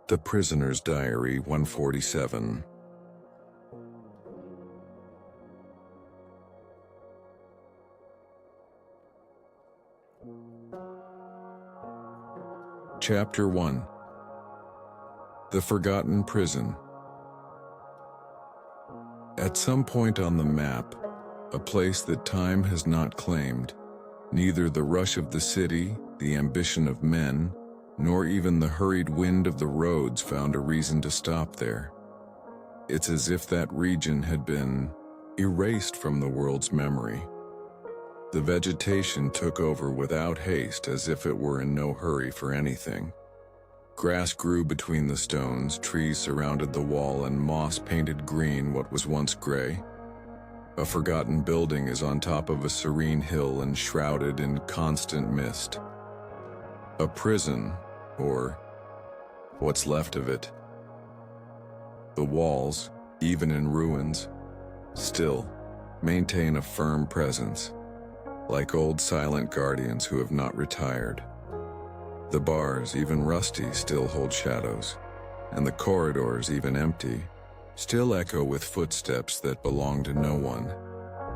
The Prisoner's Diary, 147. Chapter 1. The Forgotten Prison. At some point on the map, a place that time has not claimed, neither the rush of the city, the ambition of men, nor even the hurried wind of the roads found a reason to stop there. It's as if that region had been erased from the world's memory. The vegetation took over without haste, as if it were in no hurry for anything. Grass grew between the stones, trees surrounded the wall, and moss painted green what was once gray. A forgotten building is on top of a serene hill and shrouded in constant mist. A prison, or what's left of it. The walls, even in ruins, still maintain a firm presence, like old silent guardians who have not retired. The bars, even rusty, still hold shadows, and the corridors, even empty, still echo with footsteps that belong to no one.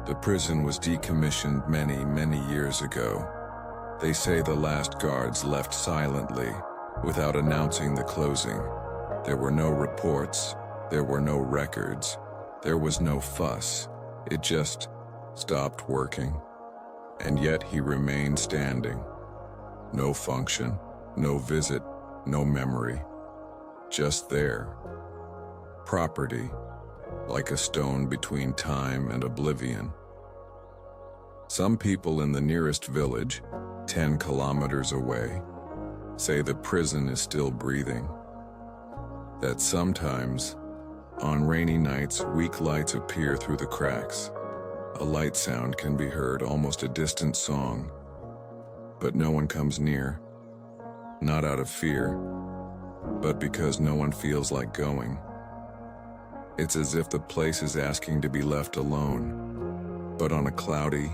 The prison was decommissioned many, many years ago. They say the last guards left silently, without announcing the closing. There were no reports, there were no records, there was no fuss. It just stopped working. And yet he remained standing. No function, no visit, no memory. Just there. Property, like a stone between time and oblivion. Some people in the nearest village, 10 kilometers away, say the prison is still breathing. That sometimes, on rainy nights, weak lights appear through the cracks. A light sound can be heard, almost a distant song. But no one comes near, not out of fear, but because no one feels like going. It's as if the place is asking to be left alone. But on a cloudy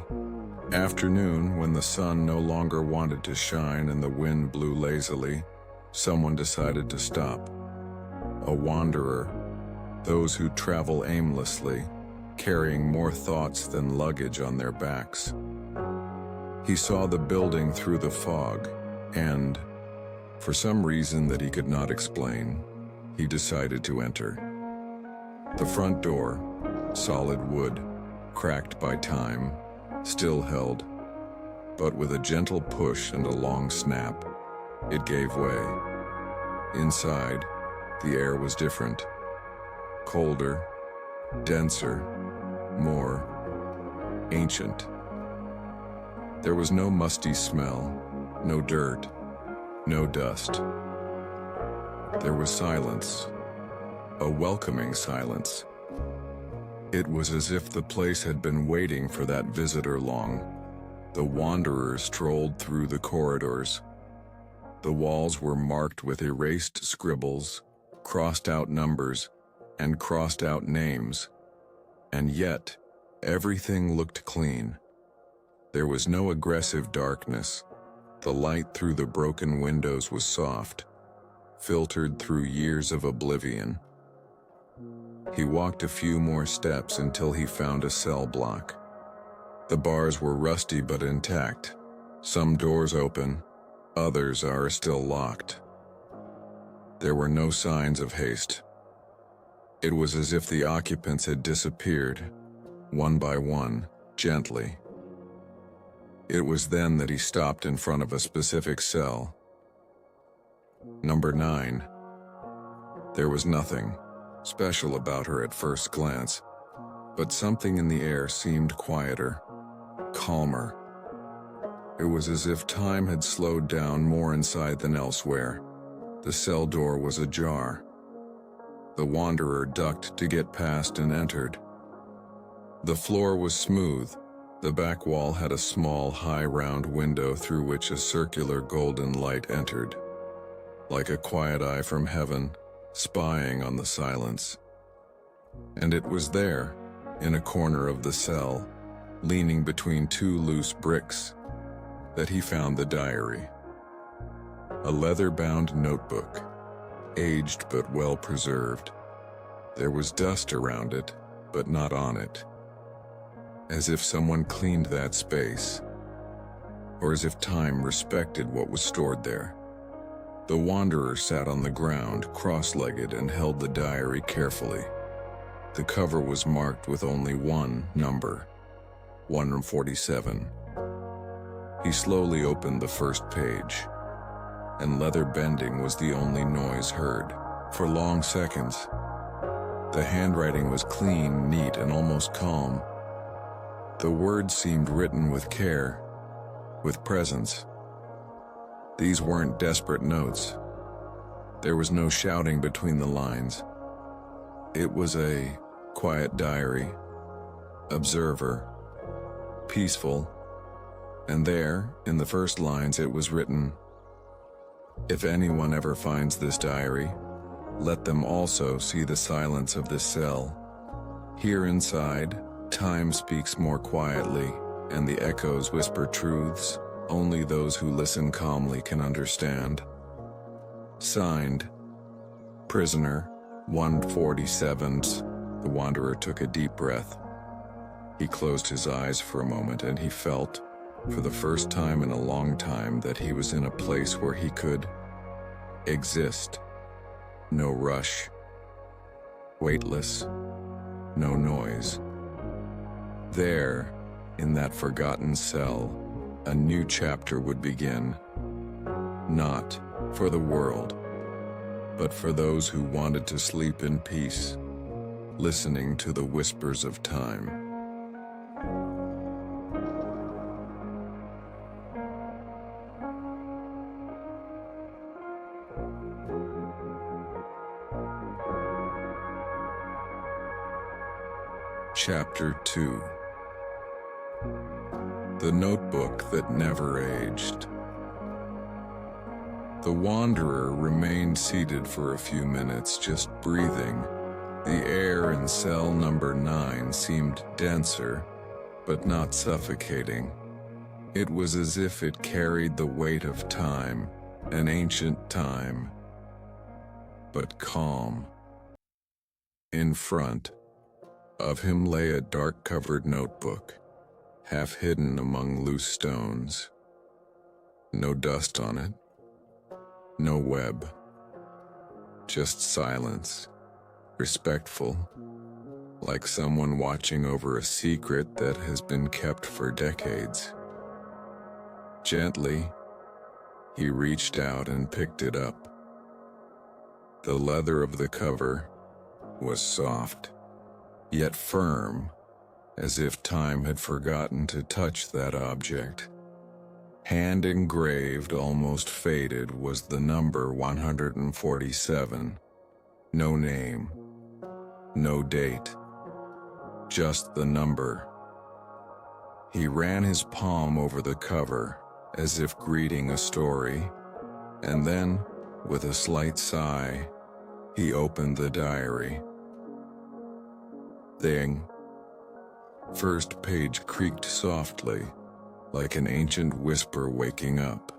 afternoon, when the sun no longer wanted to shine and the wind blew lazily, someone decided to stop. A wanderer, those who travel aimlessly, carrying more thoughts than luggage on their backs. He saw the building through the fog, and, for some reason that he could not explain, he decided to enter. The front door, solid wood, cracked by time, still held, but with a gentle push and a long snap, it gave way. Inside, the air was different. Colder, denser, more ancient. There was no musty smell, no dirt, no dust. There was silence, a welcoming silence. It was as if the place had been waiting for that visitor long. The wanderer strolled through the corridors. The walls were marked with erased scribbles, crossed-out numbers, and crossed-out names. And yet, everything looked clean. There was no aggressive darkness. The light through the broken windows was soft, filtered through years of oblivion. He walked a few more steps until he found a cell block. The bars were rusty but intact. Some doors open, others are still locked. There were no signs of haste. It was as if the occupants had disappeared, one by one, gently. It was then that he stopped in front of a specific cell. Number 9. There was nothing special about her at first glance, but something in the air seemed quieter, calmer. It was as if time had slowed down more inside than elsewhere. The cell door was ajar. The wanderer ducked to get past and entered. The floor was smooth, The back wall had a small, high, round window through which a circular golden light entered, like a quiet eye from heaven, spying on the silence. And it was there, in a corner of the cell, leaning between two loose bricks, that he found the diary. A leather-bound notebook, aged but well preserved. There was dust around it, but not on it. As if someone cleaned that space, or as if time respected what was stored there. The wanderer sat on the ground, cross-legged, and held the diary carefully. The cover was marked with only one number, 147. He slowly opened the first page, and leather bending was the only noise heard. For long seconds, the handwriting was clean, neat, and almost calm. The words seemed written with care, with presence. These weren't desperate notes. There was no shouting between the lines. It was a quiet diary, observer, peaceful, and there, in the first lines, it was written, "If anyone ever finds this diary, let them also see the silence of this cell. Here inside, time speaks more quietly, and the echoes whisper truths only those who listen calmly can understand. Signed, Prisoner 147. The wanderer took a deep breath. He closed his eyes for a moment, and he felt, for the first time in a long time, that he was in a place where he could exist. No rush, weightless, no noise. There, in that forgotten cell, a new chapter would begin. Not for the world, but for those who wanted to sleep in peace, listening to the whispers of time. Chapter 2. The Notebook That Never Aged. The wanderer remained seated for a few minutes, just breathing. The air in cell number 9 seemed denser, but not suffocating. It was as if it carried the weight of time, an ancient time, but calm. In front of him lay a dark-covered notebook, half hidden among loose stones. No dust on it, no web, just silence, respectful, like someone watching over a secret that has been kept for decades. Gently, he reached out and picked it up. The leather of the cover was soft, yet firm, as if time had forgotten to touch that object. Hand engraved, almost faded, was the number 147. No name, no date, just the number. He ran his palm over the cover, as if greeting a story, and then, with a slight sigh, he opened the diary. Thing. First page creaked softly, like an ancient whisper waking up.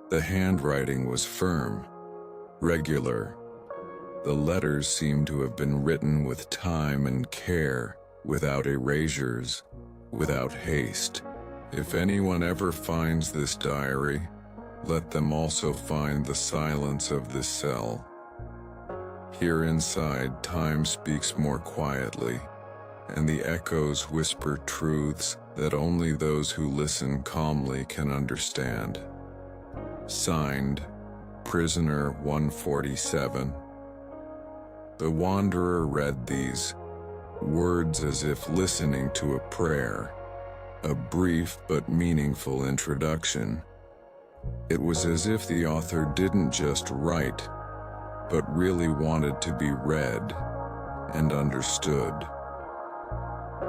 The handwriting was firm, regular. The letters seemed to have been written with time and care, without erasures, without haste. If anyone ever finds this diary, let them also find the silence of this cell. Here inside, time speaks more quietly, and the echoes whisper truths that only those who listen calmly can understand. Signed, Prisoner 147. The wanderer read these words as if listening to a prayer, a brief but meaningful introduction. It was as if the author didn't just write, but really wanted to be read and understood.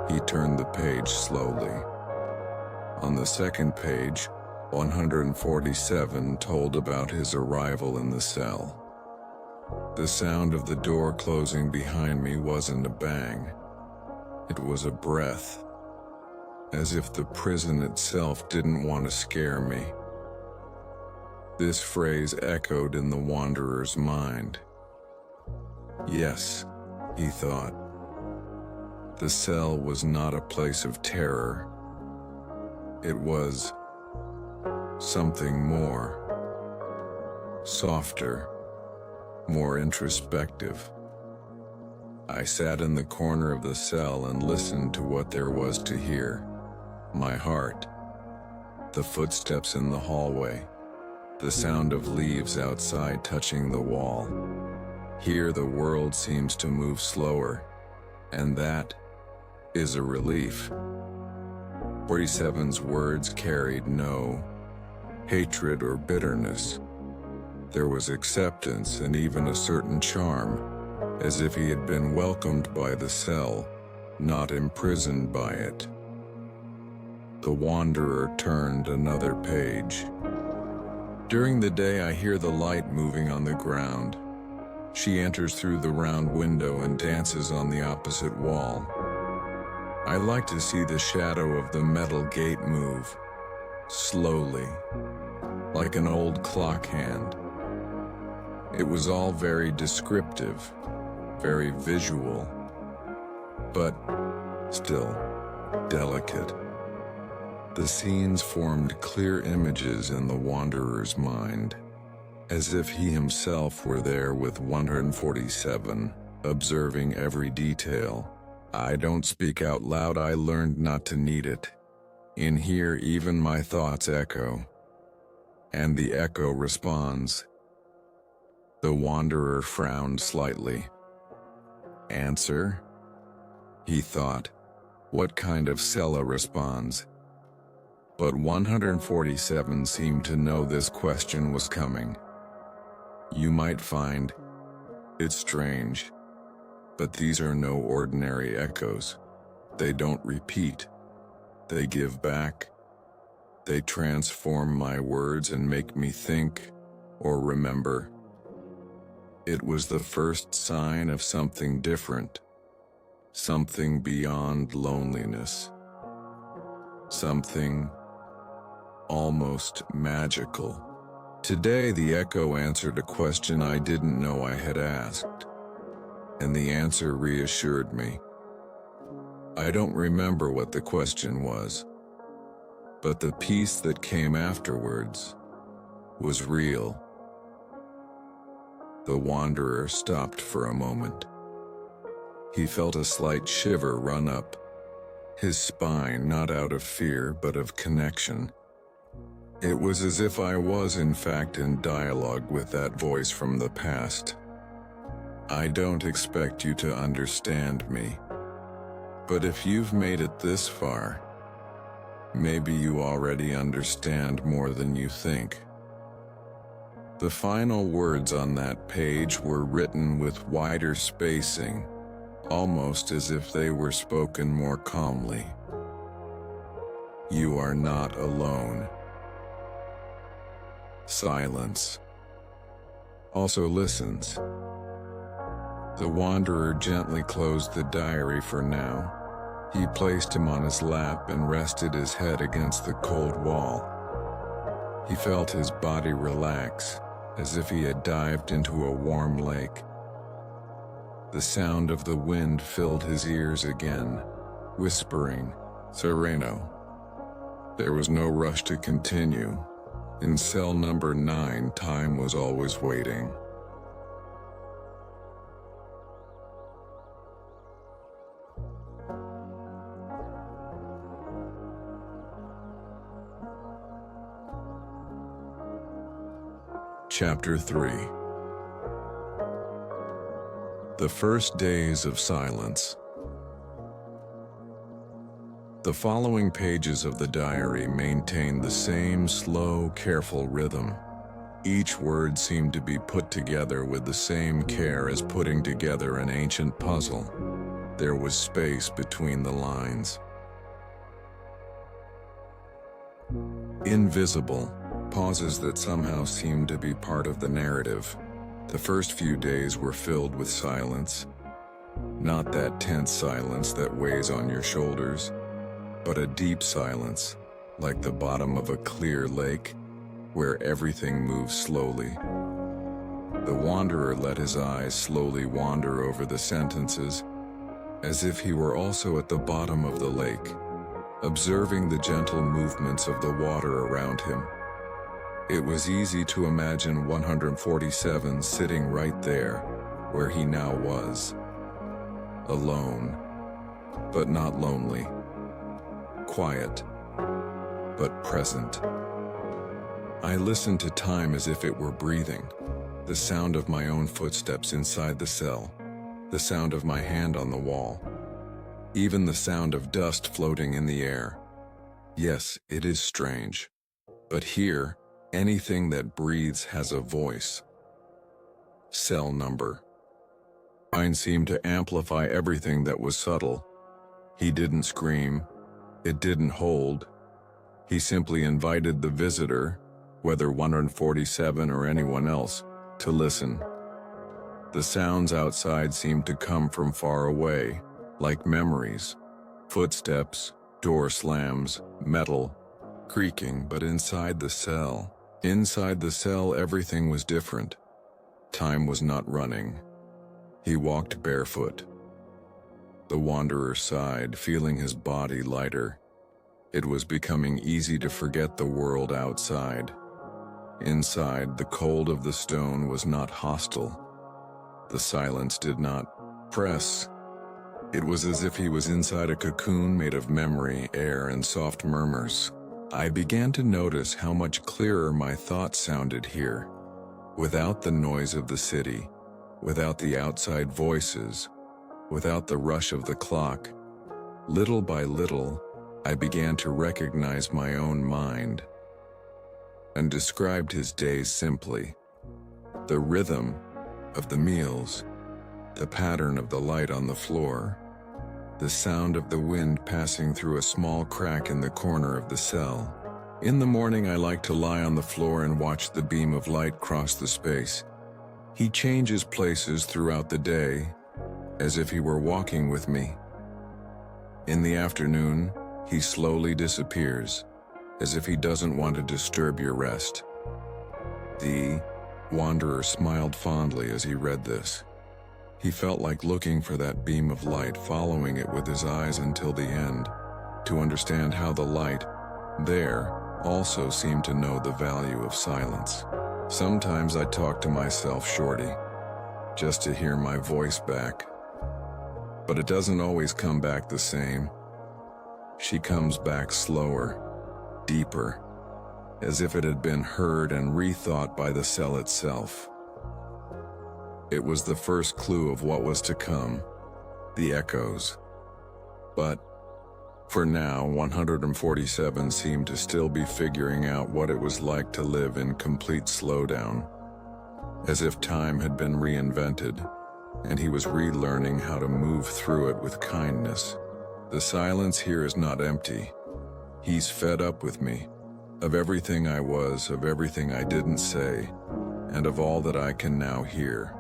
He turned the page slowly. On the second page, 147 told about his arrival in the cell. The sound of the door closing behind me wasn't a bang. It was a breath, as if the prison itself didn't want to scare me. This phrase echoed in the wanderer's mind. Yes, he thought. The cell was not a place of terror. It was something more, softer, more introspective. I sat in the corner of the cell and listened to what there was to hear. My heart, the footsteps in the hallway, the sound of leaves outside touching the wall. Here the world seems to move slower, and that is a relief. 47's words carried no hatred or bitterness. There was acceptance and even a certain charm, as if he had been welcomed by the cell, not imprisoned by it. The wanderer turned another page. During the day I hear the light moving on the ground. She enters through the round window and dances on the opposite wall. I like to see the shadow of the metal gate move, slowly, like an old clock hand. It was all very descriptive, very visual, but still delicate. The scenes formed clear images in the wanderer's mind, as if he himself were there with 147, observing every detail. I don't speak out loud, I learned not to need it. In here even my thoughts echo, and the echo responds. The wanderer frowned slightly. Answer? He thought. What kind of cella responds? But 147 seemed to know this question was coming. You might find it strange, but these are no ordinary echoes. They don't repeat. They give back. They transform my words and make me think or remember. It was the first sign of something different, something beyond loneliness, something almost magical. Today the echo answered a question I didn't know I had asked, and the answer reassured me. I don't remember what the question was, but the peace that came afterwards was real. The wanderer stopped for a moment. He felt a slight shiver run up his spine, not out of fear, but of connection. It was as if I was in fact in dialogue with that voice from the past. I don't expect you to understand me, but if you've made it this far, maybe you already understand more than you think. The final words on that page were written with wider spacing, almost as if they were spoken more calmly. You are not alone. Silence also listens. The wanderer gently closed the diary for now. He placed him on his lap and rested his head against the cold wall. He felt his body relax, as if he had dived into a warm lake. The sound of the wind filled his ears again, whispering, "Sereno." There was no rush to continue. In cell number 9, time was always waiting. Chapter 3. The First Days of Silence. The following pages of the diary maintain the same slow, careful rhythm. Each word seemed to be put together with the same care as putting together an ancient puzzle. There was space between the lines. Invisible, pauses that somehow seemed to be part of the narrative. The first few days were filled with silence. Not that tense silence that weighs on your shoulders, but a deep silence, like the bottom of a clear lake, where everything moves slowly. The wanderer let his eyes slowly wander over the sentences, as if he were also at the bottom of the lake, observing the gentle movements of the water around him. It was easy to imagine 147 sitting right there, where he now was. Alone, but not lonely. Quiet, but present. I listened to time as if it were breathing. The sound of my own footsteps inside the cell, the sound of my hand on the wall, even the sound of dust floating in the air. Yes, it is strange, but here, anything that breathes has a voice. Cell number. Mine seemed to amplify everything that was subtle. He didn't scream. It didn't hold. He simply invited the visitor, whether 147 or anyone else, to listen. The sounds outside seemed to come from far away, like memories. Footsteps, door slams, metal, creaking, but inside the cell, everything was different. Time was not running. He walked barefoot. The wanderer sighed, feeling his body lighter. It was becoming easy to forget the world outside. Inside, the cold of the stone was not hostile. The silence did not press. It was as if he was inside a cocoon made of memory, air, and soft murmurs. I began to notice how much clearer my thoughts sounded here, without the noise of the city, without the outside voices, without the rush of the clock. Little by little, I began to recognize my own mind, and described his days simply. The rhythm of the meals, the pattern of the light on the floor, the sound of the wind passing through a small crack in the corner of the cell. In the morning, I like to lie on the floor and watch the beam of light cross the space. He changes places throughout the day, as if he were walking with me. In the afternoon, he slowly disappears, as if he doesn't want to disturb your rest. The wanderer smiled fondly as he read this. He felt like looking for that beam of light, following it with his eyes until the end, to understand how the light there also seemed to know the value of silence. Sometimes I talk to myself, Shorty, just to hear my voice back. But it doesn't always come back the same. She comes back slower, deeper, as if it had been heard and rethought by the cell itself. It was the first clue of what was to come, the echoes. But for now, 147 seemed to still be figuring out what it was like to live in complete slowdown, as if time had been reinvented, and he was relearning how to move through it with kindness. The silence here is not empty. He's fed up with me, of everything I was, of everything I didn't say, and of all that I can now hear.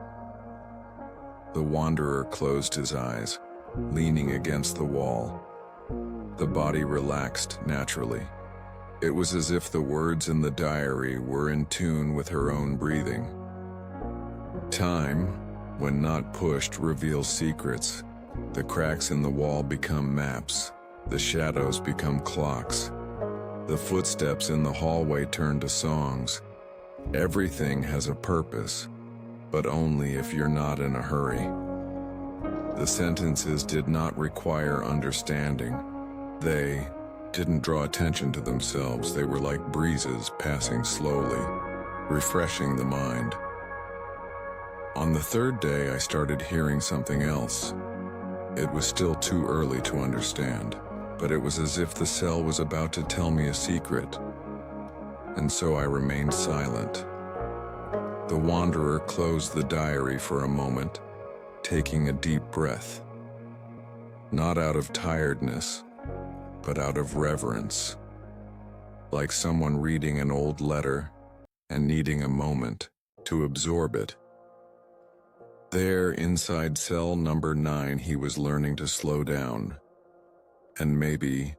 The wanderer closed his eyes, leaning against the wall. The body relaxed naturally. It was as if the words in the diary were in tune with her own breathing. Time, when not pushed, reveals secrets. The cracks in the wall become maps. The shadows become clocks. The footsteps in the hallway turn to songs. Everything has a purpose, but only if you're not in a hurry. The sentences did not require understanding. They didn't draw attention to themselves. They were like breezes passing slowly, refreshing the mind. On the third day, I started hearing something else. It was still too early to understand, but it was as if the cell was about to tell me a secret, and so I remained silent. The wanderer closed the diary for a moment, taking a deep breath. not out of tiredness, but out of reverence, like someone reading an old letter and needing a moment to absorb it. There, inside cell number 9, he was learning to slow down, and maybe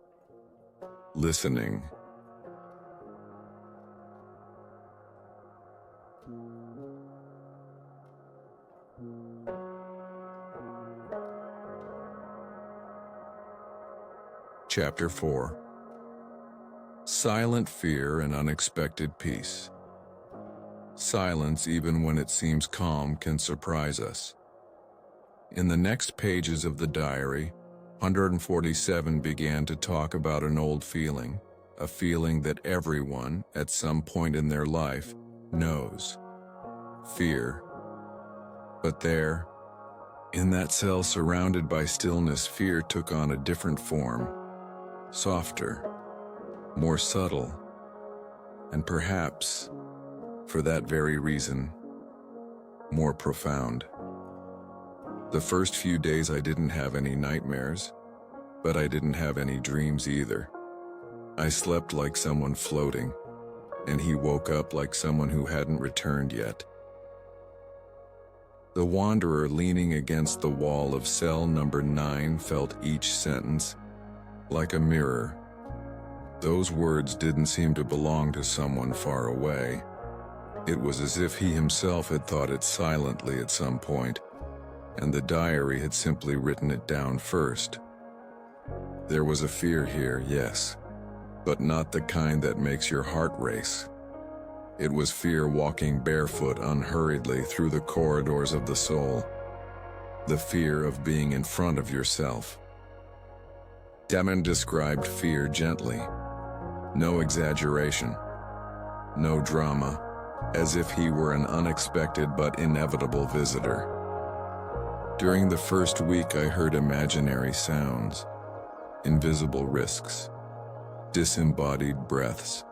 listening. Chapter 4. Silent fear and unexpected peace. Silence, even when it seems calm, can surprise us. In the next pages of the diary, 147 began to talk about an old feeling, a feeling that everyone, at some point in their life, knows. Fear. But there, in that cell surrounded by stillness, fear took on a different form. Softer, more subtle, and perhaps, for that very reason, more profound. The first few days I didn't have any nightmares, but I didn't have any dreams either. I slept like someone floating, and he woke up like someone who hadn't returned yet. The wanderer leaning against the wall of cell number 9 felt each sentence like a mirror. Those words didn't seem to belong to someone far away. It was as if he himself had thought it silently at some point, and the diary had simply written it down first. There was a fear here, yes, but not the kind that makes your heart race. It was fear walking barefoot unhurriedly through the corridors of the soul. The fear of being in front of yourself. Demon described fear gently. No exaggeration. No drama, as if he were an unexpected but inevitable visitor. During the first week, I heard imaginary sounds, invisible risks, disembodied breaths.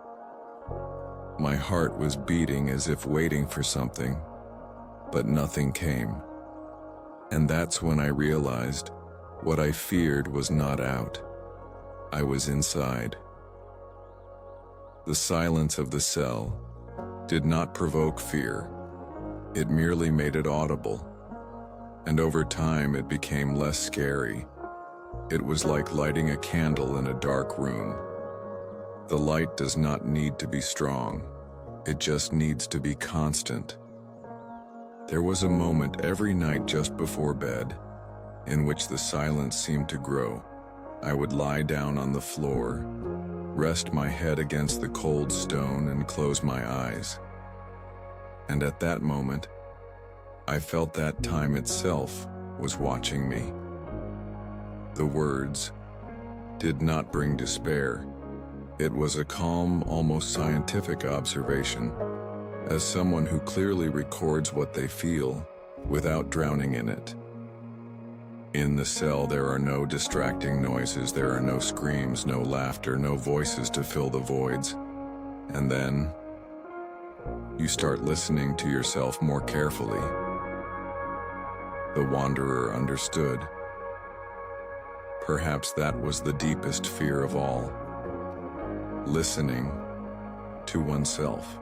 My heart was beating as if waiting for something, but nothing came. And that's when I realized what I feared was not out. I was inside. The silence of the cell did not provoke fear. It merely made it audible. And over time, it became less scary. It was like lighting a candle in a dark room. The light does not need to be strong. It just needs to be constant. There was a moment every night just before bed in which the silence seemed to grow. I would lie down on the floor, rest my head against the cold stone, and close my eyes. And at that moment, I felt that time itself was watching me. The words did not bring despair. It was a calm, almost scientific observation, as someone who clearly records what they feel without drowning in it. In the cell, there are no distracting noises, there are no screams, no laughter, no voices to fill the voids. And then, you start listening to yourself more carefully. The wanderer understood. Perhaps that was the deepest fear of all. Listening to oneself.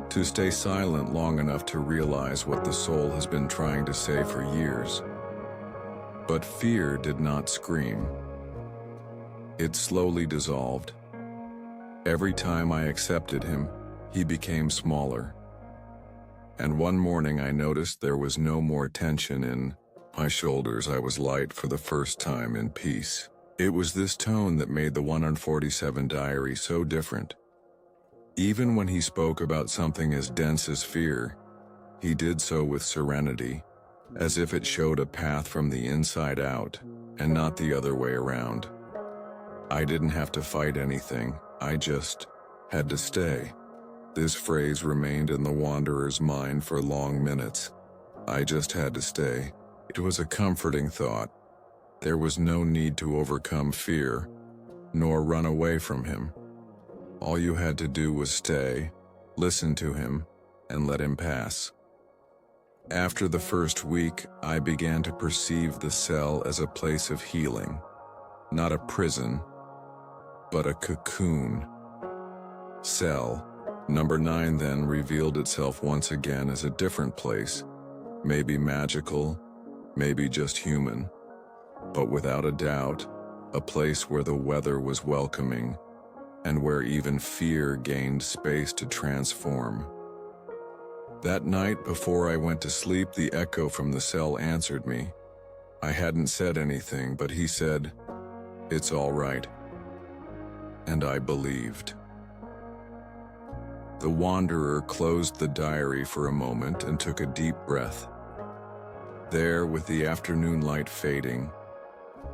To stay silent long enough to realize what the soul has been trying to say for years. But fear did not scream. It slowly dissolved. Every time I accepted him, he became smaller. And one morning I noticed there was no more tension in my shoulders. I was light for the first time in peace. It was this tone that made the 147 diary so different. Even when he spoke about something as dense as fear, he did so with serenity, as if it showed a path from the inside out, and not the other way around. I didn't have to fight anything, I just had to stay. This phrase remained in the wanderer's mind for long minutes. I just had to stay. It was a comforting thought. There was no need to overcome fear, nor run away from him. All you had to do was stay, listen to him, and let him pass. After the first week, I began to perceive the cell as a place of healing, not a prison, but a cocoon. Cell number 9 then revealed itself once again as a different place, maybe magical, maybe just human, but without a doubt, a place where the weather was welcoming and where even fear gained space to transform. That night before I went to sleep, the echo from the cell answered me. I hadn't said anything, but he said, "It's all right." And I believed. The wanderer closed the diary for a moment and took a deep breath. There, with the afternoon light fading,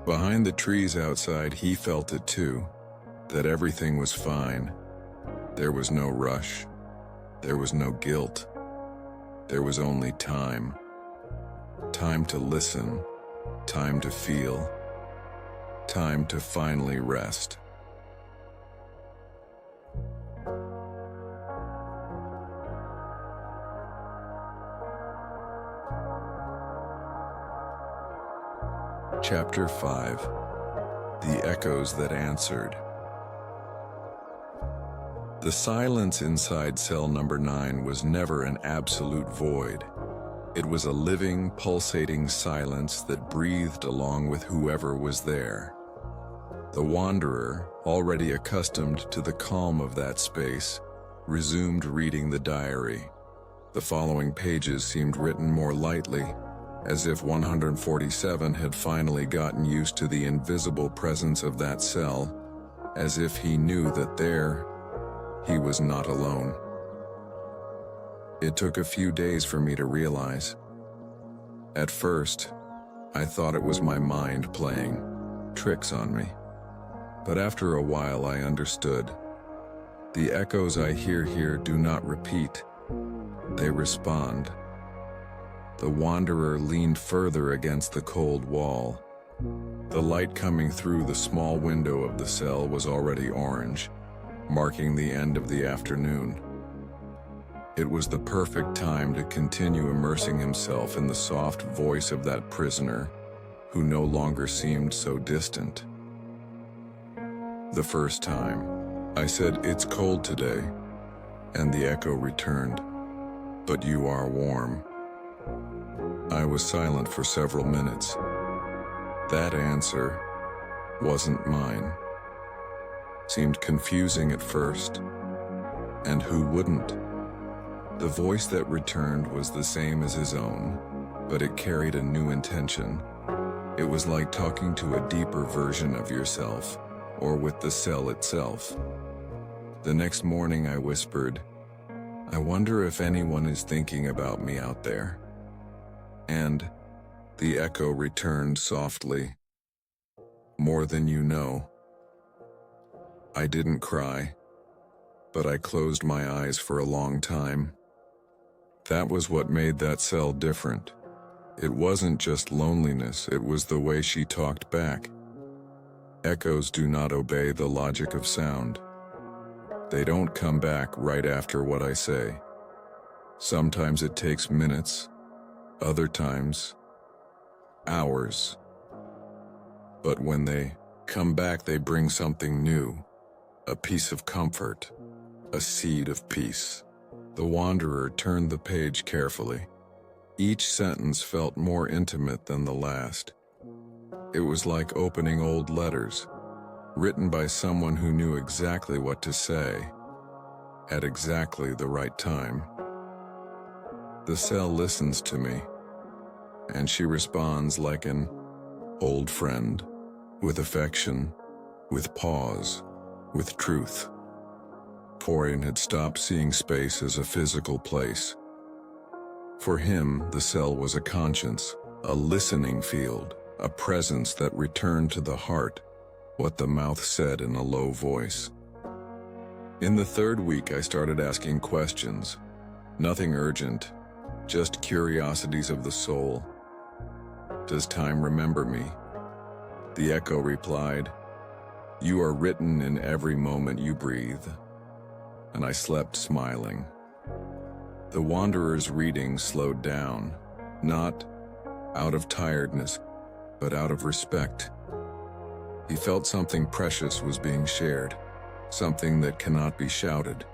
behind the trees outside, he felt it too, that everything was fine. There was no rush. There was no guilt. There was only time. Time to listen. Time to feel. Time to finally rest. Chapter 5. The Echoes That Answered. The silence inside cell number 9 was never an absolute void. It was a living, pulsating silence that breathed along with whoever was there. The wanderer, already accustomed to the calm of that space, resumed reading the diary. The following pages seemed written more lightly, as if 147 had finally gotten used to the invisible presence of that cell, as if he knew that there, he was not alone. It took a few days for me to realize. At first, I thought it was my mind playing tricks on me. But after a while I understood. The echoes I hear here do not repeat. They respond. The wanderer leaned further against the cold wall. The light coming through the small window of the cell was already orange, marking the end of the afternoon. It was the perfect time to continue immersing himself in the soft voice of that prisoner, who no longer seemed so distant. The first time, I said, "It's cold today," and the echo returned, "But you are warm." I was silent for several minutes. That answer wasn't mine. Seemed confusing at first, and who wouldn't? The voice that returned was the same as his own, but it carried a new intention. It was like talking to a deeper version of yourself, or with the cell itself. The next morning I whispered, "I wonder if anyone is thinking about me out there." And the echo returned softly, "More than you know." I didn't cry, but I closed my eyes for a long time. That was what made that cell different. It wasn't just loneliness, it was the way she talked back. Echoes do not obey the logic of sound. They don't come back right after what I say. Sometimes it takes minutes, other times, hours. But when they come back, they bring something new, a piece of comfort, a seed of peace. The wanderer turned the page carefully. Each sentence felt more intimate than the last. It was like opening old letters, written by someone who knew exactly what to say, at exactly the right time. The cell listens to me, and she responds like an old friend, with affection, with pause, with truth. Corian had stopped seeing space as a physical place. For him, the cell was a conscience, a listening field, a presence that returned to the heart what the mouth said in a low voice. In the third week, I started asking questions. Nothing urgent, just curiosities of the soul. Does time remember me? The echo replied, "You are written in every moment you breathe." And I slept smiling. The wanderer's reading slowed down, not out of tiredness, but out of respect. He felt something precious was being shared, something that cannot be shouted,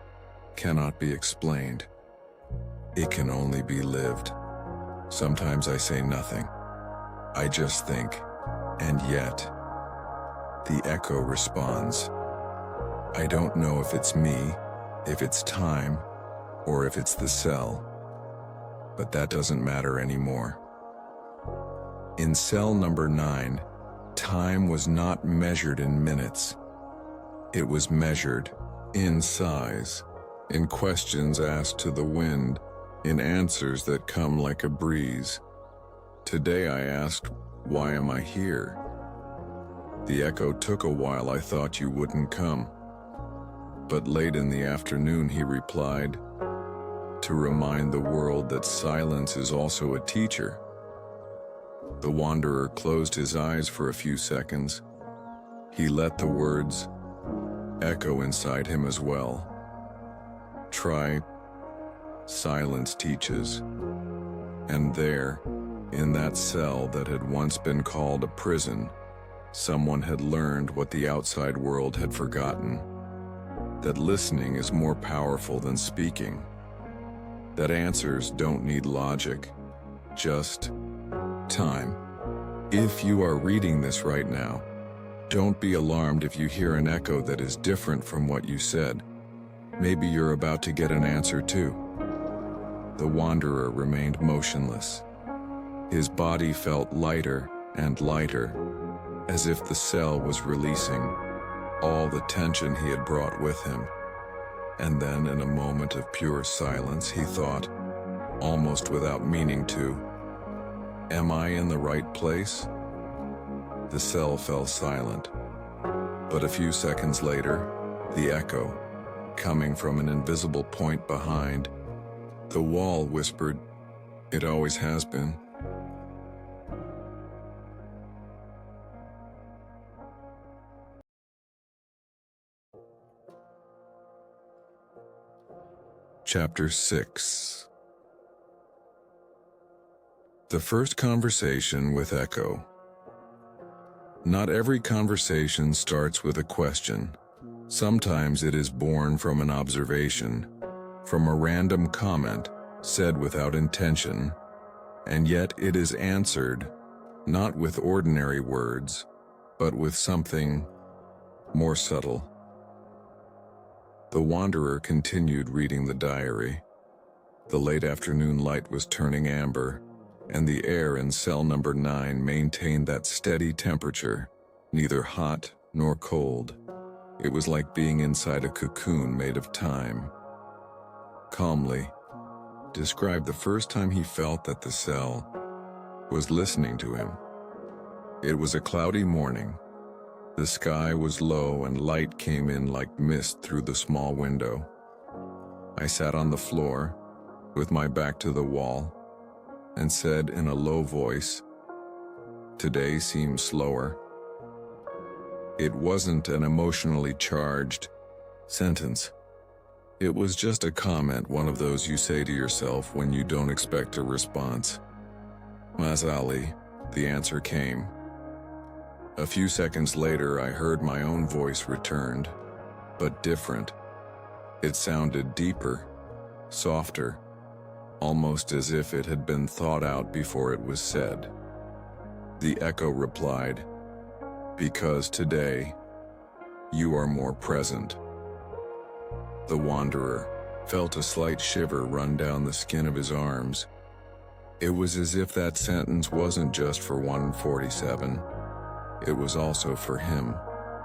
cannot be explained. It can only be lived. Sometimes I say nothing. I just think, and yet, the echo responds. I don't know if it's me, if it's time, or if it's the cell, but that doesn't matter anymore. In cell number 9, time was not measured in minutes. It was measured in size, in questions asked to the wind, in answers that come like a breeze. Today I asked, why am I here? The echo took a while. I thought you wouldn't come. But late in the afternoon he replied, to remind the world that silence is also a teacher. The wanderer closed his eyes for a few seconds. He let the words echo inside him as well. Try, silence teaches. And there, in that cell that had once been called a prison, someone had learned what the outside world had forgotten. That listening is more powerful than speaking. That answers don't need logic, just time. If you are reading this right now, don't be alarmed if you hear an echo that is different from what you said. Maybe you're about to get an answer too. The wanderer remained motionless. His body felt lighter and lighter, as if the cell was releasing all the tension he had brought with him. And then, in a moment of pure silence, he thought, almost without meaning to, am I in the right place? The cell fell silent. But a few seconds later, the echo, coming from an invisible point behind, the wall whispered, it always has been. Chapter 6. The first conversation with echo. Not every conversation starts with a question. Sometimes it is born from an observation, from a random comment said without intention, and yet it is answered, not with ordinary words, but with something more subtle. The wanderer continued reading the diary. The late afternoon light was turning amber, and the air in cell number 9 maintained that steady temperature, neither hot nor cold. It was like being inside a cocoon made of time. Calmly, described the first time he felt that the cell was listening to him. It was a cloudy morning. The sky was low and light came in like mist through the small window. I sat on the floor, with my back to the wall, and said in a low voice, today seems slower. It wasn't an emotionally charged sentence. It was just a comment, one of those you say to yourself when you don't expect a response. Mazali, the answer came. A few seconds later, I heard my own voice returned, but different. It sounded deeper, softer, almost as if it had been thought out before it was said. The echo replied, because today, you are more present. The wanderer felt a slight shiver run down the skin of his arms. It was as if that sentence wasn't just for 147. It was also for him.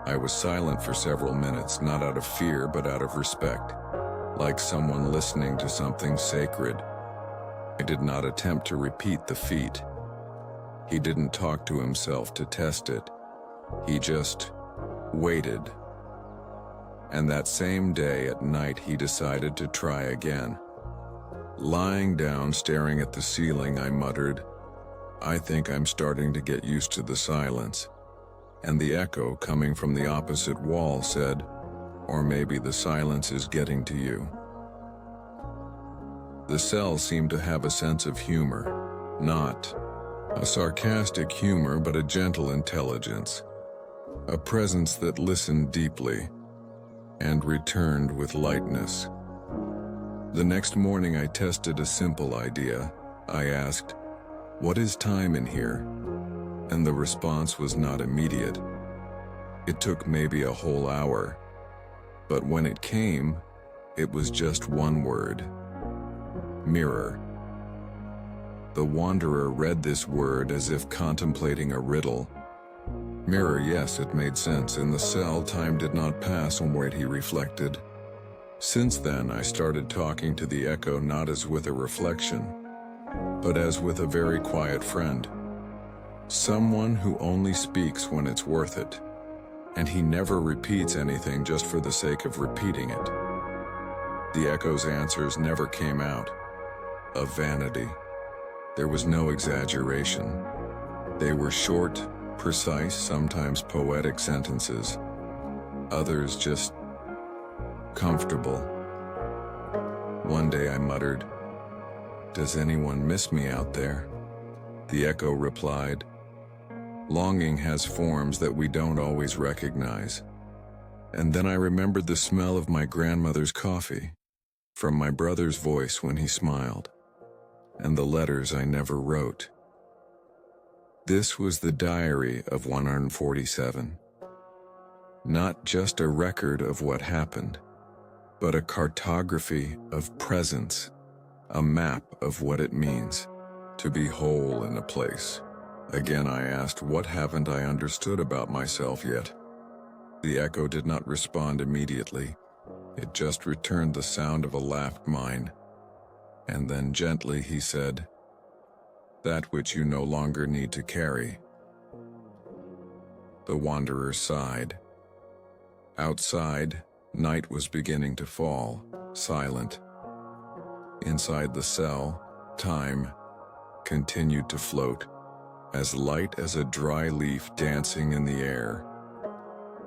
I was silent for several minutes, not out of fear, but out of respect, like someone listening to something sacred. I did not attempt to repeat the feat. He didn't talk to himself to test it. He just waited. And that same day at night, he decided to try again. Lying down, staring at the ceiling, I muttered, I think I'm starting to get used to the silence. And the echo coming from the opposite wall said, or maybe the silence is getting to you. The cell seemed to have a sense of humor. Not a sarcastic humor, but a gentle intelligence, a presence that listened deeply and returned with lightness. The next morning I tested a simple idea. I asked, "What is time in here?" And the response was not immediate. It took maybe a whole hour, but when it came, it was just one word: mirror. The wanderer read this word as if contemplating a riddle. Mirror, yes, it made sense. In the cell, time did not pass on where he reflected. Since then, I started talking to the echo not as with a reflection, but as with a very quiet friend. Someone who only speaks when it's worth it, and he never repeats anything just for the sake of repeating it. The echo's answers never came out of vanity. There was no exaggeration. They were short, precise, sometimes poetic sentences. Others just comfortable. One day I muttered, "Does anyone miss me out there?" The echo replied, "Longing has forms that we don't always recognize." And then I remembered the smell of my grandmother's coffee, from my brother's voice when he smiled, and the letters I never wrote. This was the diary of 147. Not just a record of what happened, but a cartography of presence, a map of what it means to be whole in a place. Again I asked, what haven't I understood about myself yet? The echo did not respond immediately. It just returned the sound of a laughed mine. And then gently he said, "That which you no longer need to carry." The wanderer sighed. Outside, night was beginning to fall, silent. Inside the cell, time continued to float, as light as a dry leaf dancing in the air.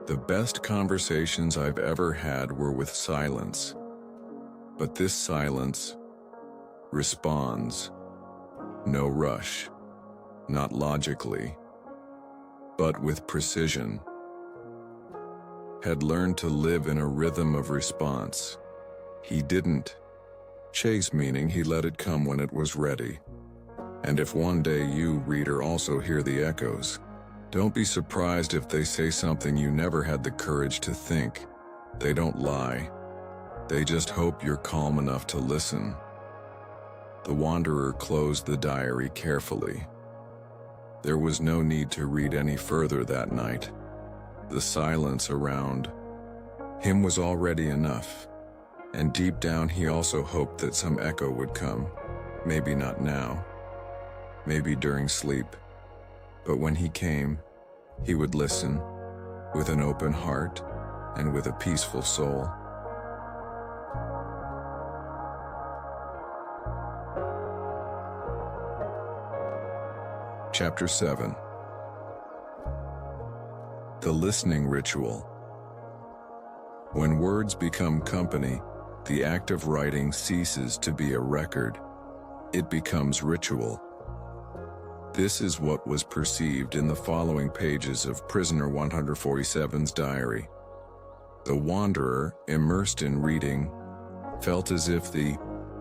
The best conversations I've ever had were with silence. But this silence responds. No rush, not logically, but with precision. Had learned to live in a rhythm of response. He didn't chase meaning, he let it come when it was ready. And if one day you, reader, also hear the echoes, don't be surprised if they say something you never had the courage to think. They don't lie. They just hope you're calm enough to listen. The wanderer closed the diary carefully. There was no need to read any further that night. The silence around him was already enough. And deep down he also hoped that some echo would come. Maybe not now. Maybe during sleep. But when he came, he would listen, with an open heart and with a peaceful soul. Chapter 7. The Listening Ritual. When words become company, the act of writing ceases to be a record. It becomes ritual. This is what was perceived in the following pages of Prisoner 147's diary. The wanderer, immersed in reading, felt as if the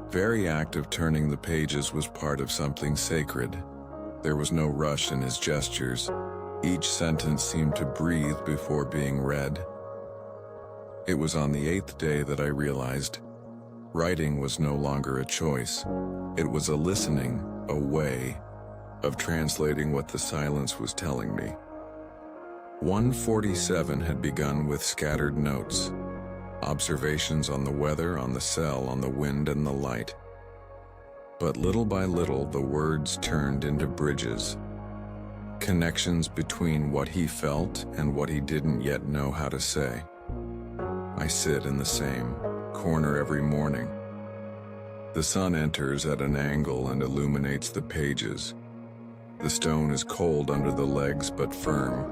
very act of turning the pages was part of something sacred. There was no rush in his gestures. Each sentence seemed to breathe before being read. It was on the 8th day that I realized writing was no longer a choice. It was a listening, a way of translating what the silence was telling me. 147 had begun with scattered notes, observations on the weather, on the cell, on the wind and the light. But little by little, the words turned into bridges, connections between what he felt and what he didn't yet know how to say. I sit in the same corner every morning. The sun enters at an angle and illuminates the pages. The stone is cold under the legs but firm.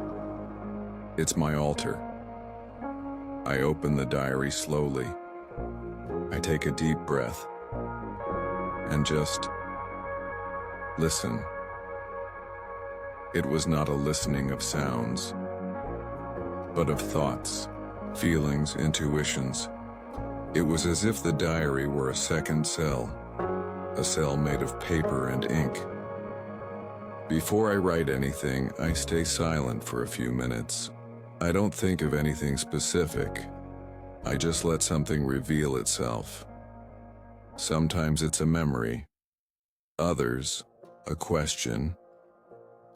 It's my altar. I open the diary slowly. I take a deep breath and just Listen. It was not a listening of sounds, but of thoughts, feelings, intuitions. It was as if the diary were a second cell, a cell made of paper and ink. Before I write anything, I stay silent for a few minutes. I don't think of anything specific. I just let something reveal itself. Sometimes it's a memory, others, a question,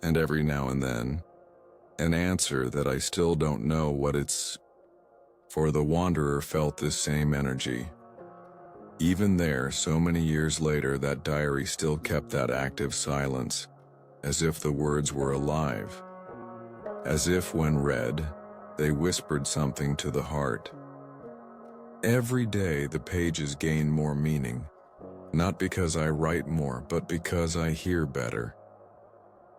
and every now and then, an answer that I still don't know what it's. For the wanderer felt this same energy. Even there, so many years later, that diary still kept that active silence, as if the words were alive, as if when read, they whispered something to the heart. Every day the pages gain more meaning, not because I write more, but because I hear better.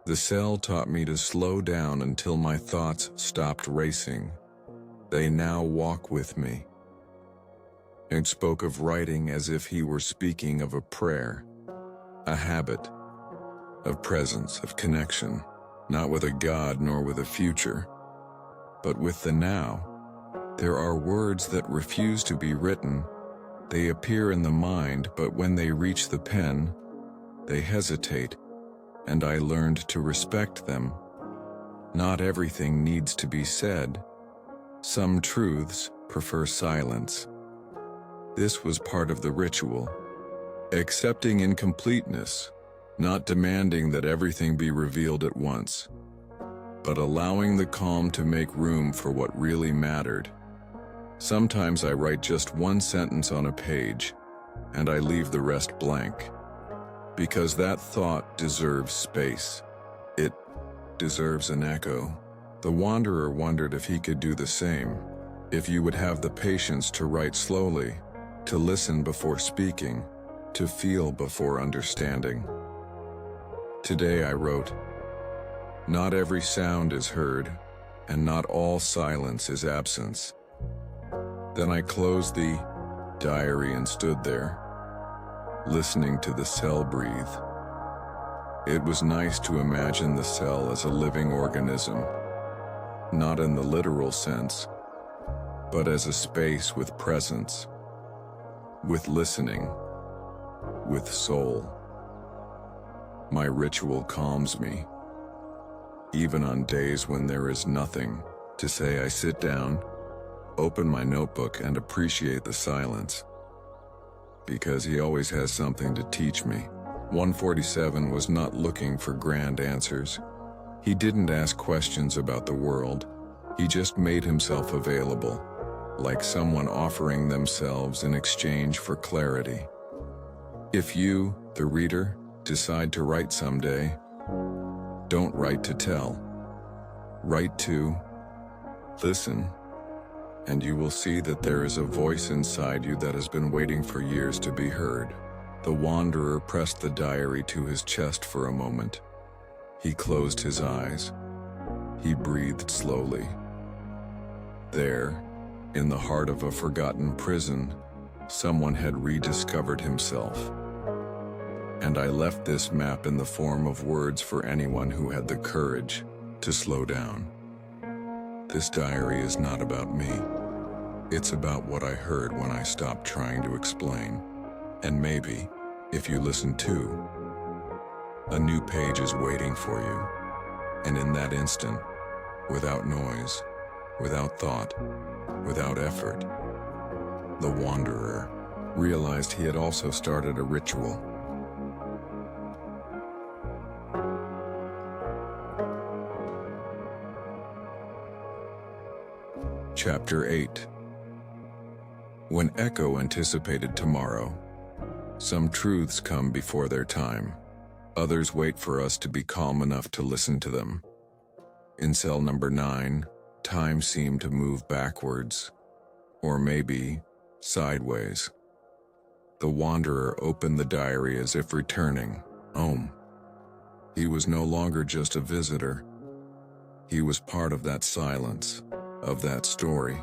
The cell taught me to slow down until my thoughts stopped racing. They now walk with me. It spoke of writing as if he were speaking of a prayer, a habit, of presence, of connection, not with a God nor with a future, but with the now. There are words that refuse to be written. They appear in the mind, but when they reach the pen, they hesitate, and I learned to respect them. Not everything needs to be said. Some truths prefer silence. This was part of the ritual, accepting incompleteness, not demanding that everything be revealed at once, but allowing the calm to make room for what really mattered. Sometimes I write just one sentence on a page, and I leave the rest blank, because that thought deserves space. It deserves an echo. The wanderer wondered if he could do the same, if you would have the patience to write slowly, to listen before speaking, to feel before understanding. Today I wrote, "Not every sound is heard, and not all silence is absence." Then I closed the diary and stood there, listening to the cell breathe. It was nice to imagine the cell as a living organism, not in the literal sense, but as a space with presence, with listening, with soul. My ritual calms me. Even on days when there is nothing to say, I sit down, open my notebook, and appreciate the silence, because he always has something to teach me. 147 was not looking for grand answers. He didn't ask questions about the world. He just made himself available, like someone offering themselves in exchange for clarity. If you, the reader, decide to write someday, don't write to tell. Write to listen, and you will see that there is a voice inside you that has been waiting for years to be heard. The wanderer pressed the diary to his chest for a moment. He closed his eyes. He breathed slowly. There, in the heart of a forgotten prison, someone had rediscovered himself. And I left this map in the form of words for anyone who had the courage to slow down. This diary is not about me. It's about what I heard when I stopped trying to explain. And maybe, if you listen too, a new page is waiting for you. And in that instant, without noise, without thought, without effort, the wanderer realized he had also started a ritual. Chapter 8. When Echo anticipated tomorrow, some truths come before their time. Others wait for us to be calm enough to listen to them. In cell number 9, time seemed to move backwards, or maybe sideways. The wanderer opened the diary as if returning home. He was no longer just a visitor. He was part of that silence, of that story.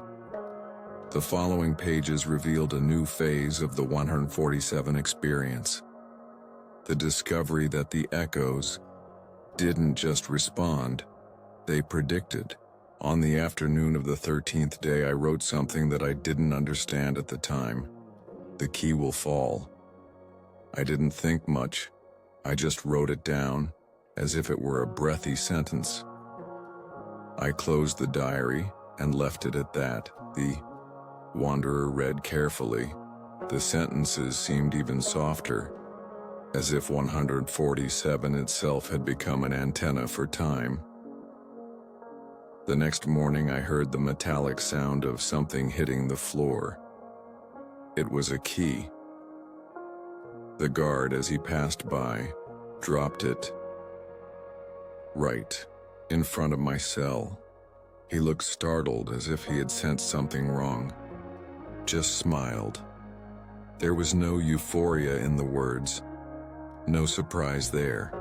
The following pages revealed a new phase of the 147 experience. The discovery that the echoes didn't just respond, they predicted. On the afternoon of the 13th day, I wrote something that I didn't understand at the time. The key will fall. I didn't think much. I just wrote it down, as if it were a breathy sentence. I closed the diary and left it at that. The wanderer read carefully. The sentences seemed even softer, as if 147 itself had become an antenna for time. The next morning I heard the metallic sound of something hitting the floor. It was a key. The guard, as he passed by, dropped it right in front of my cell. He looked startled, as if he had sensed something wrong. Just smiled. There was no euphoria in the words, no surprise there.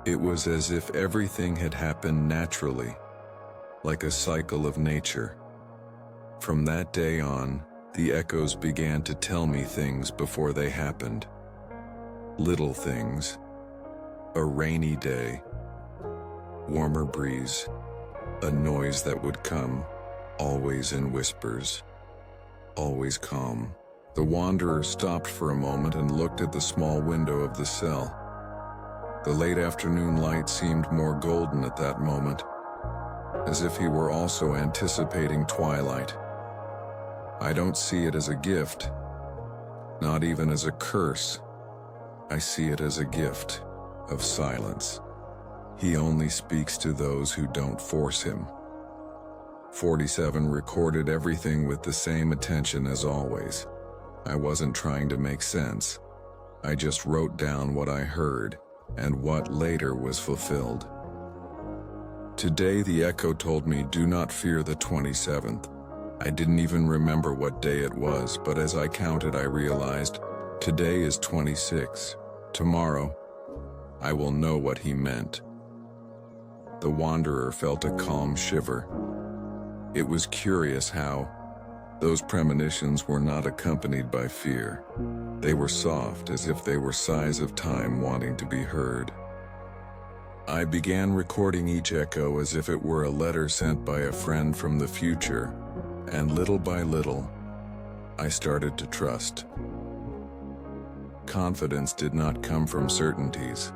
It was as if everything had happened naturally, like a cycle of nature. From that day on, the echoes began to tell me things before they happened. Little things. A rainy day. Warmer breeze. A noise that would come, always in whispers. Always calm. The wanderer stopped for a moment and looked at the small window of the cell. The late afternoon light seemed more golden at that moment, as if he were also anticipating twilight. I don't see it as a gift, not even as a curse. I see it as a gift of silence. He only speaks to those who don't force him. 47 recorded everything with the same attention as always. I wasn't trying to make sense. I just wrote down what I heard and what later was fulfilled. Today the echo told me, do not fear the 27th. I didn't even remember what day it was, but as I counted I realized, today is 26. Tomorrow, I will know what he meant. The wanderer felt a calm shiver. It was curious how those premonitions were not accompanied by fear. They were soft, as if they were sighs of time wanting to be heard. I began recording each echo as if it were a letter sent by a friend from the future, and little by little, I started to trust. Confidence did not come from certainties,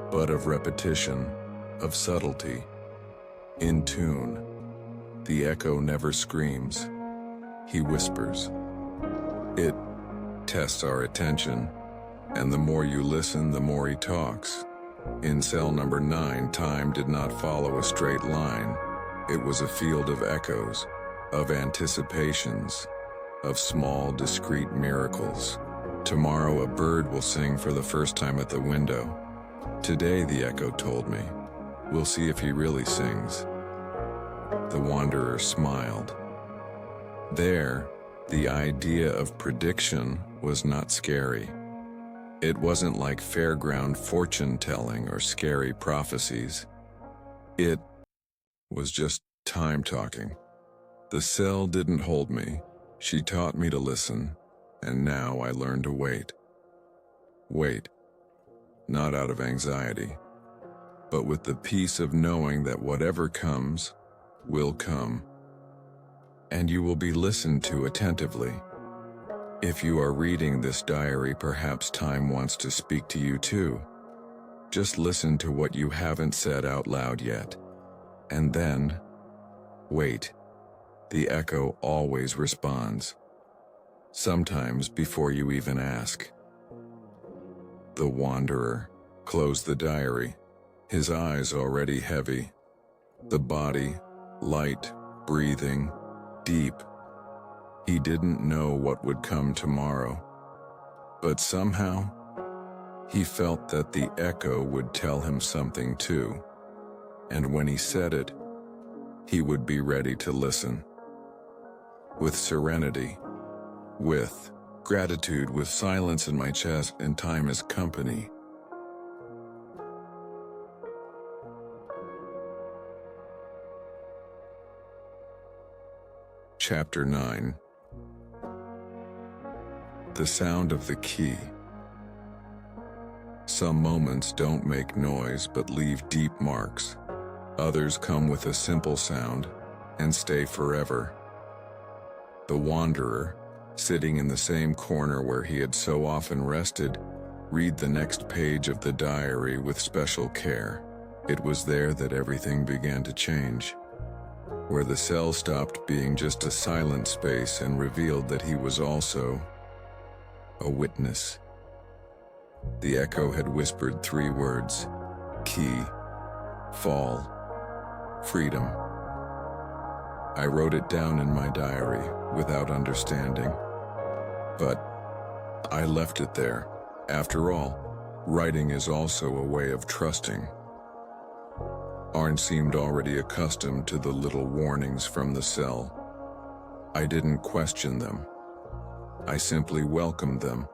but of repetition, of subtlety. In tune, the echo never screams. He whispers. It tests our attention, and the more you listen, the more he talks. In cell number 9, time did not follow a straight line. It was a field of echoes, of anticipations, of small, discrete miracles. Tomorrow a bird will sing for the first time at the window. Today, the echo told me, we'll see if he really sings. The wanderer smiled. There, the idea of prediction was not scary. It wasn't like fairground fortune-telling or scary prophecies. It was just time talking. The cell didn't hold me. She taught me to listen, and now I learn to wait. Wait, not out of anxiety, but with the peace of knowing that whatever comes will come, and you will be listened to attentively. If you are reading this diary, perhaps time wants to speak to you too. Just listen to what you haven't said out loud yet, and then wait. The echo always responds, sometimes before you even ask. The wanderer closed the diary, his eyes already heavy, the body light, breathing, deep. He didn't know what would come tomorrow, but somehow he felt that the echo would tell him something too, and when he said it, he would be ready to listen. With serenity, with gratitude, with silence in my chest and time as company. Chapter 9. The sound of the key. Some moments don't make noise but leave deep marks. Others come with a simple sound and stay forever. The wanderer, sitting in the same corner where he had so often rested, read the next page of the diary with special care. It was there that everything began to change, where the cell stopped being just a silent space and revealed that he was also a witness. The echo had whispered 3 words: key, fall, freedom. I wrote it down in my diary without understanding, but I left it there. After all, writing is also a way of trusting. Arn seemed already accustomed to the little warnings from the cell. I didn't question them. I simply welcomed them,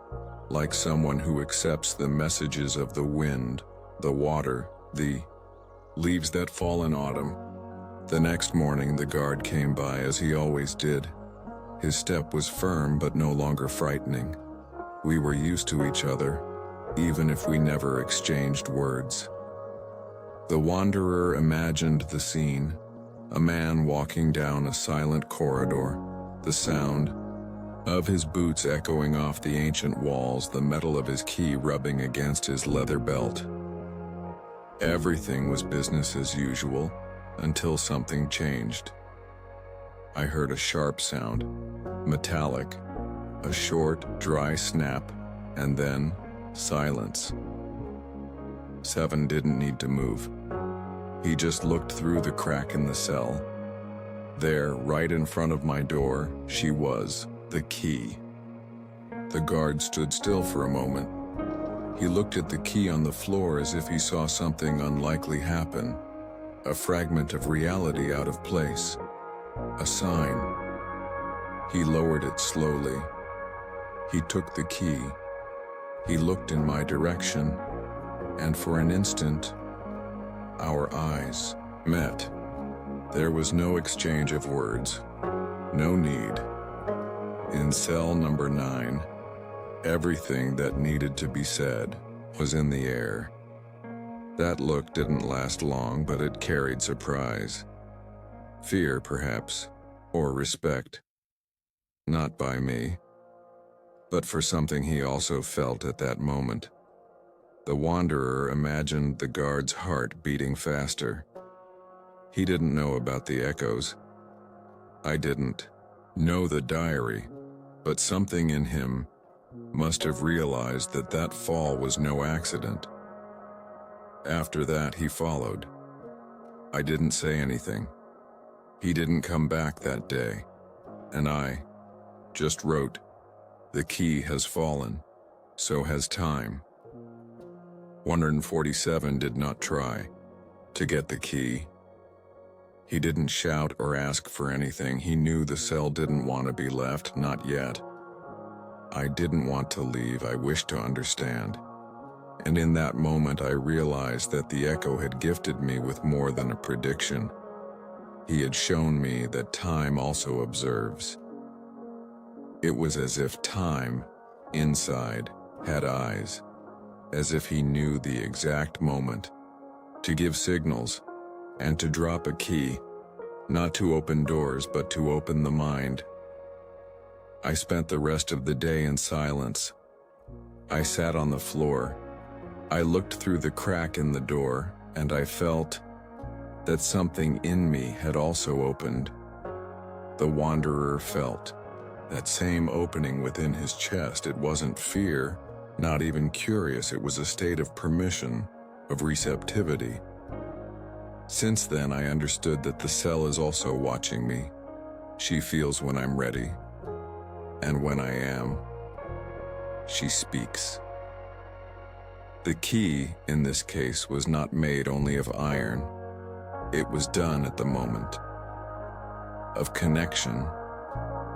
like someone who accepts the messages of the wind, the water, the leaves that fall in autumn. The next morning, the guard came by as he always did. His step was firm but no longer frightening. We were used to each other, even if we never exchanged words. The wanderer imagined the scene: a man walking down a silent corridor, the sound of his boots echoing off the ancient walls, the metal of his key rubbing against his leather belt. Everything was business as usual until something changed. I heard a sharp sound, metallic, a short, dry snap, and then silence. 7 didn't need to move. He just looked through the crack in the cell. There, right in front of my door, she was, the key. The guard stood still for a moment. He looked at the key on the floor as if he saw something unlikely happen, a fragment of reality out of place, a sign. He lowered it slowly. He took the key. He looked in my direction, and for an instant, our eyes met. There was no exchange of words, no need. In cell number 9, everything that needed to be said was in the air. That look didn't last long, but it carried surprise. Fear, perhaps, or respect. Not by me, but for something he also felt at that moment. The wanderer imagined the guard's heart beating faster. He didn't know about the echoes. I didn't know the diary, but something in him must have realized that that fall was no accident. After that, he followed. I didn't say anything. He didn't come back that day, and I just wrote, "The key has fallen, so has time." 147 did not try to get the key. He didn't shout or ask for anything. He knew the cell didn't want to be left, not yet. I didn't want to leave. I wished to understand. And in that moment, I realized that the echo had gifted me with more than a prediction. He had shown me that time also observes. It was as if time, inside, had eyes, as if he knew the exact moment to give signals and to drop a key, not to open doors, but to open the mind. I spent the rest of the day in silence. I sat on the floor. I looked through the crack in the door, and I felt that something in me had also opened. The wanderer felt that same opening within his chest. It wasn't fear, not even curious. It was a state of permission, of receptivity. Since then, I understood that the cell is also watching me. She feels when I'm ready, and when I am, she speaks. The key, in this case, was not made only of iron. It was done at the moment of connection,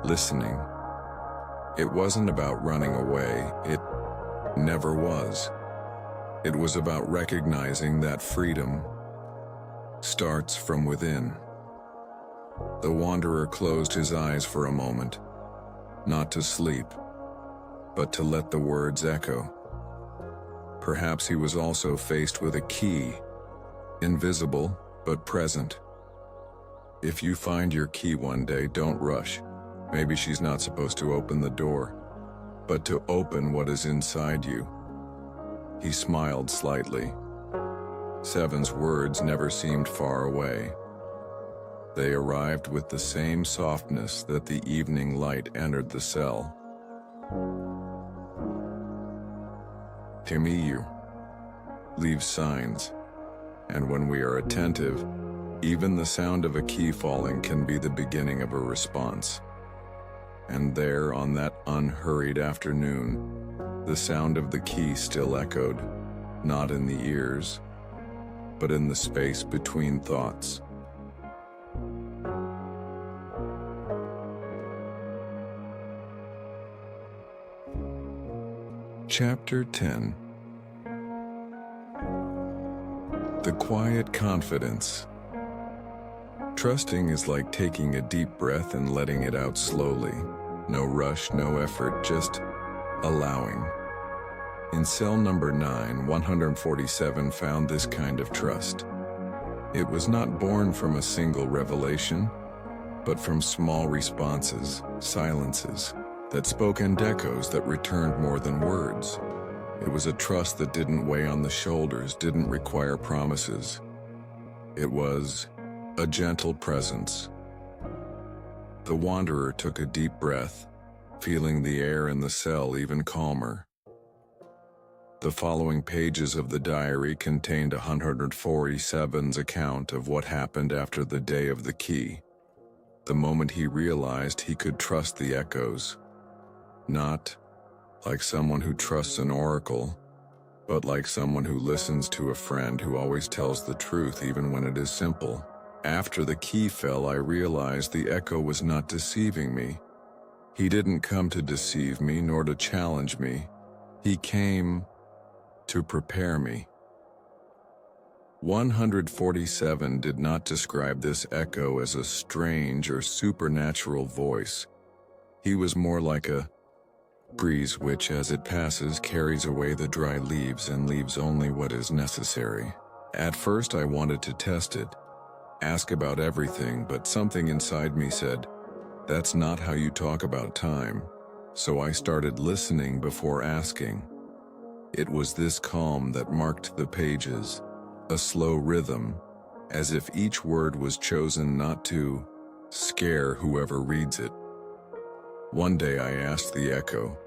listening. It wasn't about running away. It never was. It was about recognizing that freedom starts from within. The wanderer closed his eyes for a moment, not to sleep, but to let the words echo. Perhaps he was also faced with a key, invisible but present. If you find your key one day, don't rush. Maybe she's not supposed to open the door, but to open what is inside you. He smiled slightly. Seven's words never seemed far away. They arrived with the same softness that the evening light entered the cell. Timiyu leaves signs, and when we are attentive, even the sound of a key falling can be the beginning of a response. And there, on that unhurried afternoon, the sound of the key still echoed, not in the ears, but in the space between thoughts. Chapter 10. The Quiet Confidence. Trusting is like taking a deep breath and letting it out slowly. No rush, no effort, just allowing. In cell number 9, 147 found this kind of trust. It was not born from a single revelation, but from small responses, silences, that spoke and echoes that returned more than words. It was a trust that didn't weigh on the shoulders, didn't require promises. It was a gentle presence. The wanderer took a deep breath, feeling the air in the cell even calmer. The following pages of the diary contained 147's account of what happened after the day of the key. The moment he realized he could trust the echoes. Not like someone who trusts an oracle, but like someone who listens to a friend who always tells the truth even when it is simple. After the key fell, I realized the echo was not deceiving me. He didn't come to deceive me nor to challenge me. He came to prepare me. 147 did not describe this echo as a strange or supernatural voice. He was more like a breeze which, as it passes, carries away the dry leaves and leaves only what is necessary. At first I wanted to test it, ask about everything, but something inside me said, "That's not how you talk about time." So I started listening before asking. It was this calm that marked the pages, a slow rhythm, as if each word was chosen not to scare whoever reads it. One day I asked the echo,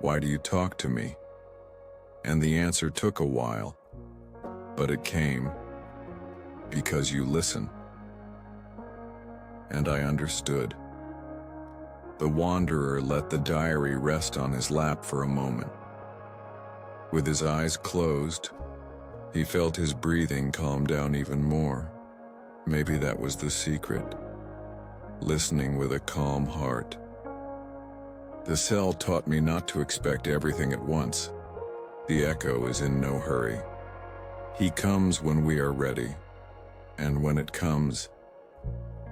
"Why do you talk to me?" And the answer took a while, but it came, "Because you listen." And I understood. The wanderer let the diary rest on his lap for a moment. With his eyes closed, he felt his breathing calm down even more. Maybe that was the secret. Listening with a calm heart. The cell taught me not to expect everything at once. The echo is in no hurry. He comes when we are ready. And when it comes,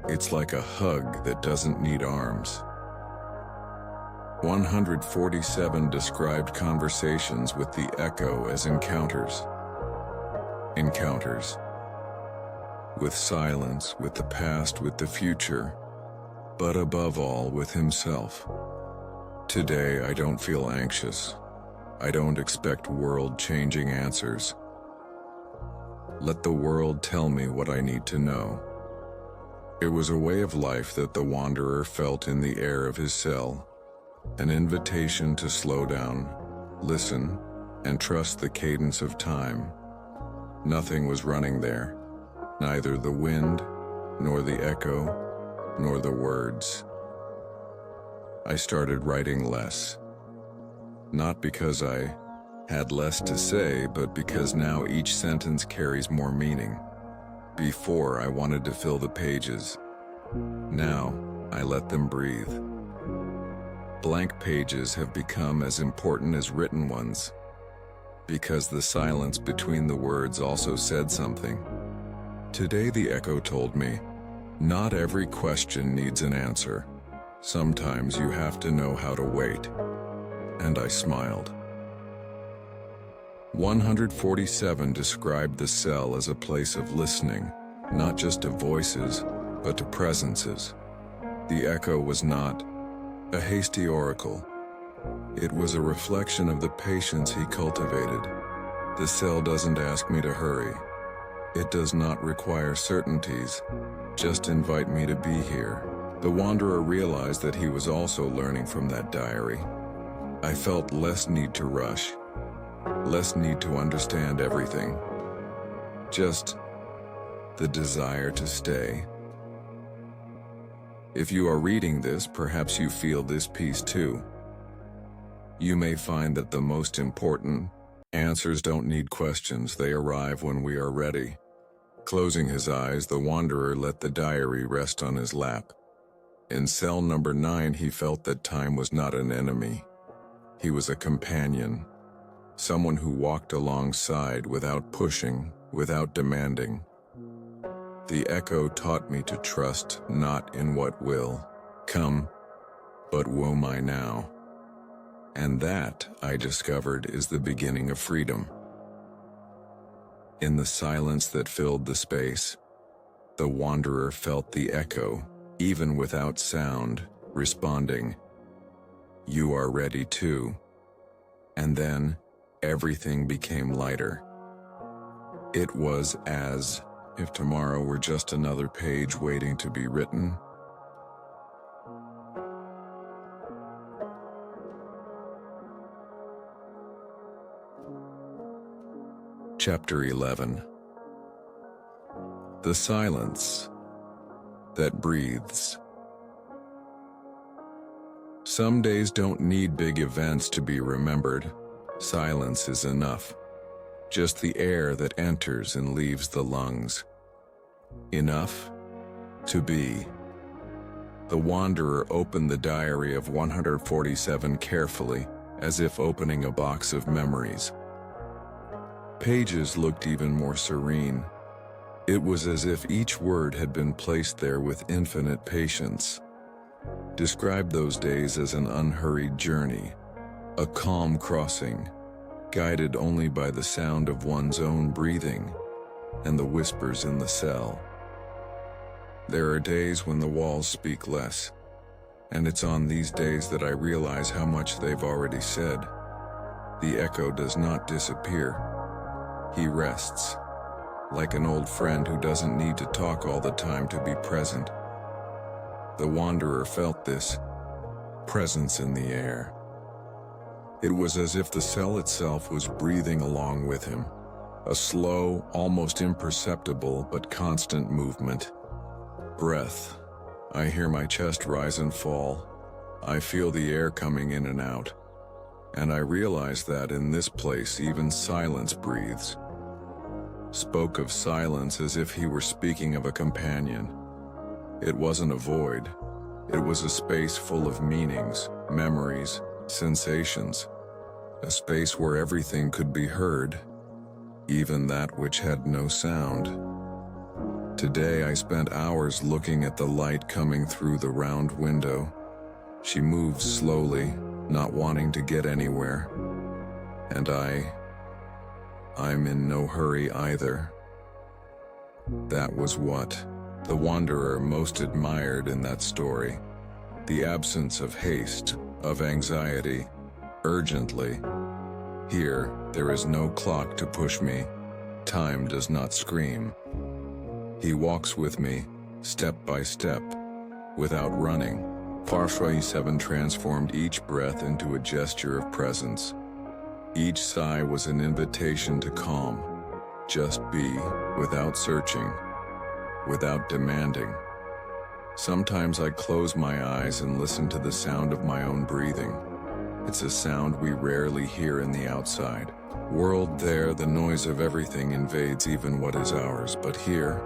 it's like a hug that doesn't need arms. 147 described conversations with the echo as encounters. Encounters. With silence, with the past, with the future, but above all with himself. Today I don't feel anxious. I don't expect world-changing answers. Let the world tell me what I need to know. It was a way of life that the wanderer felt in the air of his cell, an invitation to slow down, listen, and trust the cadence of time. Nothing was running there, neither the wind, nor the echo, nor the words. I started writing less. Not because I had less to say, but because now each sentence carries more meaning. Before, I wanted to fill the pages. Now, I let them breathe. Blank pages have become as important as written ones, because the silence between the words also said something. Today the echo told me, not every question needs an answer. Sometimes you have to know how to wait. And I smiled. 147 described the cell as a place of listening, not just to voices, but to presences. The echo was not a hasty oracle. It was a reflection of the patience he cultivated. The cell doesn't ask me to hurry. It does not require certainties. Just invite me to be here. The wanderer realized that he was also learning from that diary. I felt less need to rush, less need to understand everything. Just the desire to stay. If you are reading this, perhaps you feel this piece too. You may find that the most important answers don't need questions, they arrive when we are ready. Closing his eyes, the wanderer let the diary rest on his lap. In cell number 9, he felt that time was not an enemy. He was a companion, someone who walked alongside without pushing, without demanding. The echo taught me to trust not in what will come, but woe my now. And that, I discovered, is the beginning of freedom. In the silence that filled the space, the wanderer felt the echo, even without sound, responding, "You are ready too." And then, everything became lighter. It was as if tomorrow were just another page waiting to be written. Chapter 11. The silence that breathes. Some days don't need big events to be remembered. Silence is enough. Just the air that enters and leaves the lungs. Enough to be. The wanderer opened the diary of 147 carefully, as if opening a box of memories. Pages looked even more serene. It was as if each word had been placed there with infinite patience. Described those days as an unhurried journey, a calm crossing, guided only by the sound of one's own breathing and the whispers in the cell. There are days when the walls speak less, and it's on these days that I realize how much they've already said. The echo does not disappear. He rests, like an old friend who doesn't need to talk all the time to be present. The wanderer felt this presence in the air. It was as if the cell itself was breathing along with him, a slow, almost imperceptible but constant movement. Breath. I hear my chest rise and fall. I feel the air coming in and out. And I realize that in this place even silence breathes. Spoke of silence as if he were speaking of a companion. It wasn't a void. It was a space full of meanings, memories, sensations. A space where everything could be heard, even that which had no sound. Today I spent hours looking at the light coming through the round window. She moves slowly, not wanting to get anywhere. And I'm in no hurry either. That was what the wanderer most admired in that story. The absence of haste, of anxiety, urgently. Here, there is no clock to push me. Time does not scream. He walks with me, step by step, without running. 147 transformed each breath into a gesture of presence. Each sigh was an invitation to calm. Just be, without searching, without demanding. Sometimes I close my eyes and listen to the sound of my own breathing. It's a sound we rarely hear in the outside world. There, the noise of everything invades even what is ours, but here,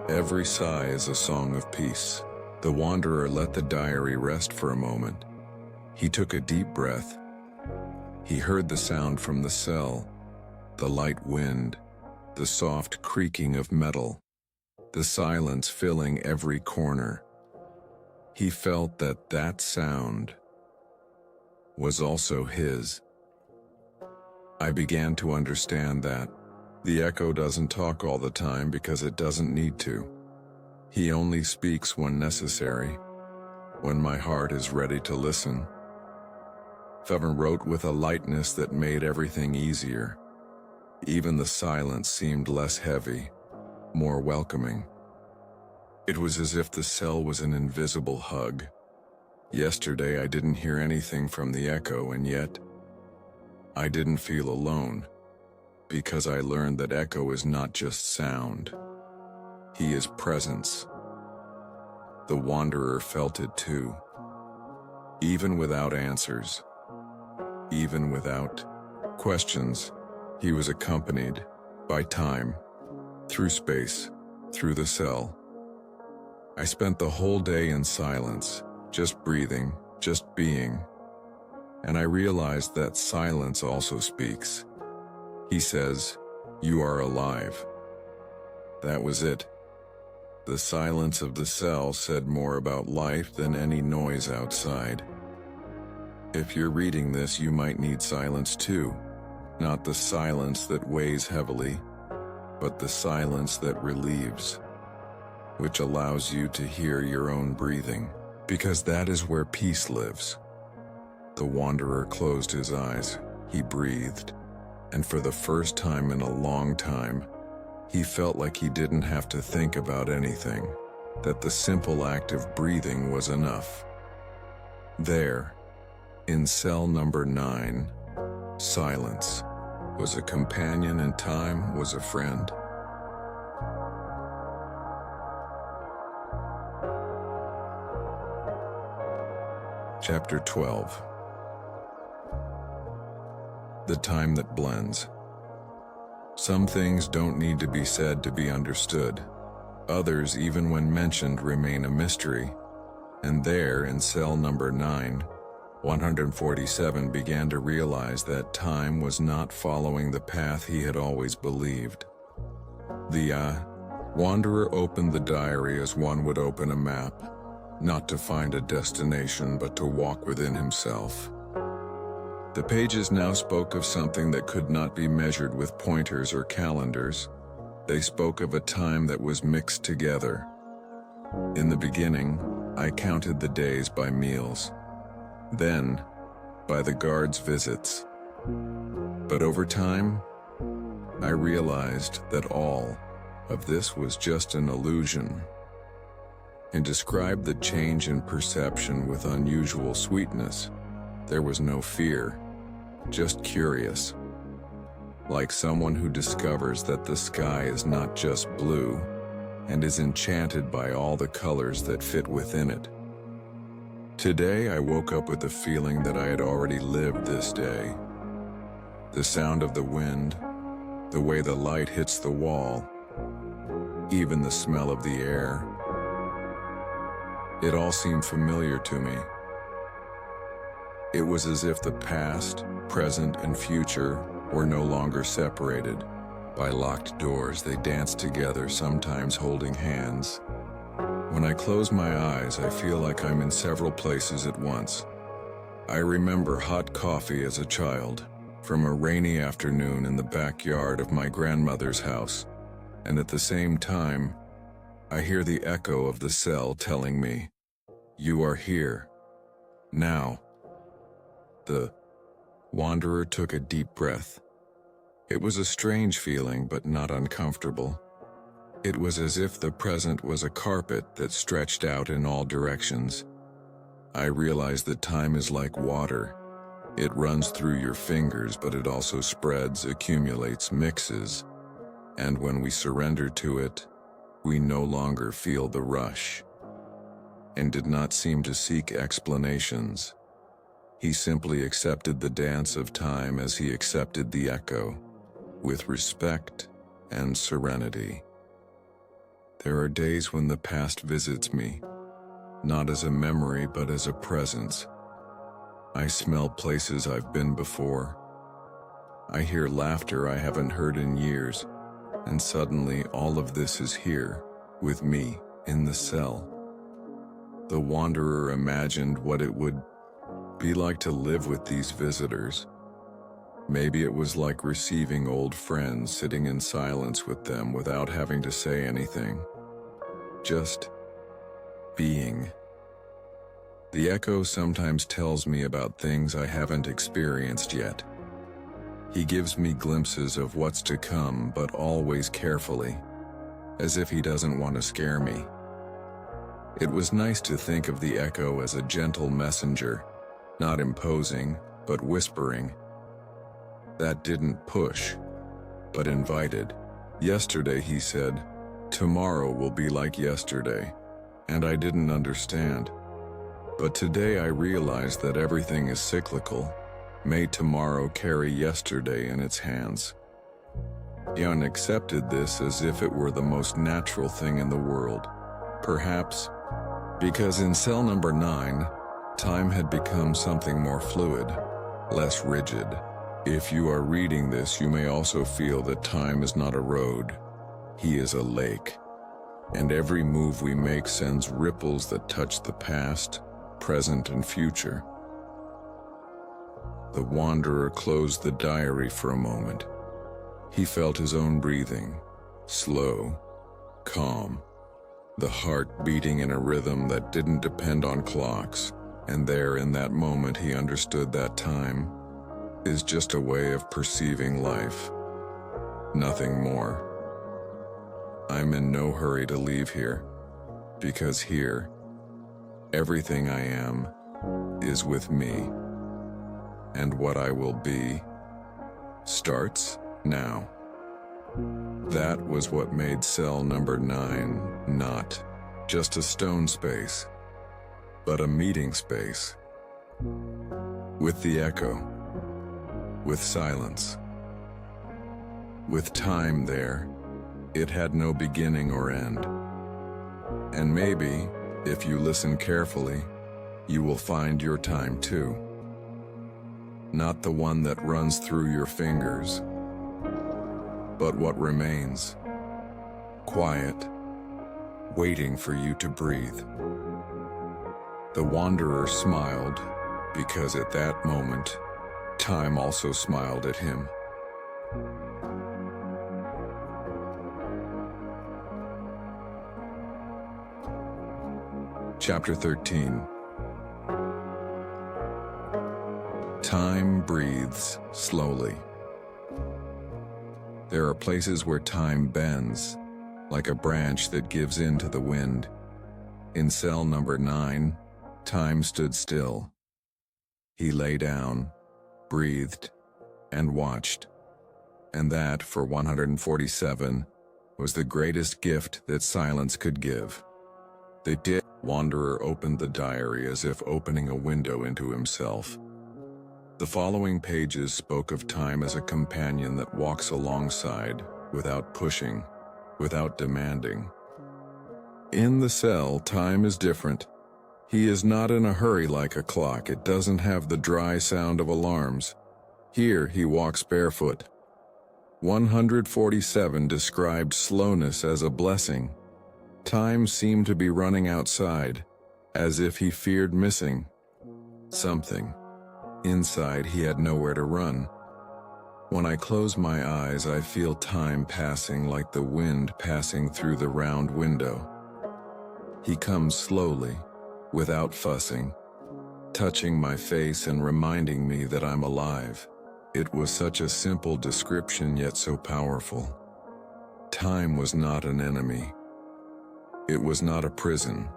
every sigh is a song of peace. The wanderer let the diary rest for a moment. He took a deep breath. He heard the sound from the cell, the light wind, the soft creaking of metal, the silence filling every corner. He felt that sound was also his. I began to understand that the echo doesn't talk all the time because it doesn't need to. He only speaks when necessary, when my heart is ready to listen. Favin wrote with a lightness that made everything easier. Even the silence seemed less heavy, more welcoming. It was as if the cell was an invisible hug. Yesterday I didn't hear anything from the echo, and yet I didn't feel alone, because I learned that echo is not just sound. He is presence. The wanderer felt it too. Even without answers, even without questions, he was accompanied by time, through space, through the cell. I spent the whole day in silence, just breathing, just being. And I realized that silence also speaks. He says, "You are alive." That was it. The silence of the cell said more about life than any noise outside. If you're reading this, you might need silence too. Not the silence that weighs heavily, but the silence that relieves, which allows you to hear your own breathing, because that is where peace lives. The wanderer closed his eyes. He breathed, and for the first time in a long time, he felt like he didn't have to think about anything, that the simple act of breathing was enough. There, in cell number 9, silence was a companion and time was a friend. Chapter 12. The time that blends. Some things don't need to be said to be understood. Others, even when mentioned, remain a mystery. And there, in cell number 9, 147 began to realize that time was not following the path he had always believed. The wanderer opened the diary as one would open a map, not to find a destination but to walk within himself. The pages now spoke of something that could not be measured with pointers or calendars. They spoke of a time that was mixed together. In the beginning, I counted the days by meals. Then, by the guards' visits. But over time, I realized that all of this was just an illusion, and described the change in perception with unusual sweetness. There was no fear, just curious, like someone who discovers that the sky is not just blue and is enchanted by all the colors that fit within it. Today I woke up with the feeling that I had already lived this day. The sound of the wind, the way the light hits the wall, even the smell of the air. It all seemed familiar to me. It was as if the past, present, and future were no longer separated. By locked doors, they danced together, sometimes holding hands. When I close my eyes, I feel like I'm in several places at once. I remember hot coffee as a child, from a rainy afternoon in the backyard of my grandmother's house, and at the same time, I hear the echo of the cell telling me, "You are here, now." The wanderer took a deep breath. It was a strange feeling, but not uncomfortable. It was as if the present was a carpet that stretched out in all directions. I realized that time is like water. It runs through your fingers, but it also spreads, accumulates, mixes. And when we surrender to it, we no longer feel the rush, and did not seem to seek explanations. He simply accepted the dance of time as he accepted the echo, with respect and serenity. There are days when the past visits me, not as a memory but as a presence. I smell places I've been before. I hear laughter I haven't heard in years, and suddenly all of this is here, with me, in the cell. The wanderer imagined what it would be like to live with these visitors. Maybe it was like receiving old friends, sitting in silence with them without having to say anything. Just being. The echo sometimes tells me about things I haven't experienced yet. He gives me glimpses of what's to come, but always carefully, as if he doesn't want to scare me. It was nice to think of the echo as a gentle messenger, not imposing, but whispering. That didn't push, but invited. Yesterday, he said, tomorrow will be like yesterday, and I didn't understand. But today I realized that everything is cyclical. May tomorrow carry yesterday in its hands. Jan accepted this as if it were the most natural thing in the world. Perhaps because in cell number 9, time had become something more fluid, less rigid. If you are reading this, you may also feel that time is not a road. He is a lake. And every move we make sends ripples that touch the past, present, and future. The wanderer closed the diary for a moment. He felt his own breathing, slow, calm, the heart beating in a rhythm that didn't depend on clocks. And there, in that moment, he understood that time is just a way of perceiving life, nothing more. I'm in no hurry to leave here, because here, everything I am is with me, and what I will be starts now. That was what made cell number 9 not just a stone space, but a meeting space, with the echo, with silence, with time there. It had no beginning or end. And maybe, if you listen carefully, you will find your time too. Not the one that runs through your fingers, but what remains, quiet, waiting for you to breathe. The wanderer smiled, because at that moment, time also smiled at him. Chapter 13. Time breathes slowly. There are places where time bends, like a branch that gives in to the wind. In cell number 9, time stood still. He lay down, breathed, and watched. And that, for 147, was the greatest gift that silence could give. The wanderer opened the diary as if opening a window into himself. The following pages spoke of time as a companion that walks alongside, without pushing, without demanding. In the cell, time is different. He is not in a hurry like a clock. It doesn't have the dry sound of alarms. Here, he walks barefoot. 147 described slowness as a blessing. Time seemed to be running outside, as if he feared missing something. Inside, he had nowhere to run. When I close my eyes, I feel time passing like the wind passing through the round window. He comes slowly, without fussing, touching my face and reminding me that I'm alive. It was such a simple description, yet so powerful. Time was not an enemy. It was not a prison.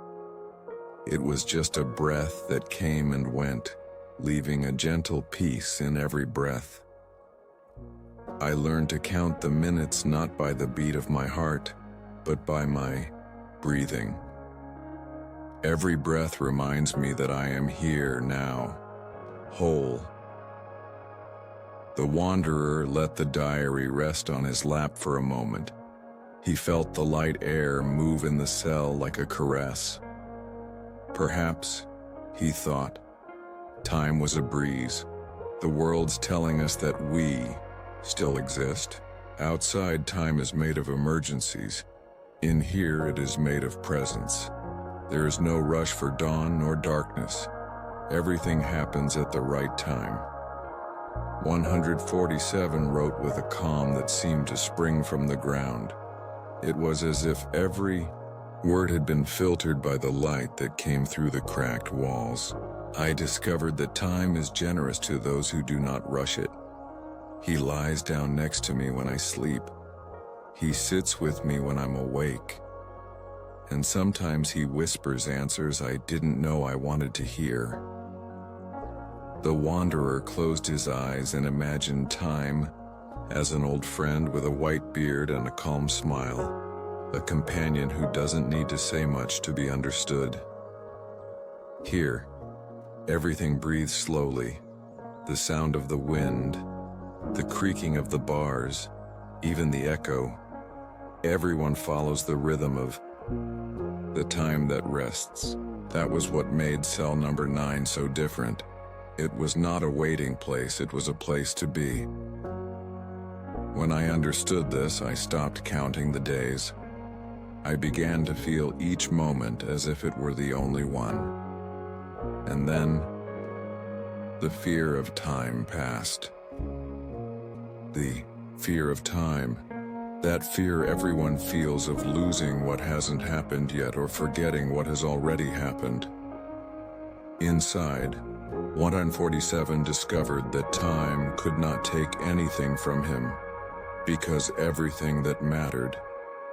It was just a breath that came and went, leaving a gentle peace in every breath. I learned to count the minutes not by the beat of my heart, but by my breathing. Every breath reminds me that I am here now, whole. The wanderer let the diary rest on his lap for a moment. He felt the light air move in the cell like a caress. Perhaps, he thought, time was a breeze. The world's telling us that we still exist. Outside, time is made of emergencies. In here, it is made of presence. There is no rush for dawn nor darkness. Everything happens at the right time. 147 wrote with a calm that seemed to spring from the ground. It was as if every word had been filtered by the light that came through the cracked walls. I discovered that time is generous to those who do not rush it. He lies down next to me when I sleep. He sits with me when I'm awake. And sometimes he whispers answers I didn't know I wanted to hear. The wanderer closed his eyes and imagined time as an old friend with a white beard and a calm smile, a companion who doesn't need to say much to be understood. Here, everything breathes slowly, the sound of the wind, the creaking of the bars, even the echo. Everyone follows the rhythm of the time that rests. That was what made cell number 9 so different. It was not a waiting place, it was a place to be. When I understood this, I stopped counting the days. I began to feel each moment as if it were the only one. And then, the fear of time passed. The fear of time. That fear everyone feels of losing what hasn't happened yet or forgetting what has already happened. Inside, 147 discovered that time could not take anything from him, because everything that mattered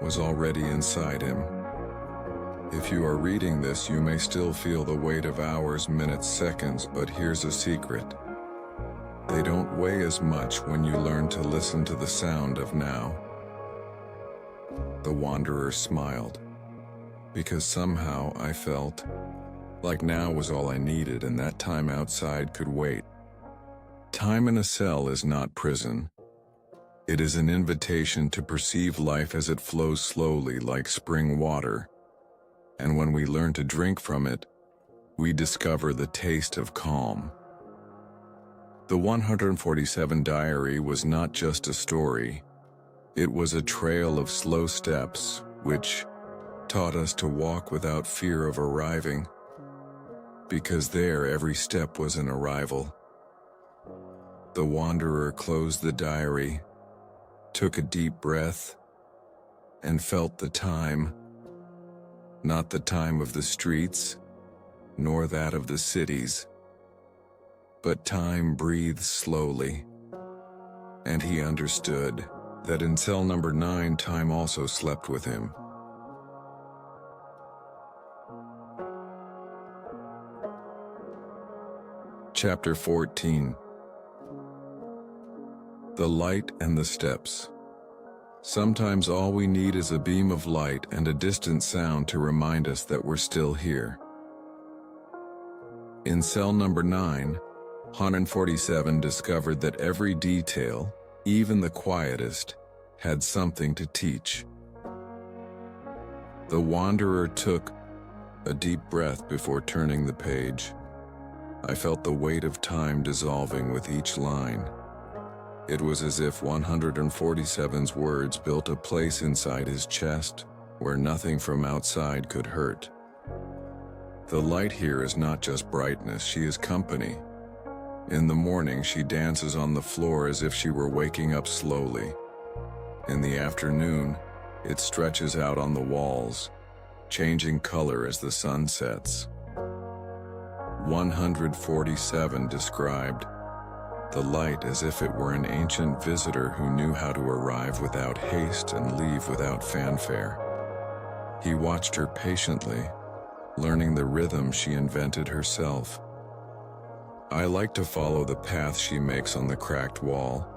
was already inside him. If you are reading this, you may still feel the weight of hours, minutes, seconds, but here's a secret. They don't weigh as much when you learn to listen to the sound of now. The wanderer smiled, because somehow I felt like now was all I needed and that time outside could wait. Time in a cell is not prison. It is an invitation to perceive life as it flows slowly like spring water. And when we learn to drink from it, we discover the taste of calm. The 147 diary was not just a story. It was a trail of slow steps, which taught us to walk without fear of arriving. Because there, every step was an arrival. The wanderer closed the diary, took a deep breath, and felt the time. Not the time of the streets, nor that of the cities, but time breathes slowly. And he understood that in cell number 9, time also slept with him. Chapter 14. The light and the steps. Sometimes all we need is a beam of light and a distant sound to remind us that we're still here. In cell number 9, 147 discovered that every detail, even the quietest, had something to teach. The wanderer took a deep breath before turning the page. I felt the weight of time dissolving with each line. It was as if 147's words built a place inside his chest where nothing from outside could hurt. The light here is not just brightness, she is company. In the morning, she dances on the floor as if she were waking up slowly. In the afternoon, it stretches out on the walls, changing color as the sun sets. 147 described the light as if it were an ancient visitor who knew how to arrive without haste and leave without fanfare. He watched her patiently, learning the rhythm she invented herself. I like to follow the path she makes on the cracked wall.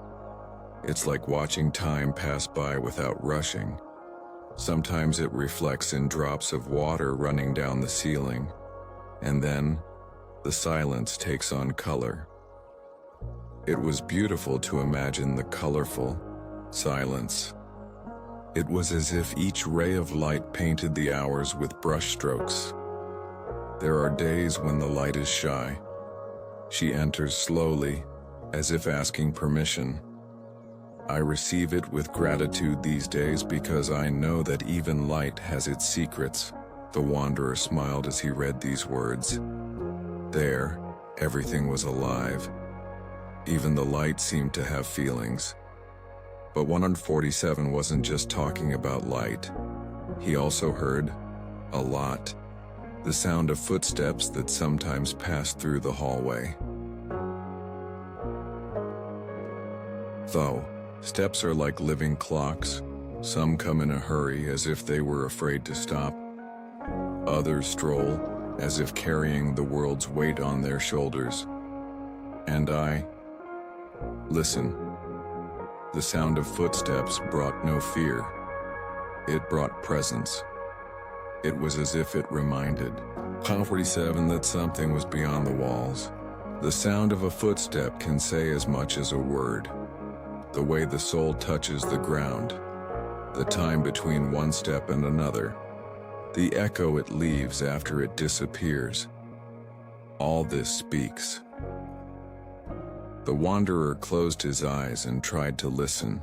It's like watching time pass by without rushing. Sometimes it reflects in drops of water running down the ceiling, and then the silence takes on color. It was beautiful to imagine the colorful silence. It was as if each ray of light painted the hours with brushstrokes. There are days when the light is shy. She enters slowly, as if asking permission. I receive it with gratitude these days because I know that even light has its secrets. The wanderer smiled as he read these words. There, everything was alive. Even the light seemed to have feelings. But 147 wasn't just talking about light. He also heard, a lot, the sound of footsteps that sometimes passed through the hallway. Though, steps are like living clocks. Some come in a hurry as if they were afraid to stop. Others stroll as if carrying the world's weight on their shoulders. And listen. The sound of footsteps brought no fear. It brought presence. It was as if it reminded 147 that something was beyond the walls. The sound of a footstep can say as much as a word. The way the soul touches the ground, the time between one step and another, the echo it leaves after it disappears. All this speaks. The wanderer closed his eyes and tried to listen.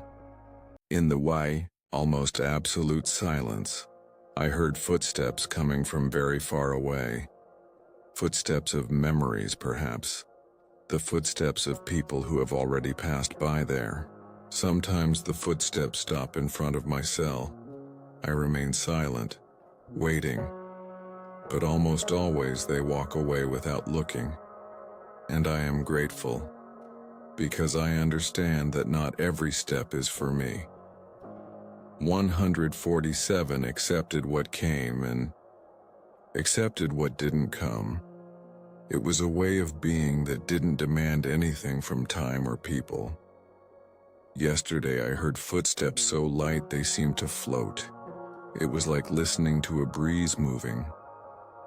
In the almost absolute silence, I heard footsteps coming from very far away. Footsteps of memories, perhaps. The footsteps of people who have already passed by there. Sometimes the footsteps stop in front of my cell. I remain silent, waiting. But almost always they walk away without looking. And I am grateful, because I understand that not every step is for me. 147 accepted what came and accepted what didn't come. It was a way of being that didn't demand anything from time or people. Yesterday I heard footsteps so light they seemed to float. It was like listening to a breeze moving.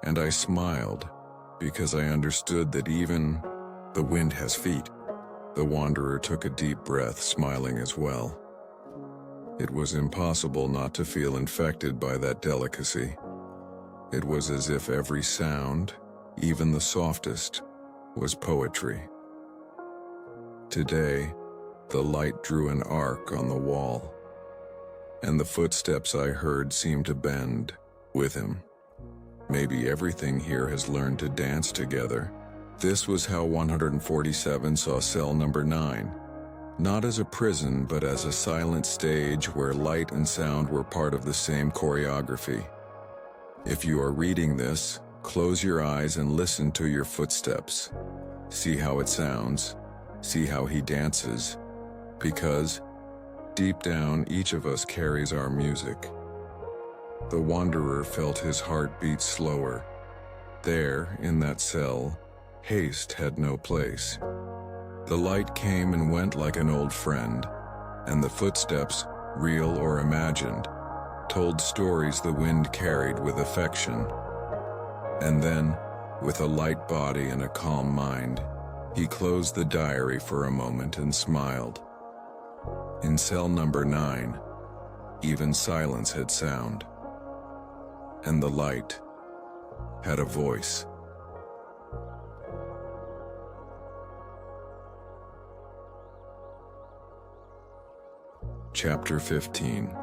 And I smiled, because I understood that even the wind has feet. The wanderer took a deep breath, smiling as well. It was impossible not to feel infected by that delicacy. It was as if every sound, even the softest, was poetry. Today, the light drew an arc on the wall, and the footsteps I heard seemed to bend with him. Maybe everything here has learned to dance together. This was how 147 saw cell number 9. Not as a prison, but as a silent stage where light and sound were part of the same choreography. If you are reading this, close your eyes and listen to your footsteps. See how it sounds. See how he dances. Because, deep down, each of us carries our music. The wanderer felt his heart beat slower. There, in that cell, haste had no place. The light came and went like an old friend, and the footsteps, real or imagined, told stories the wind carried with affection. And then, with a light body and a calm mind, he closed the diary for a moment and smiled. In cell number 9, even silence had sound, and the light had a voice. Chapter 15.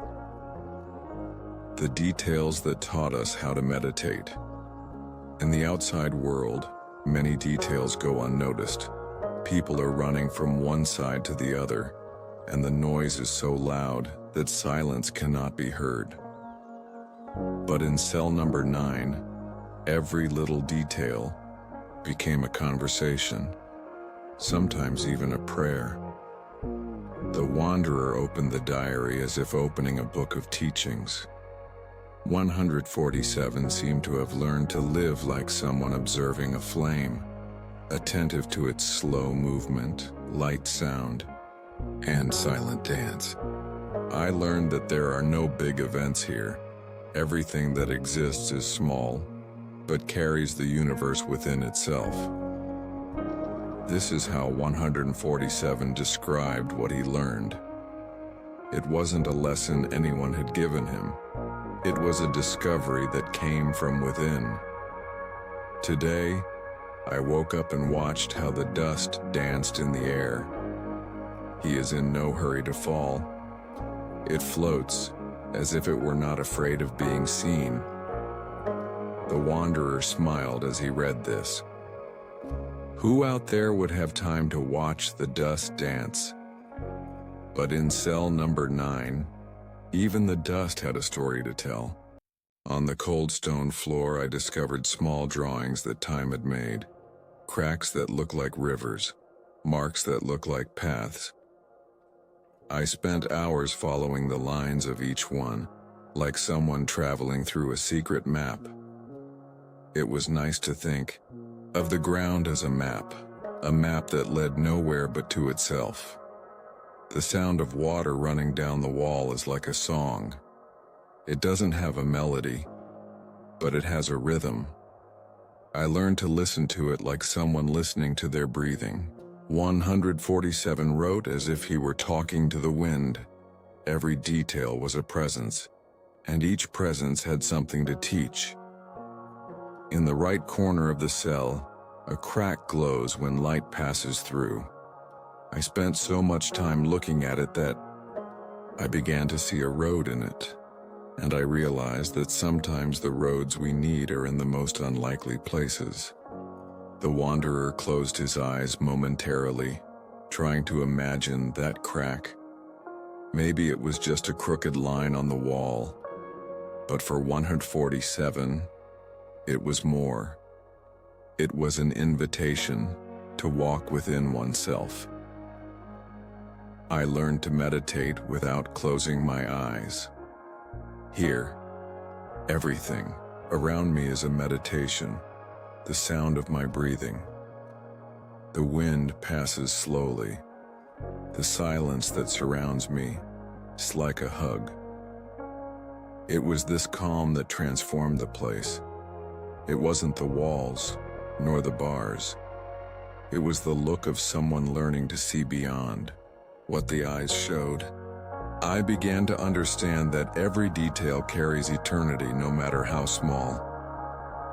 The details that taught us how to meditate. In the outside world, many details go unnoticed. People are running from one side to the other, and the noise is so loud that silence cannot be heard. But in cell number 9, every little detail became a conversation, sometimes even a prayer. The wanderer opened the diary as if opening a book of teachings. 147 seemed to have learned to live like someone observing a flame, attentive to its slow movement, light sound, and silent dance. I learned that there are no big events here. Everything that exists is small, but carries the universe within itself. This is how 147 described what he learned. It wasn't a lesson anyone had given him. It was a discovery that came from within. Today, I woke up and watched how the dust danced in the air. He is in no hurry to fall. It floats, as if it were not afraid of being seen. The wanderer smiled as he read this. Who out there would have time to watch the dust dance? But in cell number 9, even the dust had a story to tell. On the cold stone floor, I discovered small drawings that time had made. Cracks that look like rivers, marks that look like paths. I spent hours following the lines of each one, like someone traveling through a secret map. It was nice to think of the ground as a map that led nowhere but to itself. The sound of water running down the wall is like a song. It doesn't have a melody, but it has a rhythm. I learned to listen to it like someone listening to their breathing. 147 wrote as if he were talking to the wind. Every detail was a presence, and each presence had something to teach. In the right corner of the cell, a crack glows when light passes through. I spent so much time looking at it that I began to see a road in it, and I realized that sometimes the roads we need are in the most unlikely places. The wanderer closed his eyes momentarily, trying to imagine that crack. Maybe it was just a crooked line on the wall, but for 147, it was more. It was an invitation to walk within oneself. I learned to meditate without closing my eyes. Here, everything around me is a meditation. The sound of my breathing. The wind passes slowly. The silence that surrounds me is like a hug. It was this calm that transformed the place. It wasn't the walls, nor the bars. It was the look of someone learning to see beyond what the eyes showed. I began to understand that every detail carries eternity, no matter how small.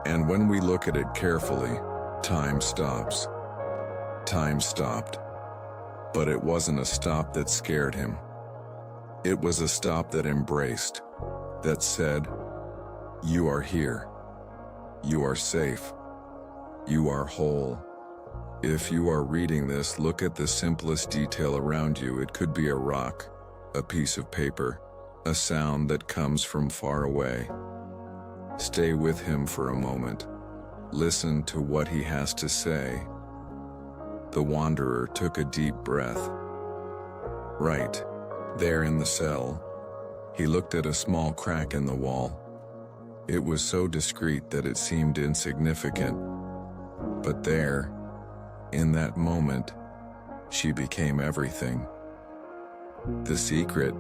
And when we look at it carefully, time stops. Time stopped. But it wasn't a stop that scared him. It was a stop that embraced, that said, "You are here. You are safe. You are whole." If you are reading this, look at the simplest detail around you. It could be a rock, a piece of paper, a sound that comes from far away. Stay with him for a moment. Listen to what he has to say. The wanderer took a deep breath. Right there in the cell, he looked at a small crack in the wall. It was so discreet that it seemed insignificant. But there, in that moment, she became everything. The secret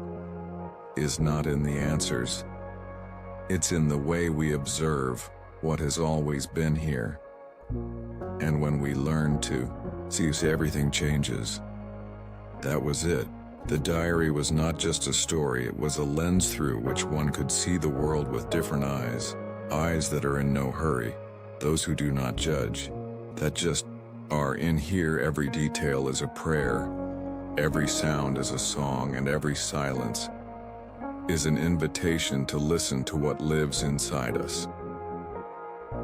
is not in the answers. It's in the way we observe what has always been here. And when we learn to see, everything changes. That was it. The diary was not just a story, it was a lens through which one could see the world with different eyes. Eyes that are in no hurry, those who do not judge, that just are in here. Every detail is a prayer, every sound is a song, and every silence is an invitation to listen to what lives inside us.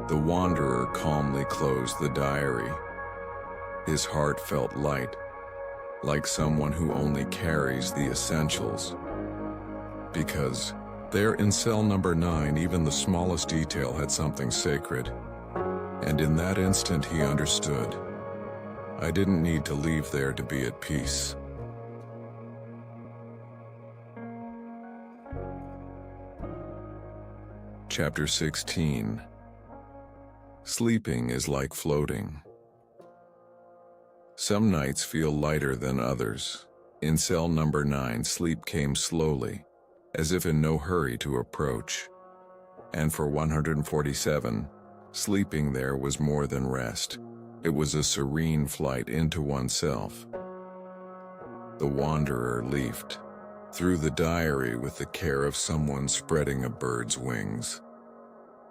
The wanderer calmly closed the diary. His heart felt light, like someone who only carries the essentials. Because there in cell number 9, even the smallest detail had something sacred. And in that instant he understood. I didn't need to leave there to be at peace. Chapter 16. Sleeping is like floating. Some nights feel lighter than others. In cell number 9, sleep came slowly, as if in no hurry to approach. And for 147, sleeping there was more than rest. It was a serene flight into oneself. The wanderer leafed through the diary with the care of someone spreading a bird's wings.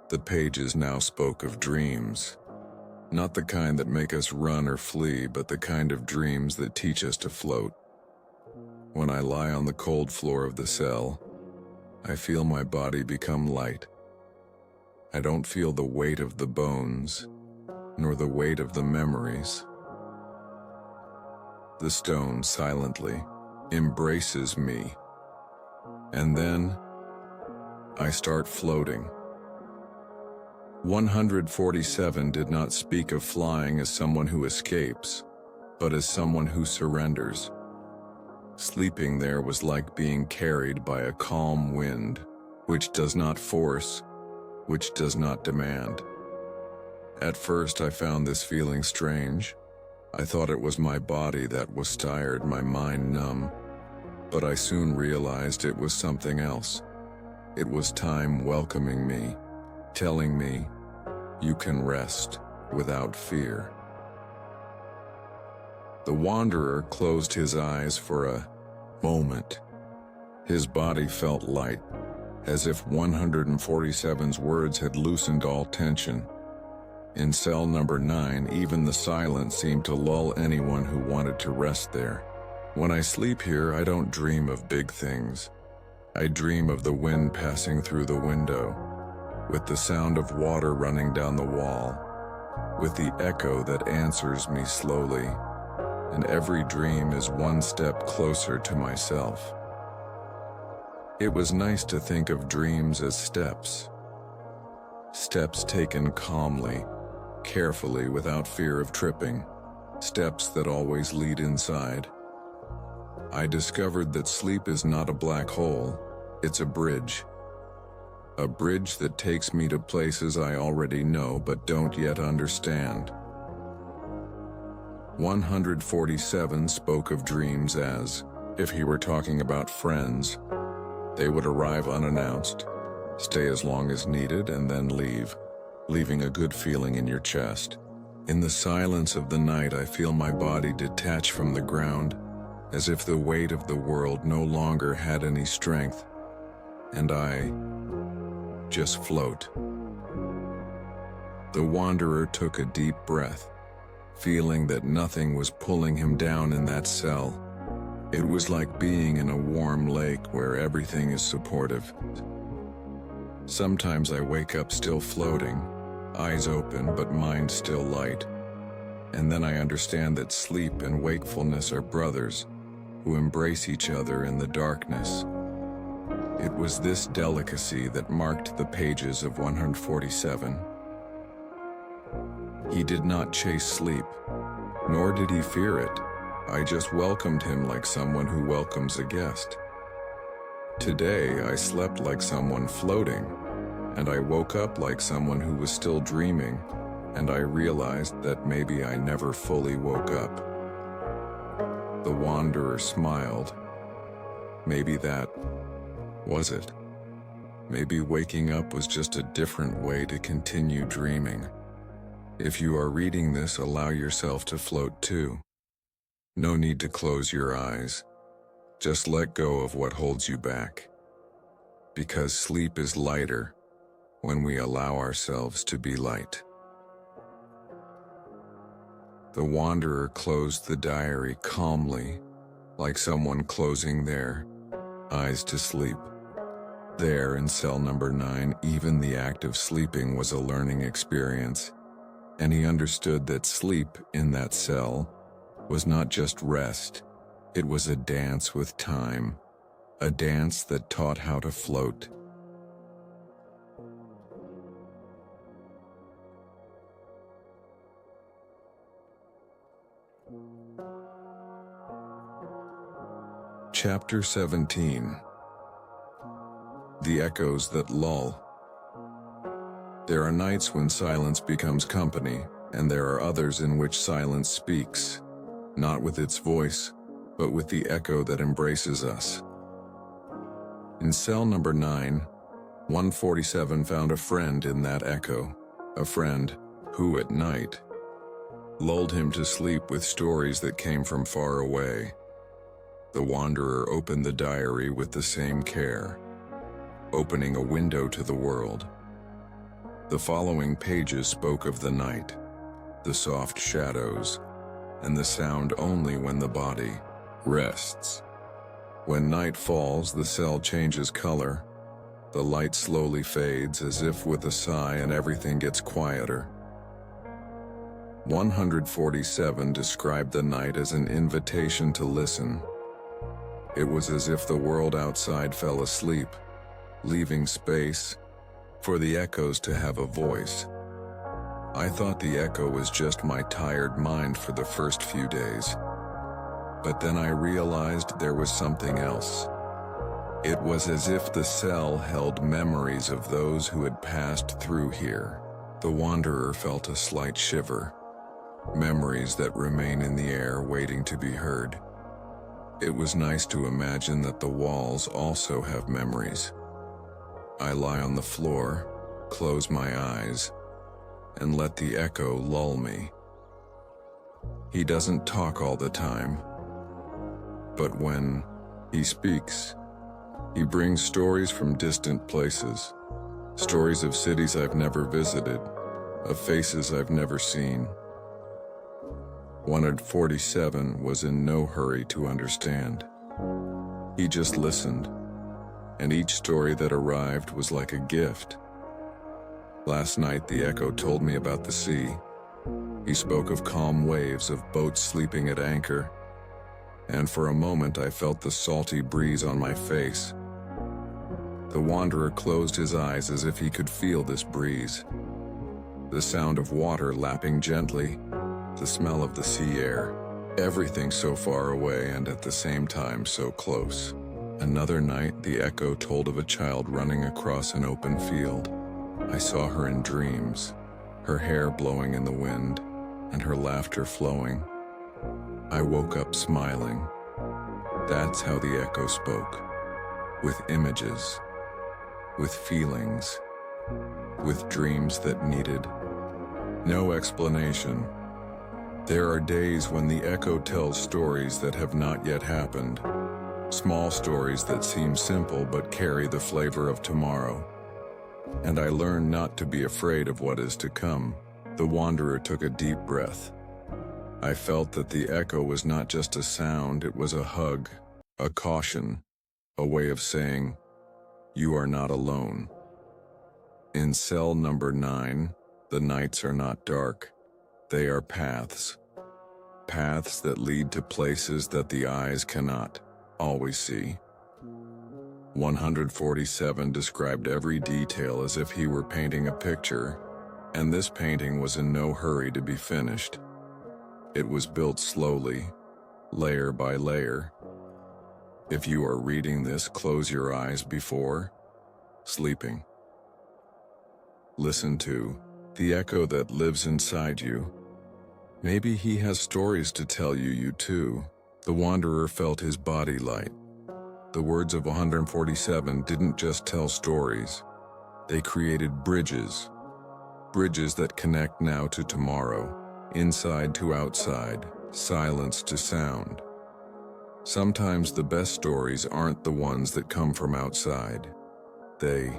The pages now spoke of dreams. Not the kind that make us run or flee, but the kind of dreams that teach us to float. When I lie on the cold floor of the cell, I feel my body become light. I don't feel the weight of the bones, nor the weight of the memories. The stone silently embraces me, and then I start floating. 147 did not speak of flying as someone who escapes, but as someone who surrenders. Sleeping there was like being carried by a calm wind, which does not force, which does not demand. At first I found this feeling strange. I thought it was my body that was tired, my mind numb, but I soon realized it was something else. It was time welcoming me, telling me, "You can rest without fear." The wanderer closed his eyes for a moment. His body felt light, as if 147's words had loosened all tension. In cell number 9, even the silence seemed to lull anyone who wanted to rest there. When I sleep here, I don't dream of big things. I dream of the wind passing through the window, with the sound of water running down the wall, with the echo that answers me slowly, and every dream is one step closer to myself. It was nice to think of dreams as steps. Steps taken calmly, carefully, without fear of tripping. Steps that always lead inside. I discovered that sleep is not a black hole, it's a bridge. A bridge that takes me to places I already know but don't yet understand. 147 spoke of dreams as if he were talking about friends. They would arrive unannounced, stay as long as needed, and then leave, leaving a good feeling in your chest. In the silence of the night, I feel my body detach from the ground, as if the weight of the world no longer had any strength, and I just float. The wanderer took a deep breath, feeling that nothing was pulling him down in that cell. It was like being in a warm lake where everything is supportive. Sometimes I wake up still floating, eyes open but mind still light. And then I understand that sleep and wakefulness are brothers who embrace each other in the darkness. It was this delicacy that marked the pages of 147. He did not chase sleep, nor did he fear it. I just welcomed him like someone who welcomes a guest. Today, I slept like someone floating, and I woke up like someone who was still dreaming, and I realized that maybe I never fully woke up. The wanderer smiled. Maybe that was it. Maybe waking up was just a different way to continue dreaming. If you are reading this, allow yourself to float too. No need to close your eyes. Just let go of what holds you back. Because sleep is lighter when we allow ourselves to be light. The wanderer closed the diary calmly, like someone closing their eyes to sleep. There in cell number 9, even the act of sleeping was a learning experience, and he understood that sleep in that cell was not just rest, it was a dance with time, a dance that taught how to float. Chapter 17. The Echoes That Lull. There are nights when silence becomes company, and there are others in which silence speaks, not with its voice, but with the echo that embraces us. In cell number 9, 147 found a friend in that echo, a friend who, at night, lulled him to sleep with stories that came from far away. The wanderer opened the diary with the same care, opening a window to the world. The following pages spoke of the night, the soft shadows, and the sound only when the body rests. When night falls, the cell changes color. The light slowly fades as if with a sigh, and everything gets quieter. 147 described the night as an invitation to listen. It was as if the world outside fell asleep, leaving space for the echoes to have a voice. I thought the echo was just my tired mind for the first few days. But then I realized there was something else. It was as if the cell held memories of those who had passed through here. The wanderer felt a slight shiver. Memories that remain in the air waiting to be heard. It was nice to imagine that the walls also have memories. I lie on the floor, close my eyes, and let the echo lull me. He doesn't talk all the time, but when he speaks, he brings stories from distant places, stories of cities I've never visited, of faces I've never seen. 147 was in no hurry to understand. He just listened, and each story that arrived was like a gift. Last night the echo told me about the sea. He spoke of calm waves, of boats sleeping at anchor, and for a moment I felt the salty breeze on my face. The wanderer closed his eyes as if he could feel this breeze. The sound of water lapping gently, the smell of the sea air, everything so far away and at the same time so close. Another night, the echo told of a child running across an open field. I saw her in dreams, her hair blowing in the wind, and her laughter flowing. I woke up smiling. That's how the echo spoke, with images, with feelings, with dreams that needed no explanation. There are days when the echo tells stories that have not yet happened, small stories that seem simple but carry the flavor of tomorrow. And I learn not to be afraid of what is to come. The wanderer took a deep breath. I felt that the echo was not just a sound, it was a hug, a caution, a way of saying, "You are not alone." In cell number 9, the nights are not dark. They are paths. Paths that lead to places that the eyes cannot always see. 147 described every detail as if he were painting a picture, and this painting was in no hurry to be finished. It was built slowly, layer by layer. If you are reading this, close your eyes before sleeping. Listen to the echo that lives inside you. Maybe he has stories to tell you too. The wanderer felt his body light. The words of 147 didn't just tell stories. They created bridges. Bridges that connect now to tomorrow, inside to outside, silence to sound. Sometimes the best stories aren't the ones that come from outside. They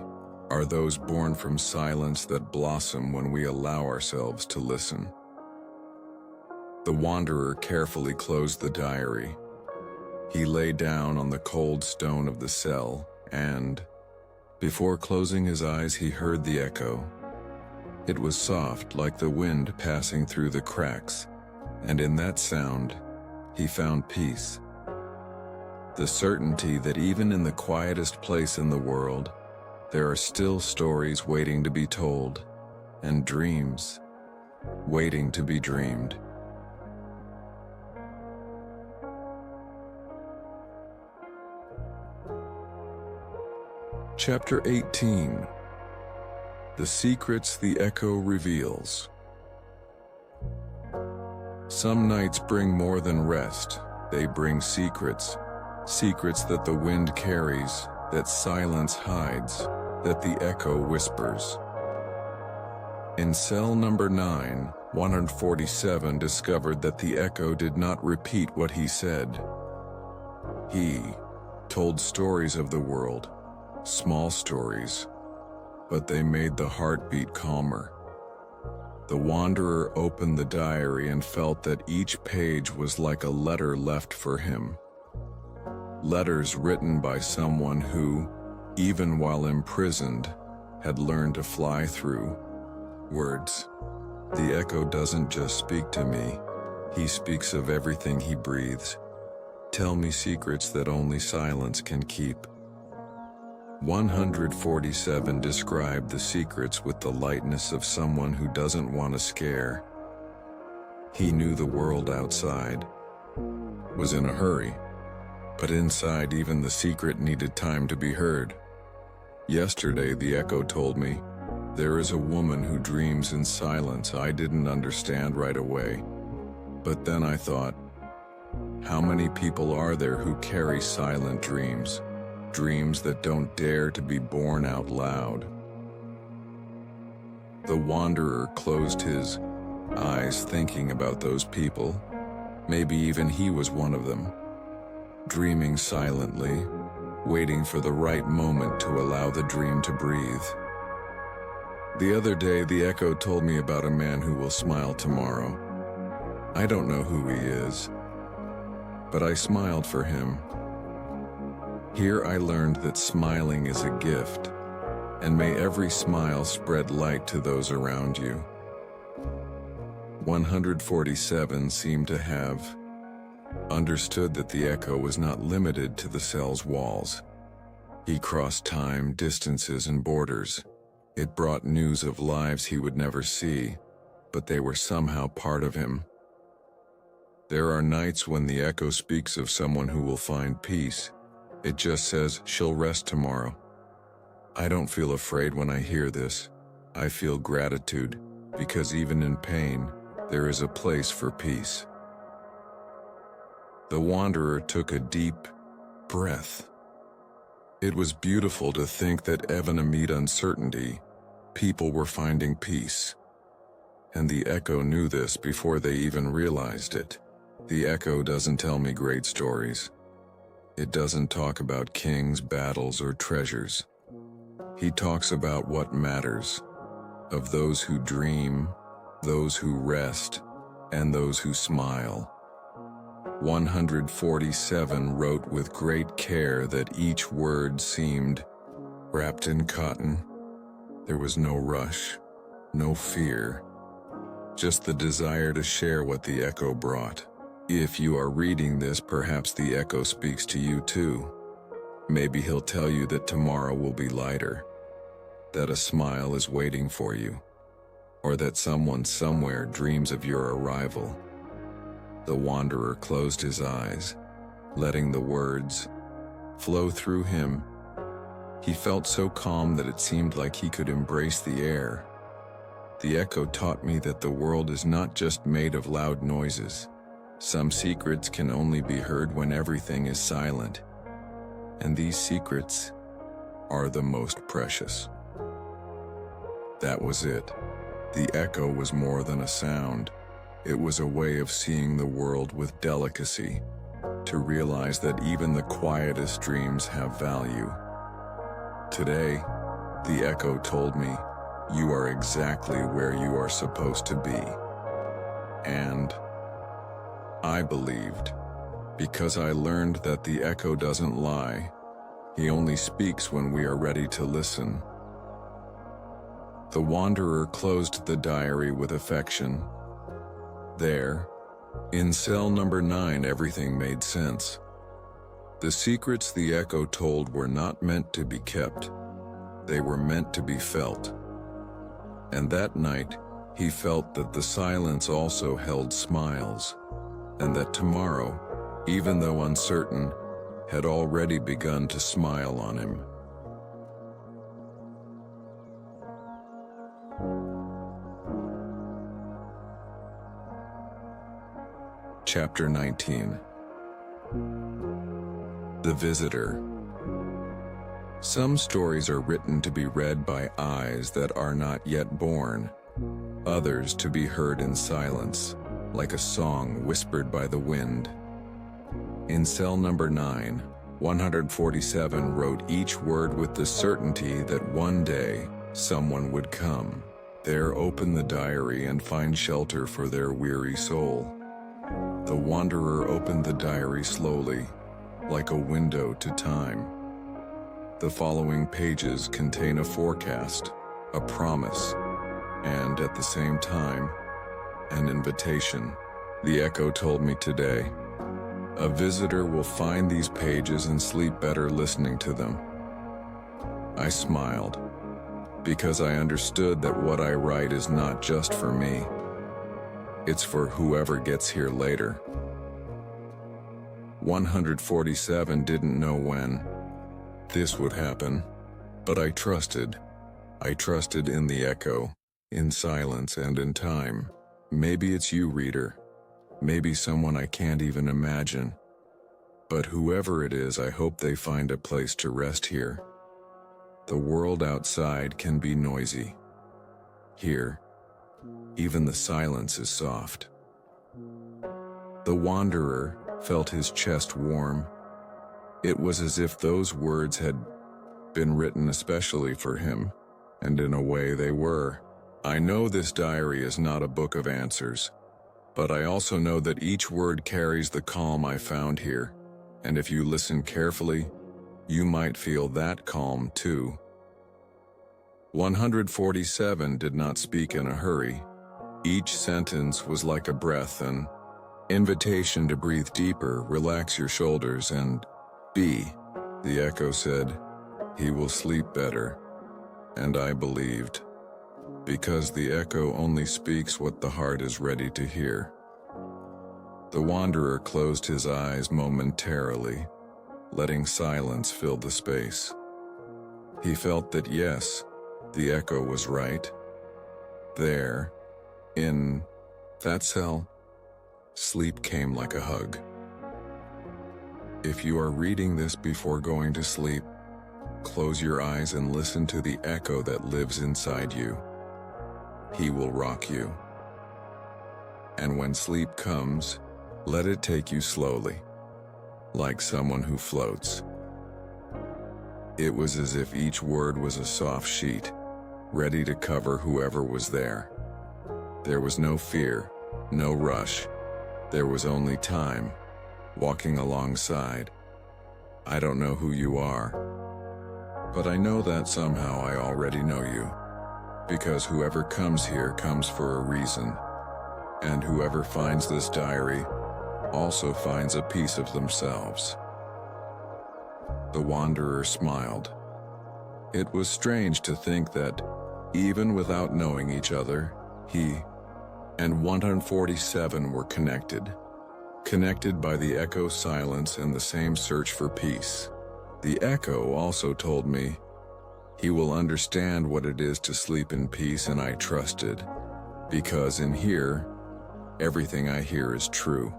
are those born from silence that blossom when we allow ourselves to listen. The wanderer carefully closed the diary. He lay down on the cold stone of the cell and, before closing his eyes, he heard the echo. It was soft like the wind passing through the cracks, and in that sound, he found peace. The certainty that even in the quietest place in the world, there are still stories waiting to be told, and dreams waiting to be dreamed. Chapter 18. The Secrets the Echo Reveals. Some nights bring more than rest. They bring secrets. Secrets that the wind carries, that silence hides, that the echo whispers. In cell number 9, 147 discovered that the echo did not repeat what he said. He told stories of the world, small stories, but they made the heartbeat calmer. The wanderer opened the diary and felt that each page was like a letter left for him. Letters written by someone who, even while imprisoned, had learned to fly through words. The echo doesn't just speak to me, he speaks of everything he breathes. Tell me secrets that only silence can keep. 147 described the secrets with the lightness of someone who doesn't want to scare. He knew the world outside was in a hurry, but inside even the secret needed time to be heard. Yesterday the echo told me, there is a woman who dreams in silence. I didn't understand right away, but then I thought, how many people are there who carry silent dreams? Dreams that don't dare to be born out loud. The wanderer closed his eyes thinking about those people. Maybe even he was one of them, dreaming silently, waiting for the right moment to allow the dream to breathe. The other day, the echo told me about a man who will smile tomorrow. I don't know who he is, but I smiled for him. Here I learned that smiling is a gift, and may every smile spread light to those around you. 147 seemed to have understood that the echo was not limited to the cell's walls. He crossed time, distances, and borders. It brought news of lives he would never see, but they were somehow part of him. There are nights when the echo speaks of someone who will find peace. It just says, she'll rest tomorrow. I don't feel afraid when I hear this. I feel gratitude, because even in pain, there is a place for peace. The wanderer took a deep breath. It was beautiful to think that even amid uncertainty, people were finding peace. And the echo knew this before they even realized it. The echo doesn't tell me great stories. It doesn't talk about kings, battles, or treasures. He talks about what matters, of those who dream, those who rest, and those who smile. 147 wrote with great care that each word seemed wrapped in cotton. There was no rush, no fear, just the desire to share what the echo brought. If you are reading this, perhaps the echo speaks to you too. Maybe he'll tell you that tomorrow will be lighter, that a smile is waiting for you, or that someone somewhere dreams of your arrival. The wanderer closed his eyes, letting the words flow through him. He felt so calm that it seemed like he could embrace the air. The echo taught me that the world is not just made of loud noises. Some secrets can only be heard when everything is silent, and these secrets are the most precious. That was it. The echo was more than a sound. It was a way of seeing the world with delicacy, to realize that even the quietest dreams have value. Today, the echo told me, you are exactly where you are supposed to be. And I believed, because I learned that the echo doesn't lie. He only speaks when we are ready to listen. The wanderer closed the diary with affection. There, in cell number 9, everything made sense. The secrets the echo told were not meant to be kept. They were meant to be felt. And that night, he felt that the silence also held smiles, and that tomorrow, even though uncertain, had already begun to smile on him. Chapter 19. The Visitor. Some stories are written to be read by eyes that are not yet born, others to be heard in silence, like a song whispered by the wind. In cell number 9, 147 wrote each word with the certainty that one day someone would come, there open the diary and find shelter for their weary soul. The wanderer opened the diary slowly, like a window to time. The following pages contain a forecast, a promise, and at the same time, an invitation. The echo told me today. A visitor will find these pages and sleep better listening to them. I smiled, because I understood that what I write is not just for me. It's for whoever gets here later. 147 didn't know when this would happen, but I trusted. I trusted in the echo, in silence and in time. Maybe it's you, reader. Maybe someone I can't even imagine. But whoever it is, I hope they find a place to rest here. The world outside can be noisy. Here, even the silence is soft. The wanderer felt his chest warm. It was as if those words had been written especially for him, and in a way they were. I know this diary is not a book of answers, but I also know that each word carries the calm I found here, and if you listen carefully, you might feel that calm too. 147 did not speak in a hurry. Each sentence was like a breath, an invitation to breathe deeper, relax your shoulders, and be. The echo said, "He will sleep better." And I believed, because the echo only speaks what the heart is ready to hear. The wanderer closed his eyes momentarily, letting silence fill the space. He felt that yes, the echo was right. There, in that cell, sleep came like a hug. If you are reading this before going to sleep, close your eyes and listen to the echo that lives inside you. He will rock you. And when sleep comes, let it take you slowly, like someone who floats. It was as if each word was a soft sheet, ready to cover whoever was there. There was no fear, no rush. There was only time, walking alongside. I don't know who you are, but I know that somehow I already know you, because whoever comes here comes for a reason, and whoever finds this diary also finds a piece of themselves. The wanderer smiled. It was strange to think that, even without knowing each other, he and 147 were connected by the echo silence and the same search for peace. The echo also told me, he will understand what it is to sleep in peace, and I trusted, because in here, everything I hear is true.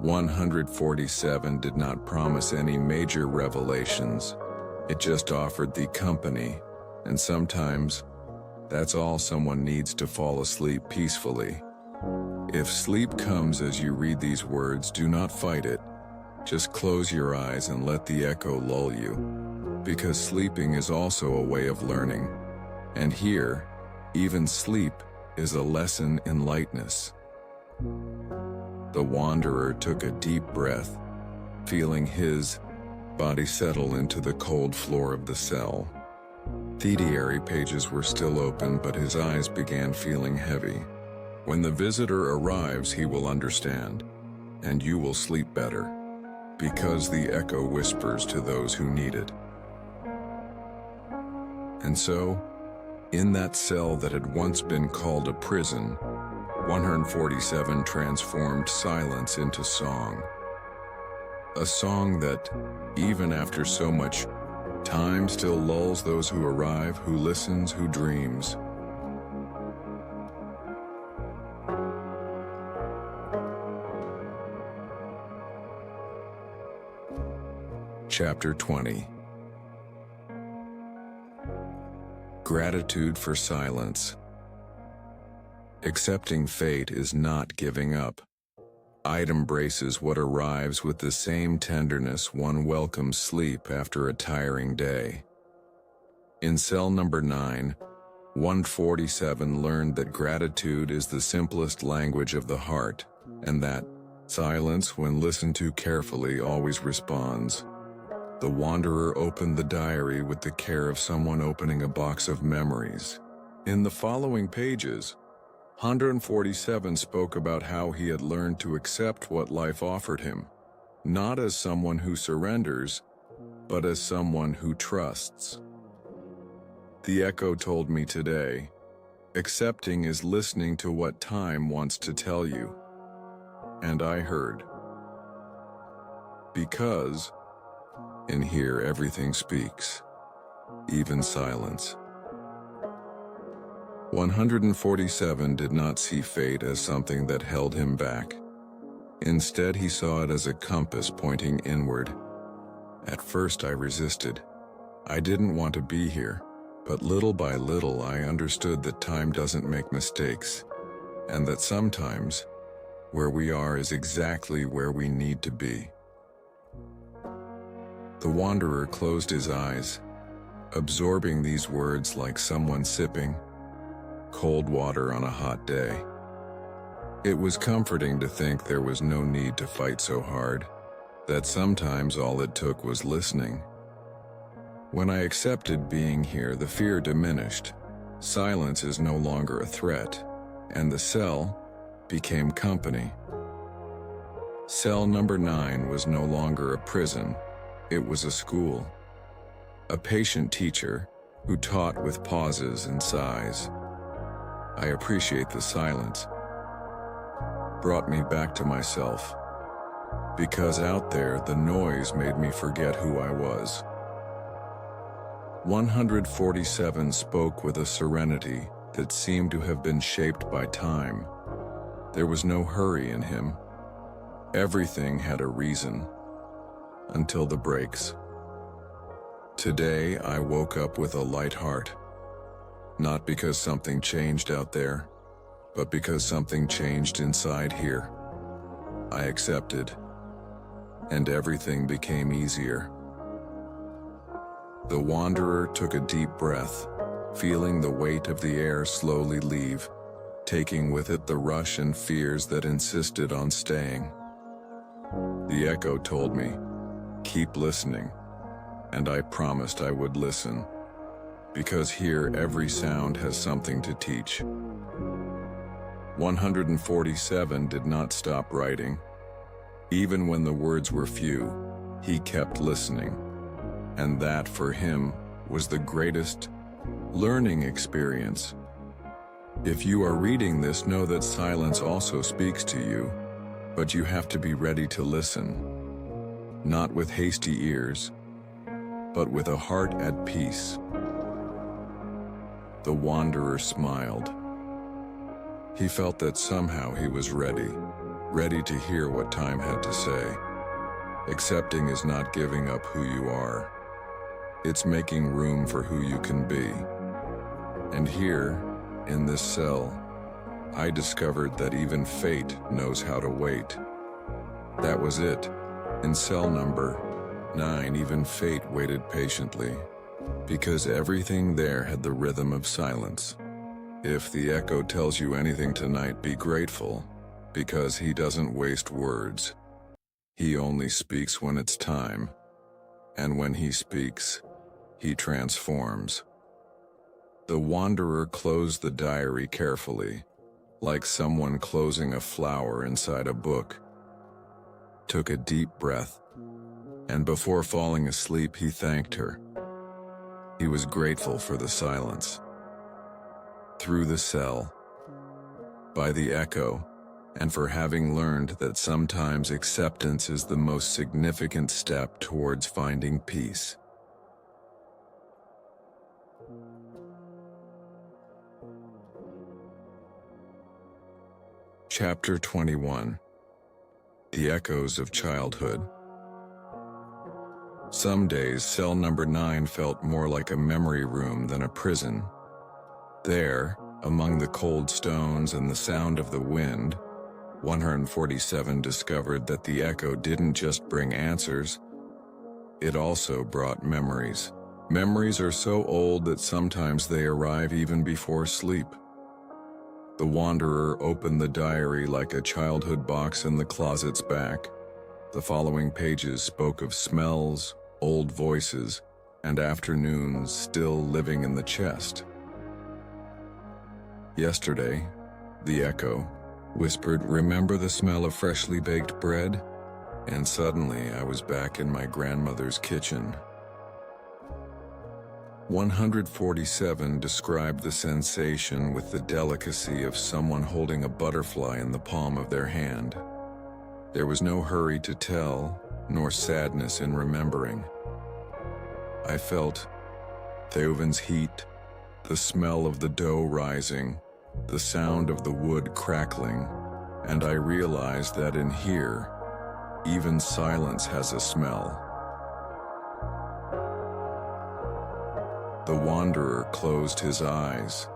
147 did not promise any major revelations. It just offered the company, and sometimes, that's all someone needs to fall asleep peacefully. If sleep comes as you read these words, do not fight it. Just close your eyes and let the echo lull you, because sleeping is also a way of learning. And here, even sleep is a lesson in lightness. The wanderer took a deep breath, feeling his body settle into the cold floor of the cell. The diary pages were still open, but his eyes began feeling heavy. When the visitor arrives, he will understand, and you will sleep better, because the echo whispers to those who need it. And so, in that cell that had once been called a prison, 147 transformed silence into song. A song that, even after so much time, still lulls those who arrive, who listens, who dreams. Chapter 20. Gratitude for silence. Accepting fate is not giving up. It embraces what arrives with the same tenderness one welcomes sleep after a tiring day. In cell number 9, 147 learned that gratitude is the simplest language of the heart, and that silence, when listened to carefully, always responds. The wanderer opened the diary with the care of someone opening a box of memories. In the following pages, 147 spoke about how he had learned to accept what life offered him, not as someone who surrenders, but as someone who trusts. The echo told me today, accepting is listening to what time wants to tell you. And I heard. Because in here everything speaks, even silence. 147 did not see fate as something that held him back. Instead, he saw it as a compass pointing inward. At first, I resisted. I didn't want to be here, but little by little, I understood that time doesn't make mistakes, and that sometimes, where we are is exactly where we need to be. The wanderer closed his eyes, absorbing these words like someone sipping cold water on a hot day. It was comforting to think there was no need to fight so hard, that sometimes all it took was listening. When I accepted being here, the fear diminished. Silence is no longer a threat, and the cell became company. Cell number 9 was no longer a prison, it was a school. A patient teacher who taught with pauses and sighs. I appreciate the silence. Brought me back to myself, because out there the noise made me forget who I was. 147 spoke with a serenity that seemed to have been shaped by time. There was no hurry in him. Everything had a reason, until the breaks. Today I woke up with a light heart, not because something changed out there, but because something changed inside here. I accepted, and everything became easier. The wanderer took a deep breath, feeling the weight of the air slowly leave, taking with it the rush and fears that insisted on staying. The echo told me, keep listening, and I promised I would listen, because here every sound has something to teach. 147 did not stop writing. Even when the words were few, he kept listening, and that for him was the greatest learning experience. If you are reading this, know that silence also speaks to you, but you have to be ready to listen, not with hasty ears, but with a heart at peace. The wanderer smiled. He felt that somehow he was ready to hear what time had to say. Accepting is not giving up who you are. It's making room for who you can be. And here, in this cell, I discovered that even fate knows how to wait. That was it. In cell number 9, even fate waited patiently, because everything there had the rhythm of silence. If the echo tells you anything tonight, be grateful, because he doesn't waste words. He only speaks when it's time, and when he speaks, he transforms. The wanderer closed the diary carefully, like someone closing a flower inside a book. Took a deep breath, and before falling asleep, he thanked her. He was grateful for the silence. Through the cell, by the echo, and for having learned that sometimes acceptance is the most significant step towards finding peace. Chapter 21. The Echoes of Childhood. Some days, cell number 9 felt more like a memory room than a prison. There, among the cold stones and the sound of the wind, 147 discovered that the echo didn't just bring answers, it also brought memories. Memories are so old that sometimes they arrive even before sleep. The wanderer opened the diary like a childhood box in the closet's back. The following pages spoke of smells, old voices, and afternoons still living in the chest. Yesterday, The echo whispered, "Remember the smell of freshly baked bread?" And suddenly I was back in my grandmother's kitchen. 147 described the sensation with the delicacy of someone holding a butterfly in the palm of their hand. There was no hurry to tell, nor sadness in remembering. I felt the oven's heat, the smell of the dough rising, the sound of the wood crackling, and I realized that in here, even silence has a smell. The wanderer closed his eyes,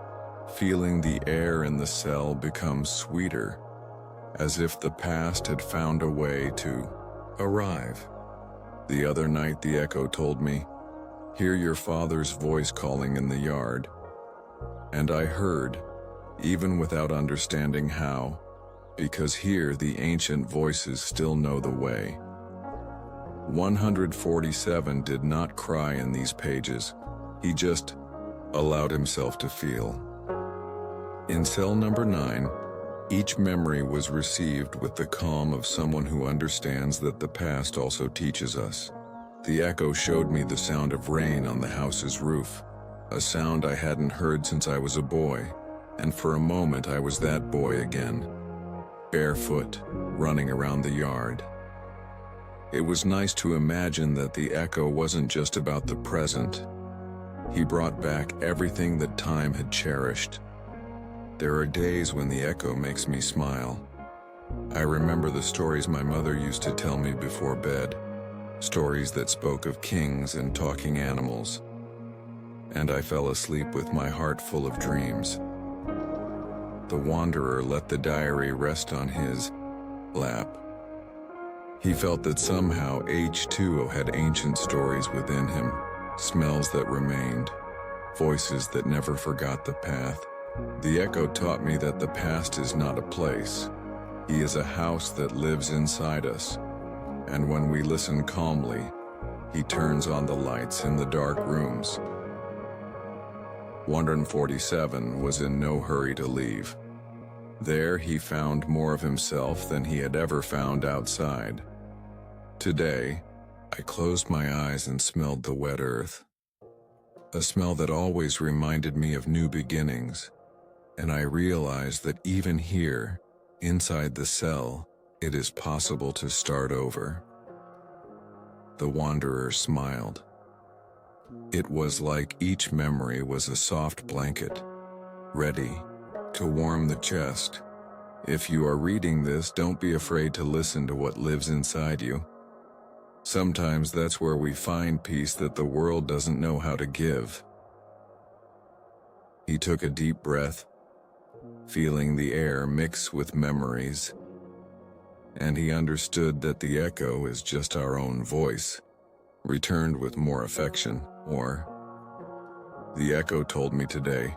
feeling the air in the cell become sweeter, as if the past had found a way to arrive. The other night the echo told me, "Hear your father's voice calling in the yard." And I heard, even without understanding how, because here the ancient voices still know the way. 147 did not cry in these pages. He just allowed himself to feel. In cell number 9, each memory was received with the calm of someone who understands that the past also teaches us. The echo showed me the sound of rain on the house's roof, a sound I hadn't heard since I was a boy, and for a moment I was that boy again, barefoot, running around the yard. It was nice to imagine that the echo wasn't just about the present. He brought back everything that time had cherished. There are days when the echo makes me smile. I remember the stories my mother used to tell me before bed, stories that spoke of kings and talking animals. And I fell asleep with my heart full of dreams. The wanderer let the diary rest on his lap. He felt that somehow H2O had ancient stories within him, smells that remained, voices that never forgot the path. The echo taught me that the past is not a place. He is a house that lives inside us. And when we listen calmly, he turns on the lights in the dark rooms. 147 was in no hurry to leave. There he found more of himself than he had ever found outside. Today, I closed my eyes and smelled the wet earth. A smell that always reminded me of new beginnings. And I realized that even here, inside the cell, it is possible to start over. The wanderer smiled. It was like each memory was a soft blanket, ready to warm the chest. If you are reading this, don't be afraid to listen to what lives inside you. Sometimes that's where we find peace that the world doesn't know how to give. He took a deep breath, feeling the air mix with memories, and he understood that the echo is just our own voice, returned with more affection. Or, the echo told me today,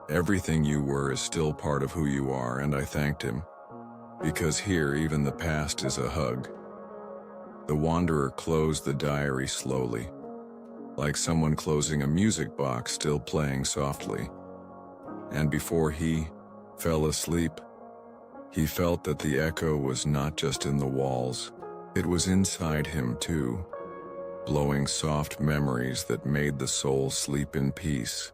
everything you were is still part of who you are, and I thanked him, because here even the past is a hug. The wanderer closed the diary slowly, like someone closing a music box still playing softly. And before he fell asleep, he felt that the echo was not just in the walls, it was inside him too, blowing soft memories that made the soul sleep in peace.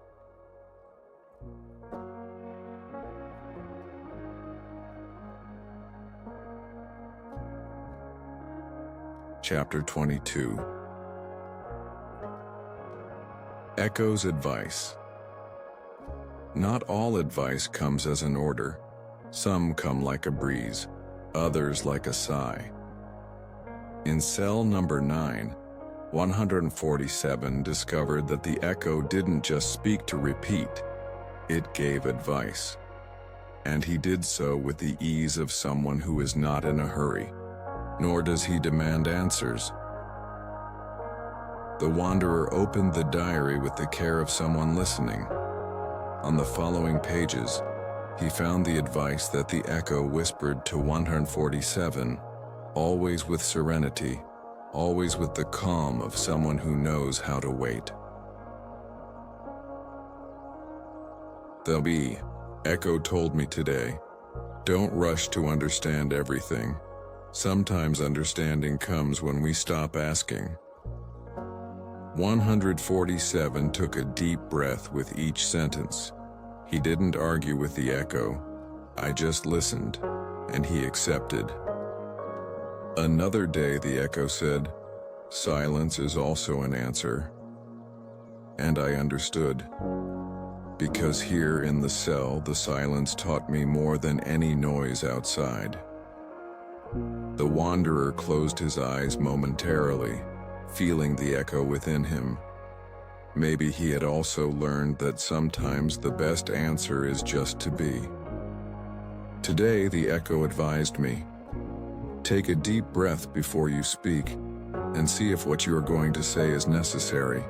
Chapter 22. Echo's advice. Not all advice comes as an order. Some come like a breeze, others like a sigh. In cell number 9, 147 discovered that the echo didn't just speak to repeat, it gave advice. And he did so with the ease of someone who is not in a hurry, nor does he demand answers. The wanderer opened the diary with the care of someone listening. On the following pages, he found the advice that the echo whispered to 147, always with serenity, always with the calm of someone who knows how to wait. There'll be Echo told me today, don't rush to understand everything. Sometimes understanding comes when we stop asking. 147 took a deep breath with each sentence. He didn't argue with the echo. I just listened, and he accepted. Another day, the echo said, silence is also an answer. And I understood. Because here in the cell, the silence taught me more than any noise outside. The wanderer closed his eyes momentarily, feeling the echo within him. Maybe he had also learned that sometimes the best answer is just to be. Today, the echo advised me, take a deep breath before you speak, and see if what you are going to say is necessary.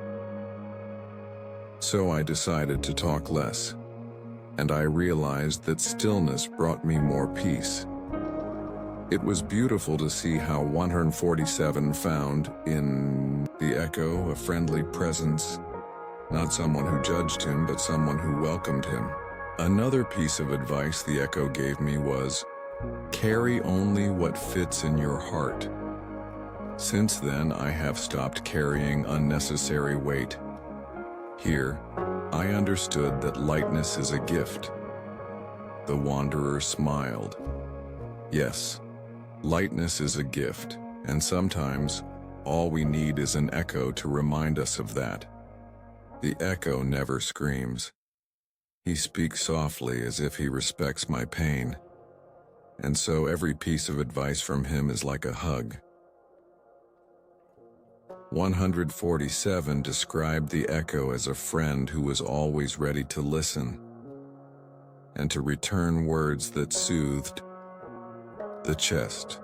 So I decided to talk less, and I realized that stillness brought me more peace. It was beautiful to see how 147 found in the echo a friendly presence, not someone who judged him, but someone who welcomed him. Another piece of advice the echo gave me was, carry only what fits in your heart. Since then, I have stopped carrying unnecessary weight. Here, I understood that lightness is a gift. The wanderer smiled. Yes, lightness is a gift, and sometimes all we need is an echo to remind us of that. The echo never screams. He speaks softly as if he respects my pain. And so every piece of advice from him is like a hug. 147 described the echo as a friend who was always ready to listen and to return words that soothed the chest.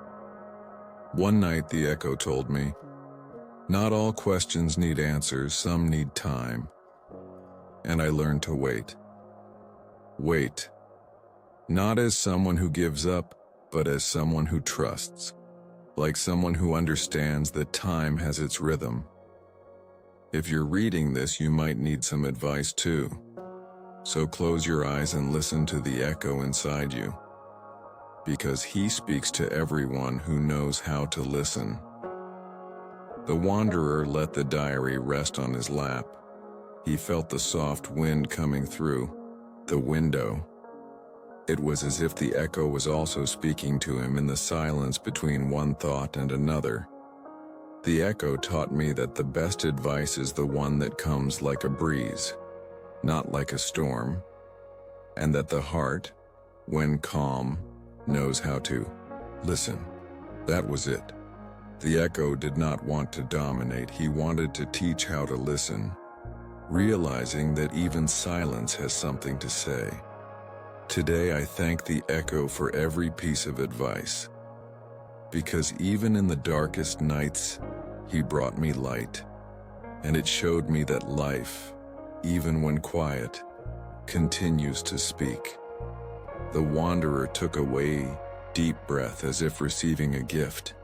One night the echo told me, not all questions need answers, some need time. And I learned to wait. Wait. Not as someone who gives up, but as someone who trusts. Like someone who understands that time has its rhythm. If you're reading this, you might need some advice too. So close your eyes and listen to the echo inside you. Because he speaks to everyone who knows how to listen. The wanderer let the diary rest on his lap. He felt the soft wind coming through the window. It was as if the echo was also speaking to him in the silence between one thought and another. The echo taught me that the best advice is the one that comes like a breeze, not like a storm, and that the heart, when calm, knows how to listen. That was it. The echo did not want to dominate, he wanted to teach how to listen, realizing that even silence has something to say. Today I thank the echo for every piece of advice, because even in the darkest nights, he brought me light, and it showed me that life, even when quiet, continues to speak. The wanderer took a deep breath as if receiving a gift.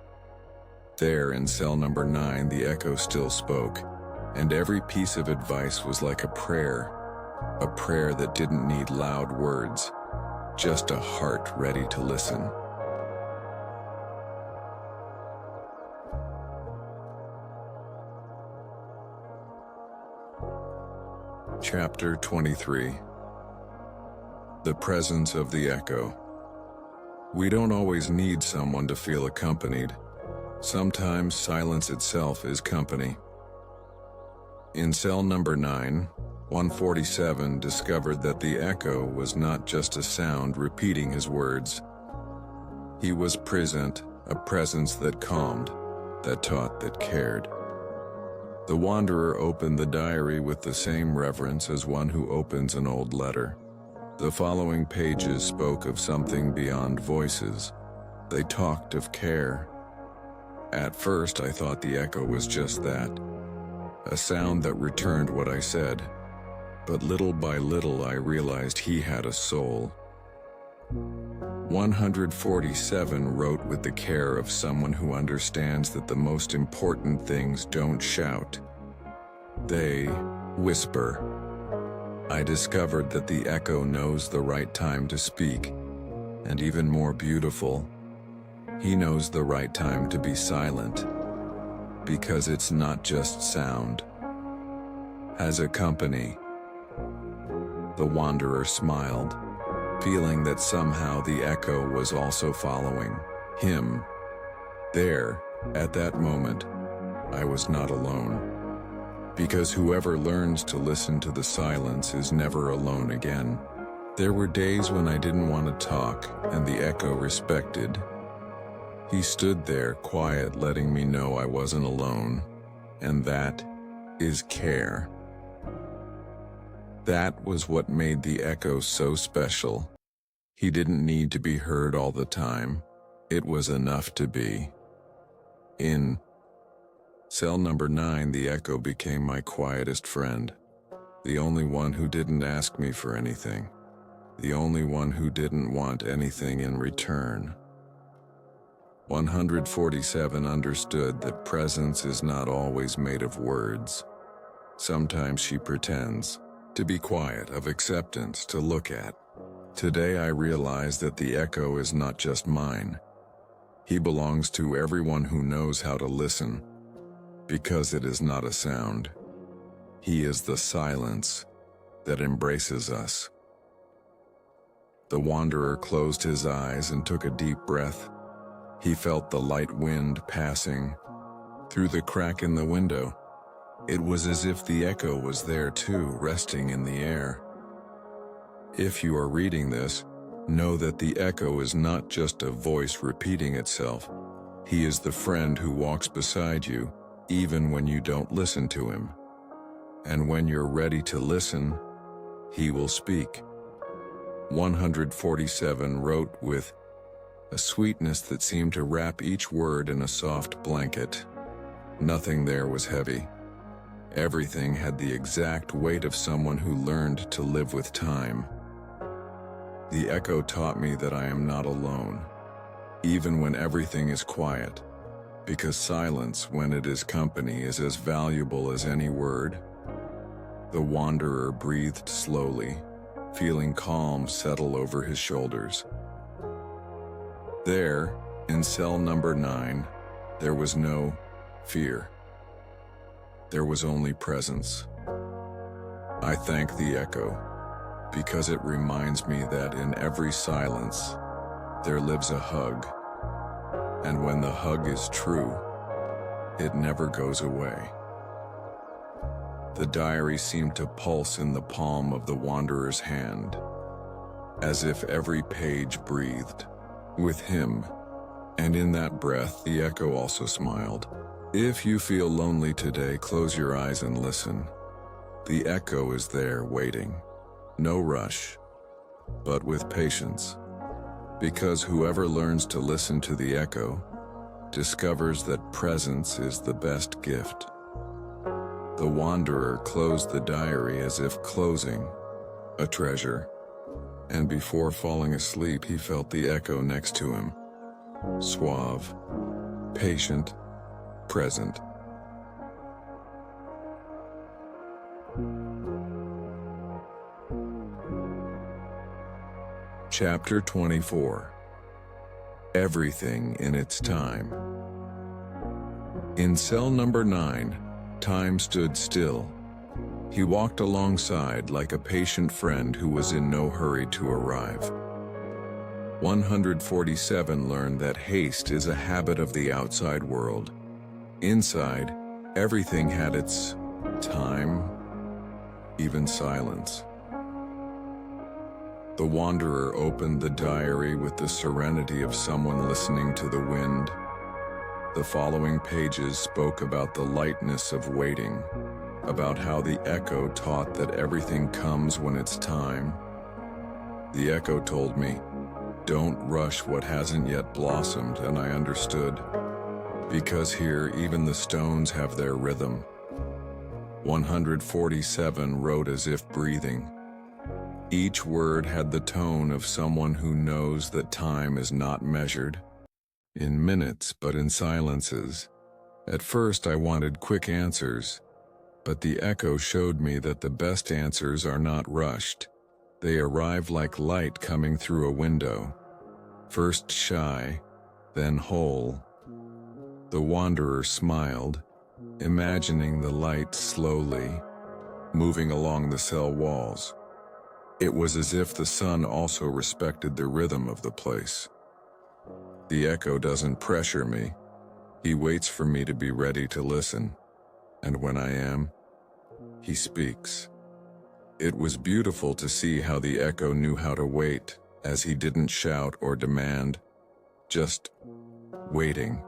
There in cell number 9, the echo still spoke, and every piece of advice was like a prayer that didn't need loud words, just a heart ready to listen. Chapter 23. The presence of the echo. We don't always need someone to feel accompanied. Sometimes silence itself is company. In cell number 9, 147 discovered that the echo was not just a sound repeating his words. He was present, a presence that calmed, that taught, that cared. The wanderer opened the diary with the same reverence as one who opens an old letter. The following pages spoke of something beyond voices. They talked of care. At first, I thought the echo was just that, a sound that returned what I said. But little by little, I realized he had a soul. 147 wrote with the care of someone who understands that the most important things don't shout. They whisper. I discovered that the echo knows the right time to speak, and even more beautiful, he knows the right time to be silent, because it's not just sound. As a company, the wanderer smiled, feeling that somehow the echo was also following him. There, at that moment, I was not alone. Because whoever learns to listen to the silence is never alone again. There were days when I didn't want to talk, and the echo respected. He stood there, quiet, letting me know I wasn't alone, and that is care. That was what made the echo so special. He didn't need to be heard all the time. It was enough to be. In cell number 9, the echo became my quietest friend. The only one who didn't ask me for anything. The only one who didn't want anything in return. 147 understood that presence is not always made of words. Sometimes she pretends to be quiet, of acceptance to look at. Today I realize that the echo is not just mine. He belongs to everyone who knows how to listen, because it is not a sound. He is the silence that embraces us. The wanderer closed his eyes and took a deep breath. He felt the light wind passing through the crack in the window. It was as if the echo was there too, resting in the air. If you are reading this, know that the echo is not just a voice repeating itself. He is the friend who walks beside you, even when you don't listen to him. And when you're ready to listen, he will speak. 147 wrote with a sweetness that seemed to wrap each word in a soft blanket. Nothing there was heavy. Everything had the exact weight of someone who learned to live with time. The echo taught me that I am not alone, even when everything is quiet, because silence, when it is company, is as valuable as any word. The wanderer breathed slowly, feeling calm settle over his shoulders. There, in cell number 9, there was no fear. There was only presence. I thank the echo, because it reminds me that in every silence, there lives a hug. And when the hug is true, it never goes away. The diary seemed to pulse in the palm of the wanderer's hand, as if every page breathed with him. And in that breath, the echo also smiled. If you feel lonely today, close your eyes and listen. The echo is there waiting. No rush, but with patience. Because whoever learns to listen to the echo discovers that presence is the best gift. The wanderer closed the diary as if closing a treasure, and before falling asleep he felt the echo next to him. Suave, patient, present. Chapter 24. Everything in its time. In cell number 9, time stood still. He walked alongside like a patient friend who was in no hurry to arrive. 147 learned that haste is a habit of the outside world. Inside, everything had its time, even silence. The wanderer opened the diary with the serenity of someone listening to the wind. The following pages spoke about the lightness of waiting, about how the echo taught that everything comes when it's time. The echo told me, "Don't rush what hasn't yet blossomed," and I understood. Because here, even the stones have their rhythm. 147 wrote as if breathing. Each word had the tone of someone who knows that time is not measured in minutes, but in silences. At first I wanted quick answers, But the echo showed me that the best answers are not rushed. They arrive like light coming through a window. First shy, then whole. The wanderer smiled, imagining the light slowly moving along the cell walls. It was as if the sun also respected the rhythm of the place. The echo doesn't pressure me. He waits for me to be ready to listen. And when I am, he speaks. It was beautiful to see how the echo knew how to wait, as he didn't shout or demand, just waiting.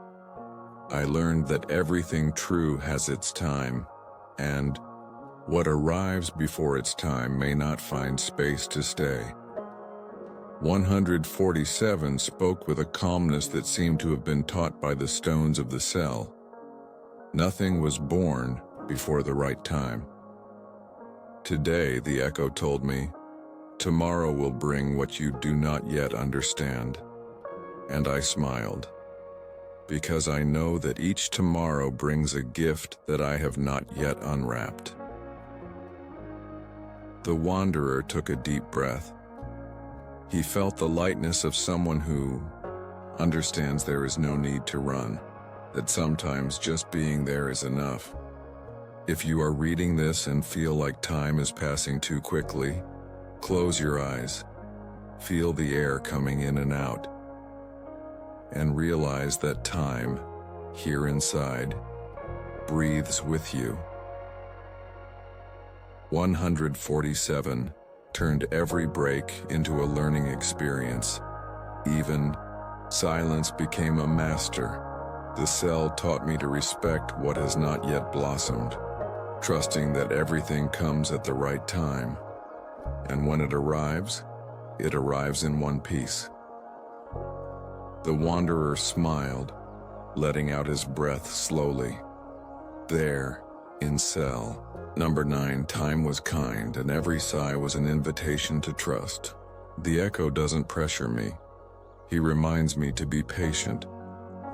I learned that everything true has its time, and what arrives before its time may not find space to stay. 147 spoke with a calmness that seemed to have been taught by the stones of the cell. Nothing was born before the right time. Today, the echo told me, tomorrow will bring what you do not yet understand. And I smiled, because I know that each tomorrow brings a gift that I have not yet unwrapped. The wanderer took a deep breath. He felt the lightness of someone who understands there is no need to run, that sometimes just being there is enough. If you are reading this and feel like time is passing too quickly, close your eyes, feel the air coming in and out, and realize that time, here inside, breathes with you. 147 turned every break into a learning experience. Even silence became a master. The cell taught me to respect what has not yet blossomed, trusting that everything comes at the right time. And when it arrives in one piece. The wanderer smiled, letting out his breath slowly. There, in cell number 9, time was kind, and every sigh was an invitation to trust. The echo doesn't pressure me. He reminds me to be patient,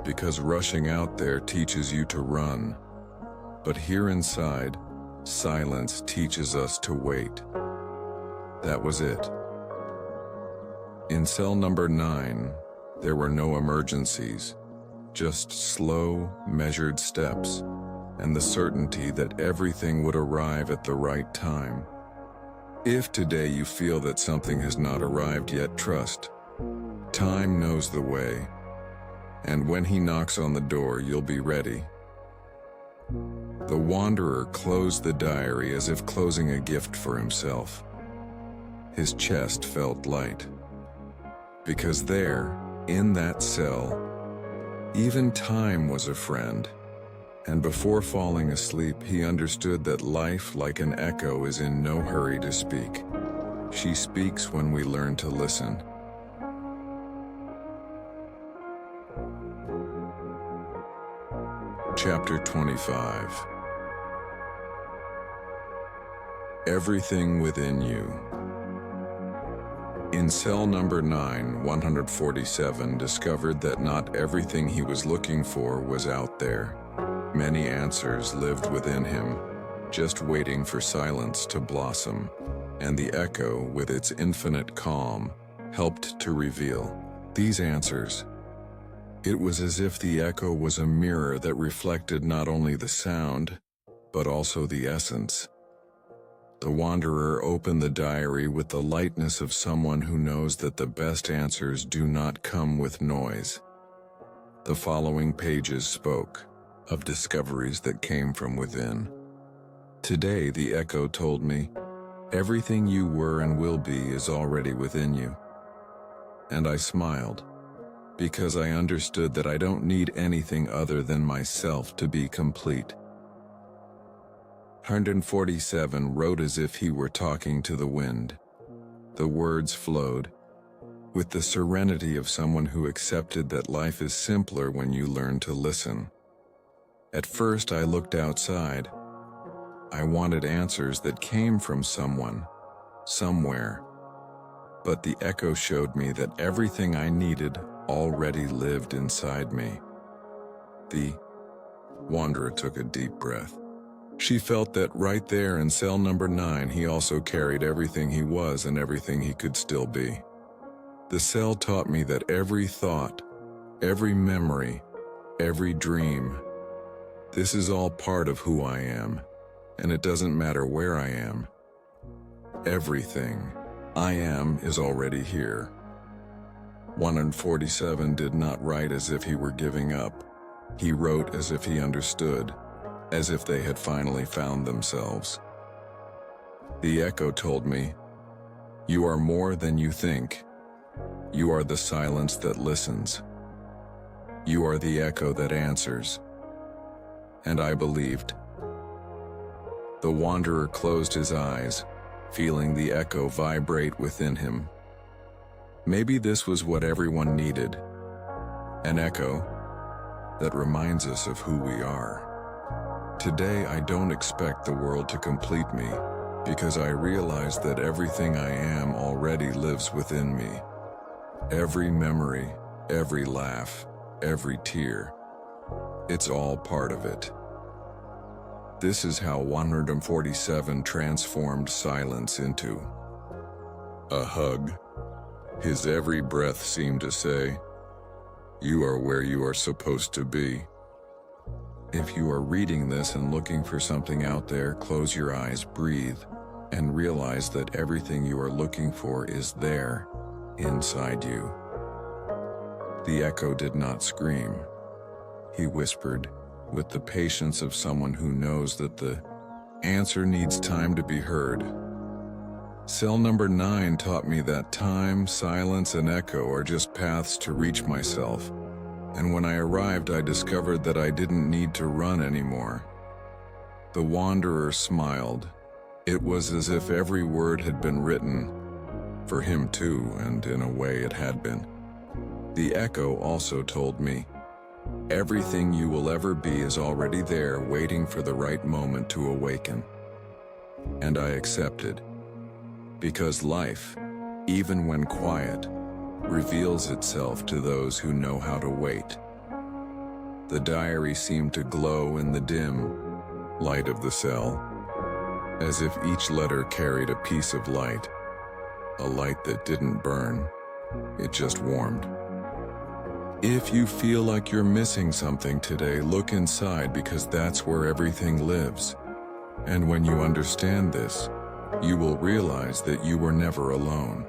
because rushing out there teaches you to run. But here inside, silence teaches us to wait. That was it. In cell number 9, there were no emergencies, just slow, measured steps, and the certainty that everything would arrive at the right time. If today you feel that something has not arrived yet, trust. Time knows the way, and when he knocks on the door, you'll be ready. The wanderer closed the diary as if closing a gift for himself. His chest felt light, because there, in that cell, even time was a friend. And before falling asleep, he understood that life, like an echo, is in no hurry to speak. She speaks when we learn to listen. Chapter 25. Everything within you. In cell number 9, 147 discovered that not everything he was looking for was out there. Many answers lived within him, just waiting for silence to blossom, and the echo, with its infinite calm, helped to reveal these answers. It was as if the echo was a mirror that reflected not only the sound, but also the essence. The wanderer opened the diary with the lightness of someone who knows that the best answers do not come with noise. The following pages spoke of discoveries that came from within. Today, the echo told me, everything you were and will be is already within you. And I smiled, because I understood that I don't need anything other than myself to be complete. 147 wrote as if he were talking to the wind. The words flowed, with the serenity of someone who accepted that life is simpler when you learn to listen. At first, I looked outside. I wanted answers that came from someone, somewhere. But the echo showed me that everything I needed already lived inside me. The wanderer took a deep breath. She felt that right there in cell number 9 he also carried everything he was and everything he could still be. The cell taught me that every thought, every memory, every dream, this is all part of who I am, and it doesn't matter where I am. Everything I am is already here. 147 did not write as if he were giving up. He wrote as if he understood, as if they had finally found themselves. The echo told me, "You are more than you think. You are the silence that listens. You are the echo that answers." And I believed. The wanderer closed his eyes, feeling the echo vibrate within him. Maybe this was what everyone needed, an echo that reminds us of who we are. Today I don't expect the world to complete me, because I realize that everything I am already lives within me. Every memory, every laugh, every tear, it's all part of it. This is how 147 transformed silence into a hug. His every breath seemed to say, "You are where you are supposed to be." If you are reading this and looking for something out there, close your eyes, breathe, and realize that everything you are looking for is there, inside you. The echo did not scream. He whispered, with the patience of someone who knows that the answer needs time to be heard. Cell number 9 taught me that time, silence, and echo are just paths to reach myself. And when I arrived, I discovered that I didn't need to run anymore. The wanderer smiled. It was as if every word had been written, for him too, and in a way it had been. The echo also told me, everything you will ever be is already there, waiting for the right moment to awaken. And I accepted, because life, even when quiet, reveals itself to those who know how to wait. The diary seemed to glow in the dim light of the cell, as if each letter carried a piece of light, a light that didn't burn, it just warmed. If you feel like you're missing something today, look inside, because that's where everything lives. And when you understand this, you will realize that you were never alone.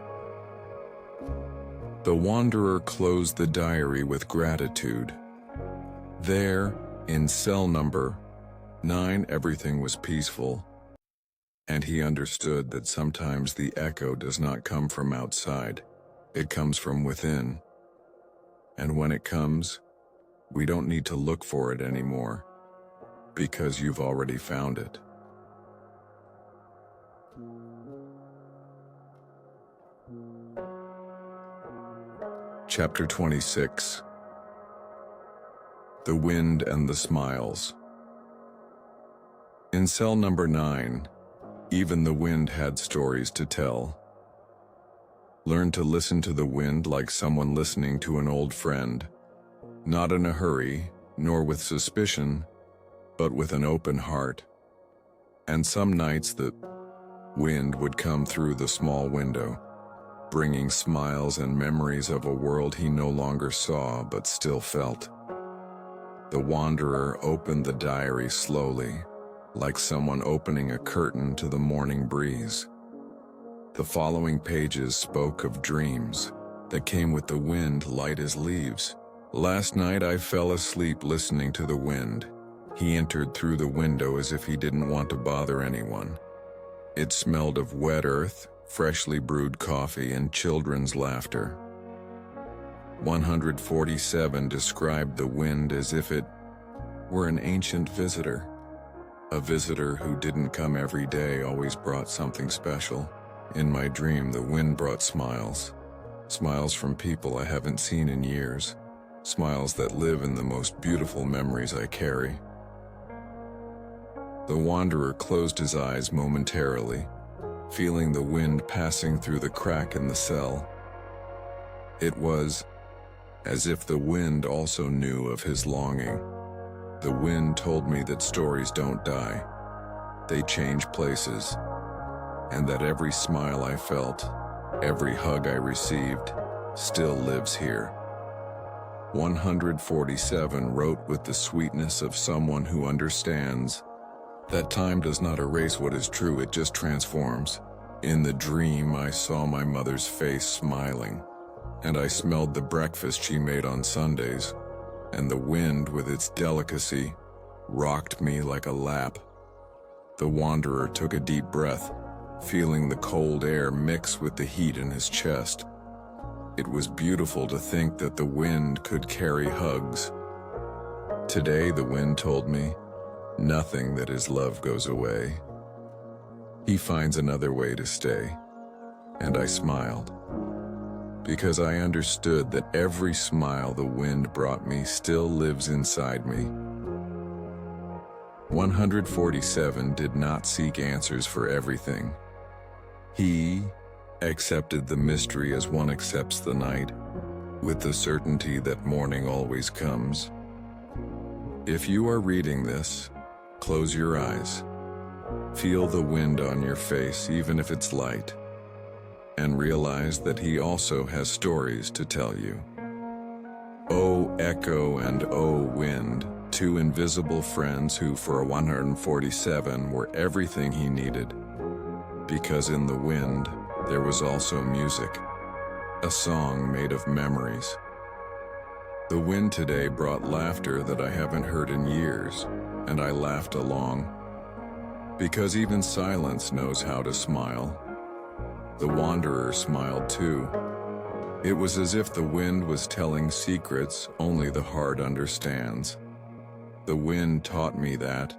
The wanderer closed the diary with gratitude. There, in cell number 9, everything was peaceful, and he understood that sometimes the echo does not come from outside, it comes from within. And when it comes, we don't need to look for it anymore, because you've already found it. Chapter 26. The Wind and the Smiles. In cell number 9, even the wind had stories to tell. Learn to listen to the wind like someone listening to an old friend, not in a hurry, nor with suspicion, but with an open heart. And some nights the wind would come through the small window, bringing smiles and memories of a world he no longer saw but still felt. The wanderer opened the diary slowly, like someone opening a curtain to the morning breeze. The following pages spoke of dreams that came with the wind, light as leaves. Last night I fell asleep listening to the wind. He entered through the window as if he didn't want to bother anyone. It smelled of wet earth, freshly brewed coffee, and children's laughter. 147 described the wind as if it were an ancient visitor. A visitor who didn't come every day, always brought something special. In my dream, the wind brought smiles. Smiles from people I haven't seen in years. Smiles that live in the most beautiful memories I carry. The wanderer closed his eyes momentarily, feeling the wind passing through the crack in the cell. It was as if the wind also knew of his longing. The wind told me that stories don't die. they change places, and that every smile I felt, every hug I received, still lives here. 147 wrote with the sweetness of someone who understands that time does not erase what is true, it just transforms. In the dream, I saw my mother's face smiling, and I smelled the breakfast she made on Sundays, and the wind with its delicacy rocked me like a lap. The wanderer took a deep breath, feeling the cold air mix with the heat in his chest. It was beautiful to think that the wind could carry hugs. Today, the wind told me, nothing that is love goes away. He finds another way to stay. And I smiled, because I understood that every smile the wind brought me still lives inside me. 147 did not seek answers for everything. He accepted the mystery as one accepts the night, with the certainty that morning always comes. If you are reading this, close your eyes. Feel the wind on your face, even if it's light, and realize that he also has stories to tell you. O echo and O wind, two invisible friends who for 147 were everything he needed. Because in the wind, there was also music, a song made of memories. The wind today brought laughter that I haven't heard in years, and I laughed along. Because even silence knows how to smile. The wanderer smiled too. It was as if the wind was telling secrets only the heart understands. The wind taught me that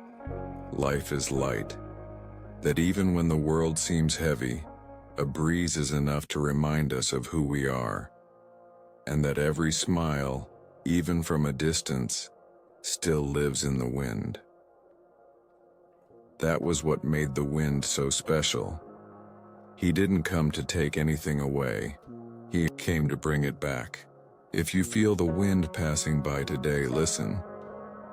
life is light, that even when the world seems heavy, a breeze is enough to remind us of who we are, and that every smile, even from a distance, still lives in the wind. That was what made the wind so special. He didn't come to take anything away. He came to bring it back. If you feel the wind passing by today, listen.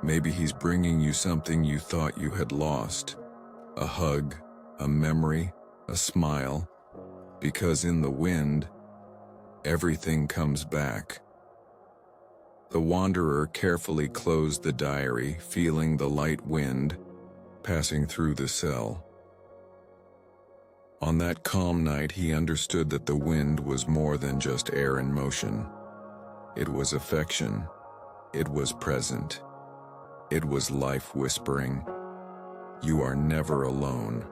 Maybe he's bringing you something you thought you had lost. A hug, a memory, a smile. Because in the wind, everything comes back. The wanderer carefully closed the diary, feeling the light wind passing through the cell. On that calm night, he understood that the wind was more than just air in motion. It was affection. It was present. It was life whispering, "You are never alone."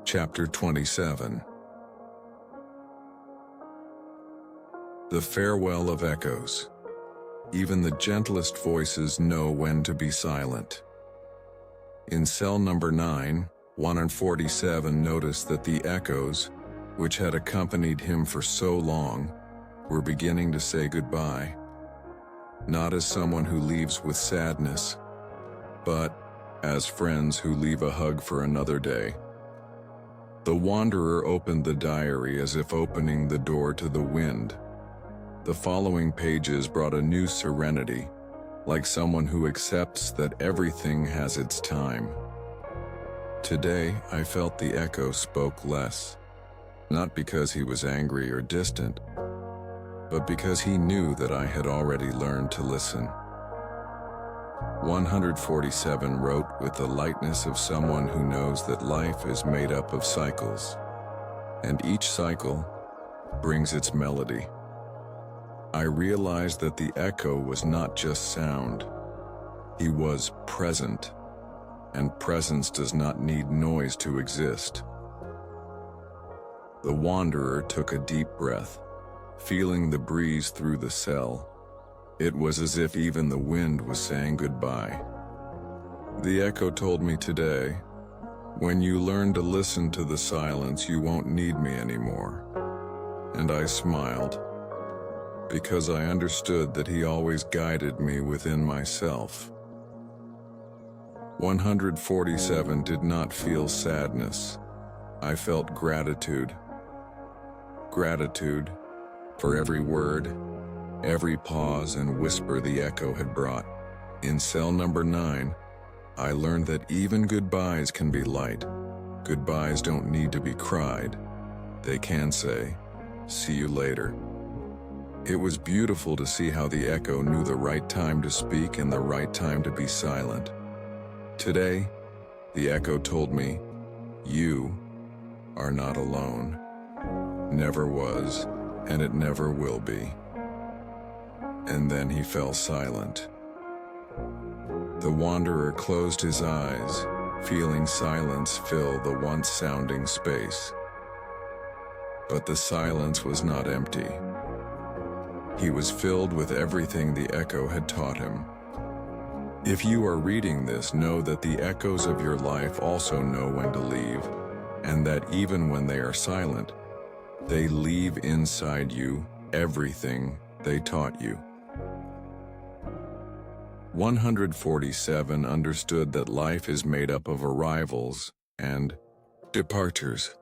Chapter 27. The farewell of echoes. Even the gentlest voices know when to be silent. In cell number 9, 147 noticed that the echoes, which had accompanied him for so long, were beginning to say goodbye. Not as someone who leaves with sadness, but as friends who leave a hug for another day. The wanderer opened the diary as if opening the door to the wind. The following pages brought a new serenity, like someone who accepts that everything has its time. Today, I felt the echo spoke less, not because he was angry or distant, but because he knew that I had already learned to listen. 147 wrote with the lightness of someone who knows that life is made up of cycles, and each cycle brings its melody. I realized that the echo was not just sound. He was present, and presence does not need noise to exist. The wanderer took a deep breath, feeling the breeze through the cell. It was as if even the wind was saying goodbye. The echo told me today, "When you learn to listen to the silence, you won't need me anymore." And I smiled, because I understood that he always guided me within myself. 147 did not feel sadness. I felt gratitude. Gratitude for every word, every pause and whisper the echo had brought. In cell number 9, I learned that even goodbyes can be light. Goodbyes don't need to be cried. They can say, "See you later." It was beautiful to see how the echo knew the right time to speak and the right time to be silent. Today, the echo told me, "You are not alone. Never was, and it never will be." And then he fell silent. The wanderer closed his eyes, feeling silence fill the once sounding space. But the silence was not empty. He was filled with everything the echo had taught him. If you are reading this, know that the echoes of your life also know when to leave, and that even when they are silent, they leave inside you everything they taught you. 147 understood that life is made up of arrivals and departures.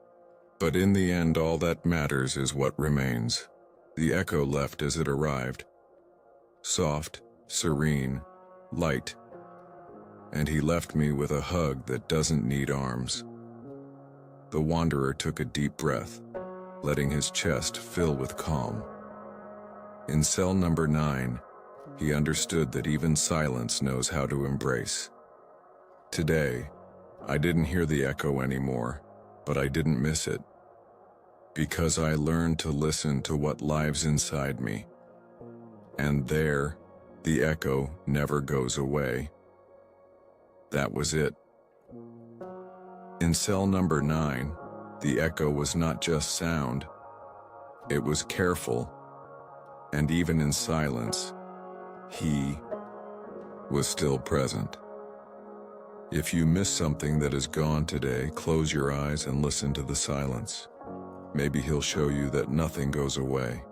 But in the end, all that matters is what remains. The echo left as it arrived. Soft, serene, light. And he left me with a hug that doesn't need arms. The wanderer took a deep breath, letting his chest fill with calm. In cell number 9, he understood that even silence knows how to embrace. Today, I didn't hear the echo anymore, but I didn't miss it. Because I learned to listen to what lives inside me. And there, the echo never goes away. That was it. In cell number 9, the echo was not just sound, it was careful, and even in silence, he was still present. If you miss something that is gone today, close your eyes and listen to the silence. Maybe he'll show you that nothing goes away.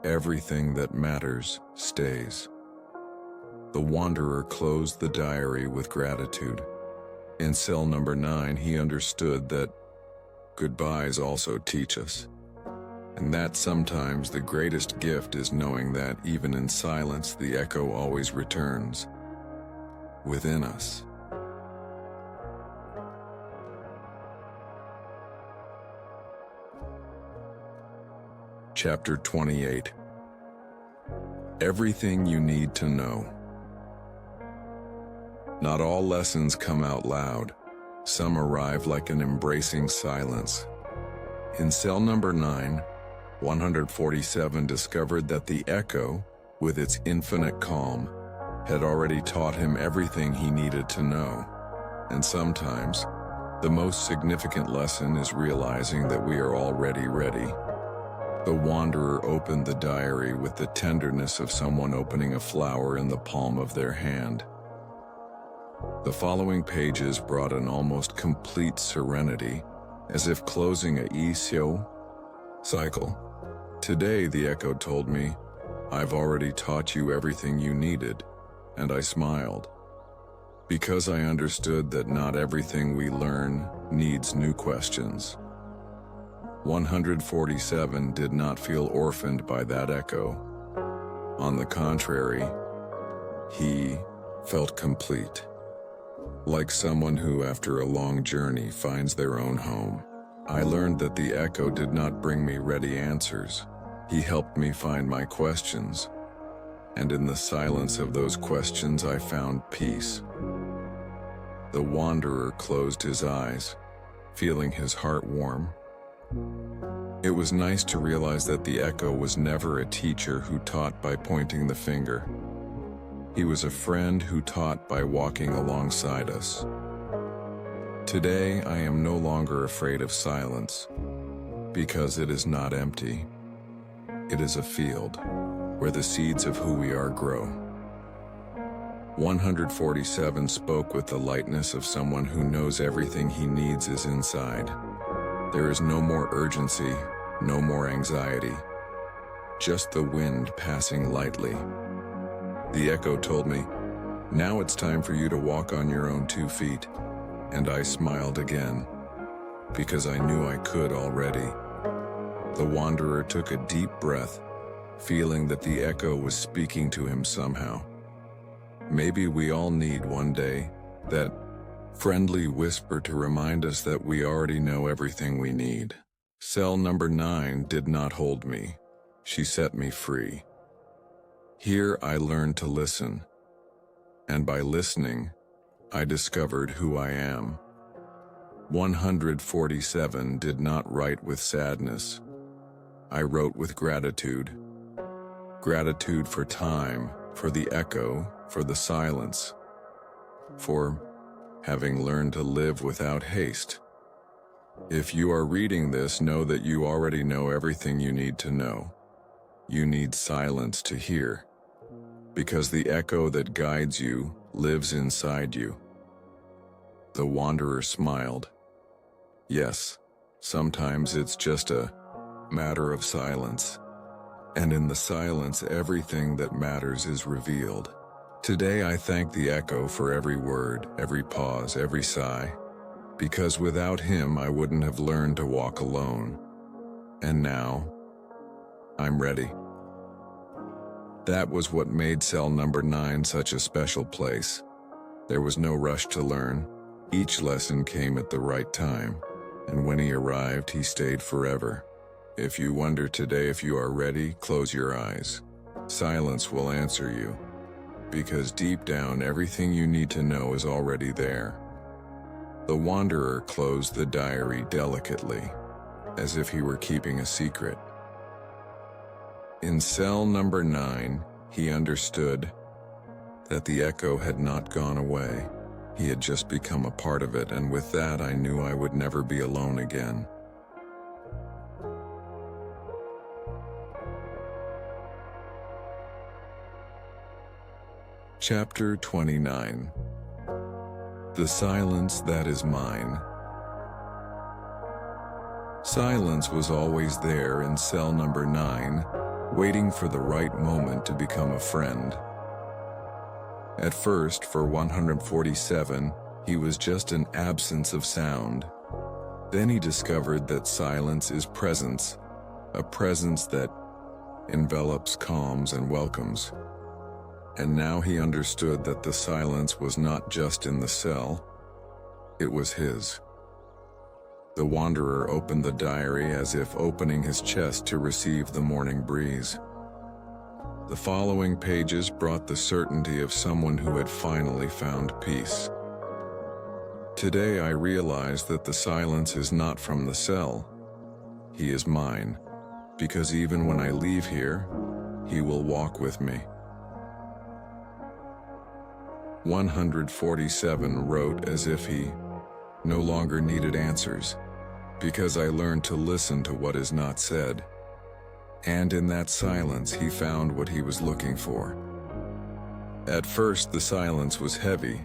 Everything that matters stays. The wanderer closed the diary with gratitude. In cell number 9, he understood that goodbyes also teach us. And that sometimes the greatest gift is knowing that even in silence, the echo always returns within us. Chapter 28. Everything you need to know. Not all lessons come out loud. Some arrive like an embracing silence. In cell number 9, 147 discovered that the echo, with its infinite calm, had already taught him everything he needed to know. And sometimes, the most significant lesson is realizing that we are already ready. The wanderer opened the diary with the tenderness of someone opening a flower in the palm of their hand. The following pages brought an almost complete serenity, as if closing a Isyo cycle. Today, the echo told me, "I've already taught you everything you needed," and I smiled. Because I understood that not everything we learn needs new questions. 147 did not feel orphaned by that echo. On the contrary, he felt complete. Like someone who, after a long journey, finds their own home. I learned that the echo did not bring me ready answers. He helped me find my questions. And in the silence of those questions, I found peace. The wanderer closed his eyes, feeling his heart warm. It was nice to realize that the echo was never a teacher who taught by pointing the finger. He was a friend who taught by walking alongside us. Today, I am no longer afraid of silence, because it is not empty. It is a field where the seeds of who we are grow. 147 spoke with the lightness of someone who knows everything he needs is inside. There is no more urgency, no more anxiety, just the wind passing lightly. The echo told me, "Now it's time for you to walk on your own 2 feet." And I smiled again, because I knew I could already. The wanderer took a deep breath, feeling that the echo was speaking to him somehow. Maybe we all need one day that friendly whisper to remind us that we already know everything we need. Cell number 9 did not hold me. She set me free. Here I learned to listen, and by listening, I discovered who I am. 147 did not write with sadness. I wrote with gratitude. Gratitude for time, for the echo, for the silence, for having learned to live without haste. If you are reading this, know that you already know everything you need to know. You need silence to hear, because the echo that guides you lives inside you. The wanderer smiled. Yes, sometimes it's just a matter of silence. And in the silence, everything that matters is revealed. Today I thank the echo for every word, every pause, every sigh, because without him I wouldn't have learned to walk alone. And now, I'm ready. That was what made cell number 9 such a special place. There was no rush to learn. Each lesson came at the right time, and when he arrived, he stayed forever. If you wonder today if you are ready, close your eyes. Silence will answer you, because deep down, everything you need to know is already there. The wanderer closed the diary delicately, as if he were keeping a secret. In cell number 9, he understood that the echo had not gone away. He had just become a part of it, and with that I knew I would never be alone again. Chapter 29. The Silence That Is Mine. Silence was always there in cell number 9, waiting for the right moment to become a friend. At first, for 147, he was just an absence of sound. Then he discovered that silence is presence, a presence that envelops, calms, and welcomes. And now he understood that the silence was not just in the cell, it was his. The wanderer opened the diary as if opening his chest to receive the morning breeze. The following pages brought the certainty of someone who had finally found peace. Today I realized that the silence is not from the cell. He is mine, because even when I leave here, he will walk with me. 147 wrote as if he no longer needed answers, because I learned to listen to what is not said. And in that silence he found what he was looking for. At first the silence was heavy.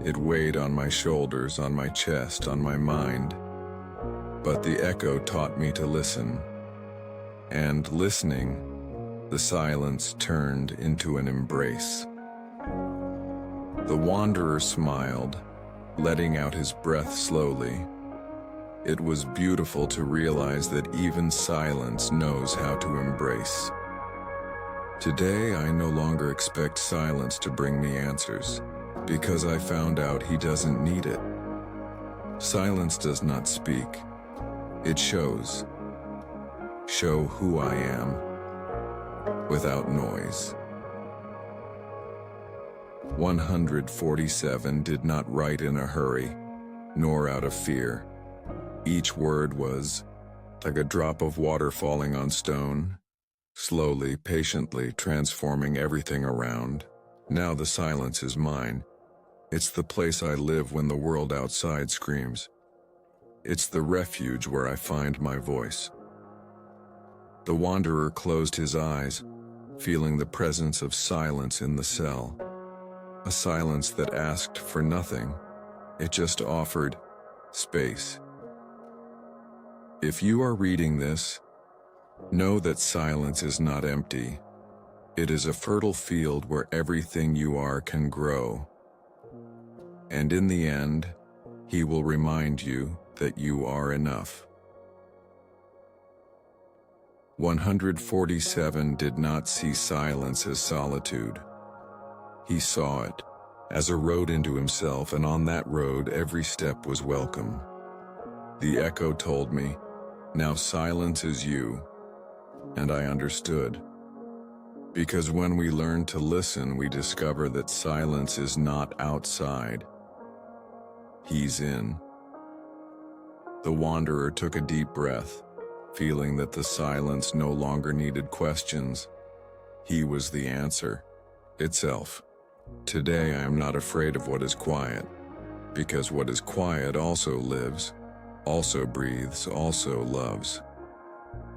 It weighed on my shoulders, on my chest, on my mind. But the echo taught me to listen. And listening, the silence turned into an embrace. The wanderer smiled, letting out his breath slowly. It was beautiful to realize that even silence knows how to embrace. Today, I no longer expect silence to bring me answers, because I found out he doesn't need it. Silence does not speak. It shows. Show who I am, without noise. 147 did not write in a hurry, nor out of fear. Each word was like a drop of water falling on stone, slowly, patiently transforming everything around. Now the silence is mine. It's the place I live when the world outside screams. It's the refuge where I find my voice. The wanderer closed his eyes, feeling the presence of silence in the cell. A silence that asked for nothing. It just offered space. If you are reading this, know that silence is not empty. It is a fertile field where everything you are can grow. And in the end, he will remind you that you are enough. 147 did not see silence as solitude. He saw it as a road into himself, and on that road every step was welcome. The echo told me, "Now silence is you," and I understood. Because when we learn to listen, we discover that silence is not outside. He's in. The wanderer took a deep breath, feeling that the silence no longer needed questions. He was the answer itself. Today I am not afraid of what is quiet, because what is quiet also lives, also breathes, also loves.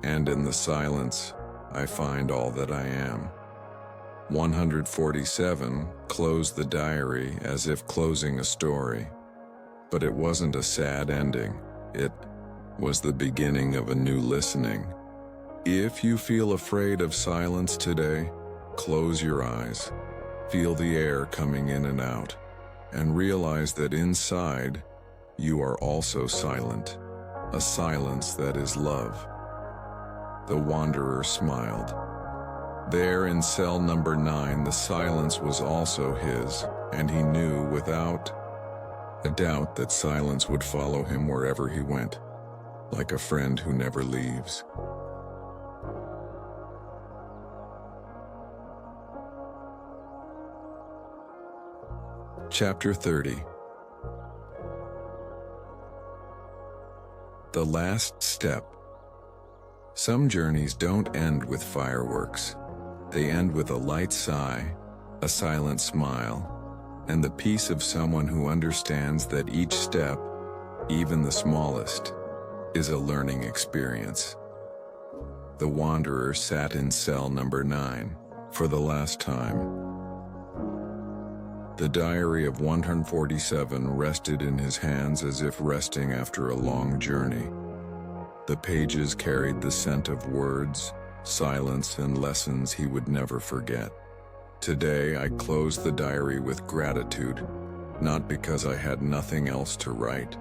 And in the silence, I find all that I am. 147 closed the diary as if closing a story. But it wasn't a sad ending. It was the beginning of a new listening. If you feel afraid of silence today, close your eyes. Feel the air coming in and out, and realize that inside, you are also silent, a silence that is love. The wanderer smiled. There in cell number 9, the silence was also his, and he knew without a doubt that silence would follow him wherever he went, like a friend who never leaves. Chapter 30. The last step. Some journeys don't end with fireworks. They end with a light sigh, a silent smile, and the peace of someone who understands that each step, even the smallest, is a learning experience. The wanderer sat in cell number 9 for the last time. The diary of 147 rested in his hands as if resting after a long journey. The pages carried the scent of words, silence, and lessons he would never forget. Today I closed the diary with gratitude, not because I had nothing else to write,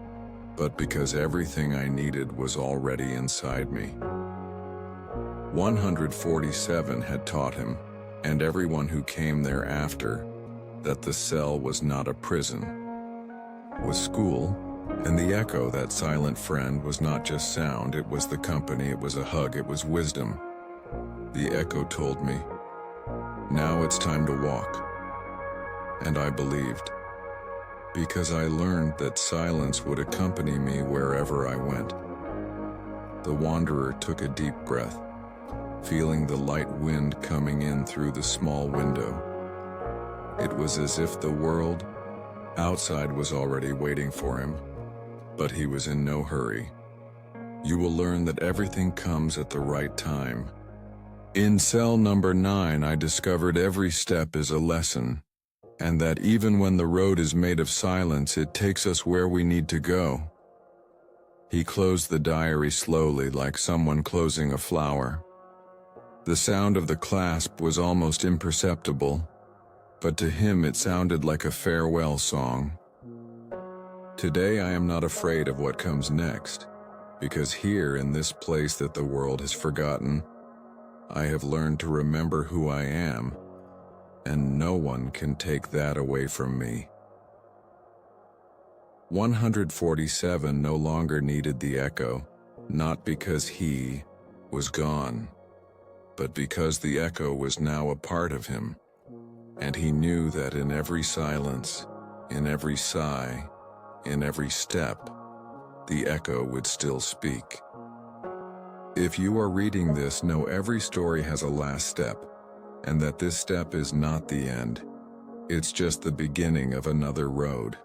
but because everything I needed was already inside me. 147 had taught him, and everyone who came thereafter, that the cell was not a prison, was school, and the echo, that silent friend, was not just sound, it was the company, it was a hug, it was wisdom. The echo told me, "Now it's time to walk." And I believed, because I learned that silence would accompany me wherever I went. The wanderer took a deep breath, feeling the light wind coming in through the small window. It was as if the world outside was already waiting for him, but he was in no hurry. You will learn that everything comes at the right time. In cell number 9, I discovered every step is a lesson, and that even when the road is made of silence, it takes us where we need to go. He closed the diary slowly, like someone closing a flower. The sound of the clasp was almost imperceptible, but to him it sounded like a farewell song. Today I am not afraid of what comes next, because here in this place that the world has forgotten, I have learned to remember who I am, and no one can take that away from me. 147 no longer needed the echo, not because he was gone, but because the echo was now a part of him. And he knew that in every silence, in every sigh, in every step, the echo would still speak. If you are reading this, know every story has a last step, and that this step is not the end. It's just the beginning of another road.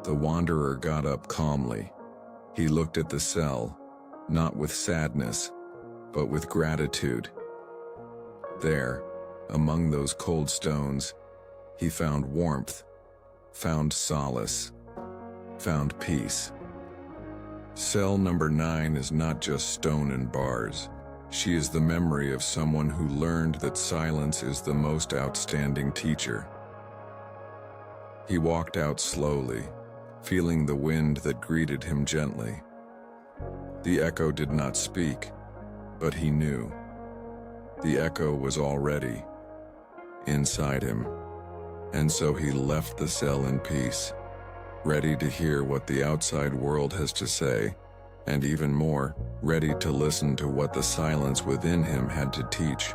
The wanderer got up calmly. He looked at the cell, not with sadness, but with gratitude. There, among those cold stones, he found warmth, found solace, found peace. Cell number 9 is not just stone and bars. She is the memory of someone who learned that silence is the most outstanding teacher. He walked out slowly, feeling the wind that greeted him gently. The echo did not speak, But he knew. The echo was already inside him, and so he left the cell in peace, ready to hear what the outside world has to say, and even more, ready to listen to what the silence within him had to teach.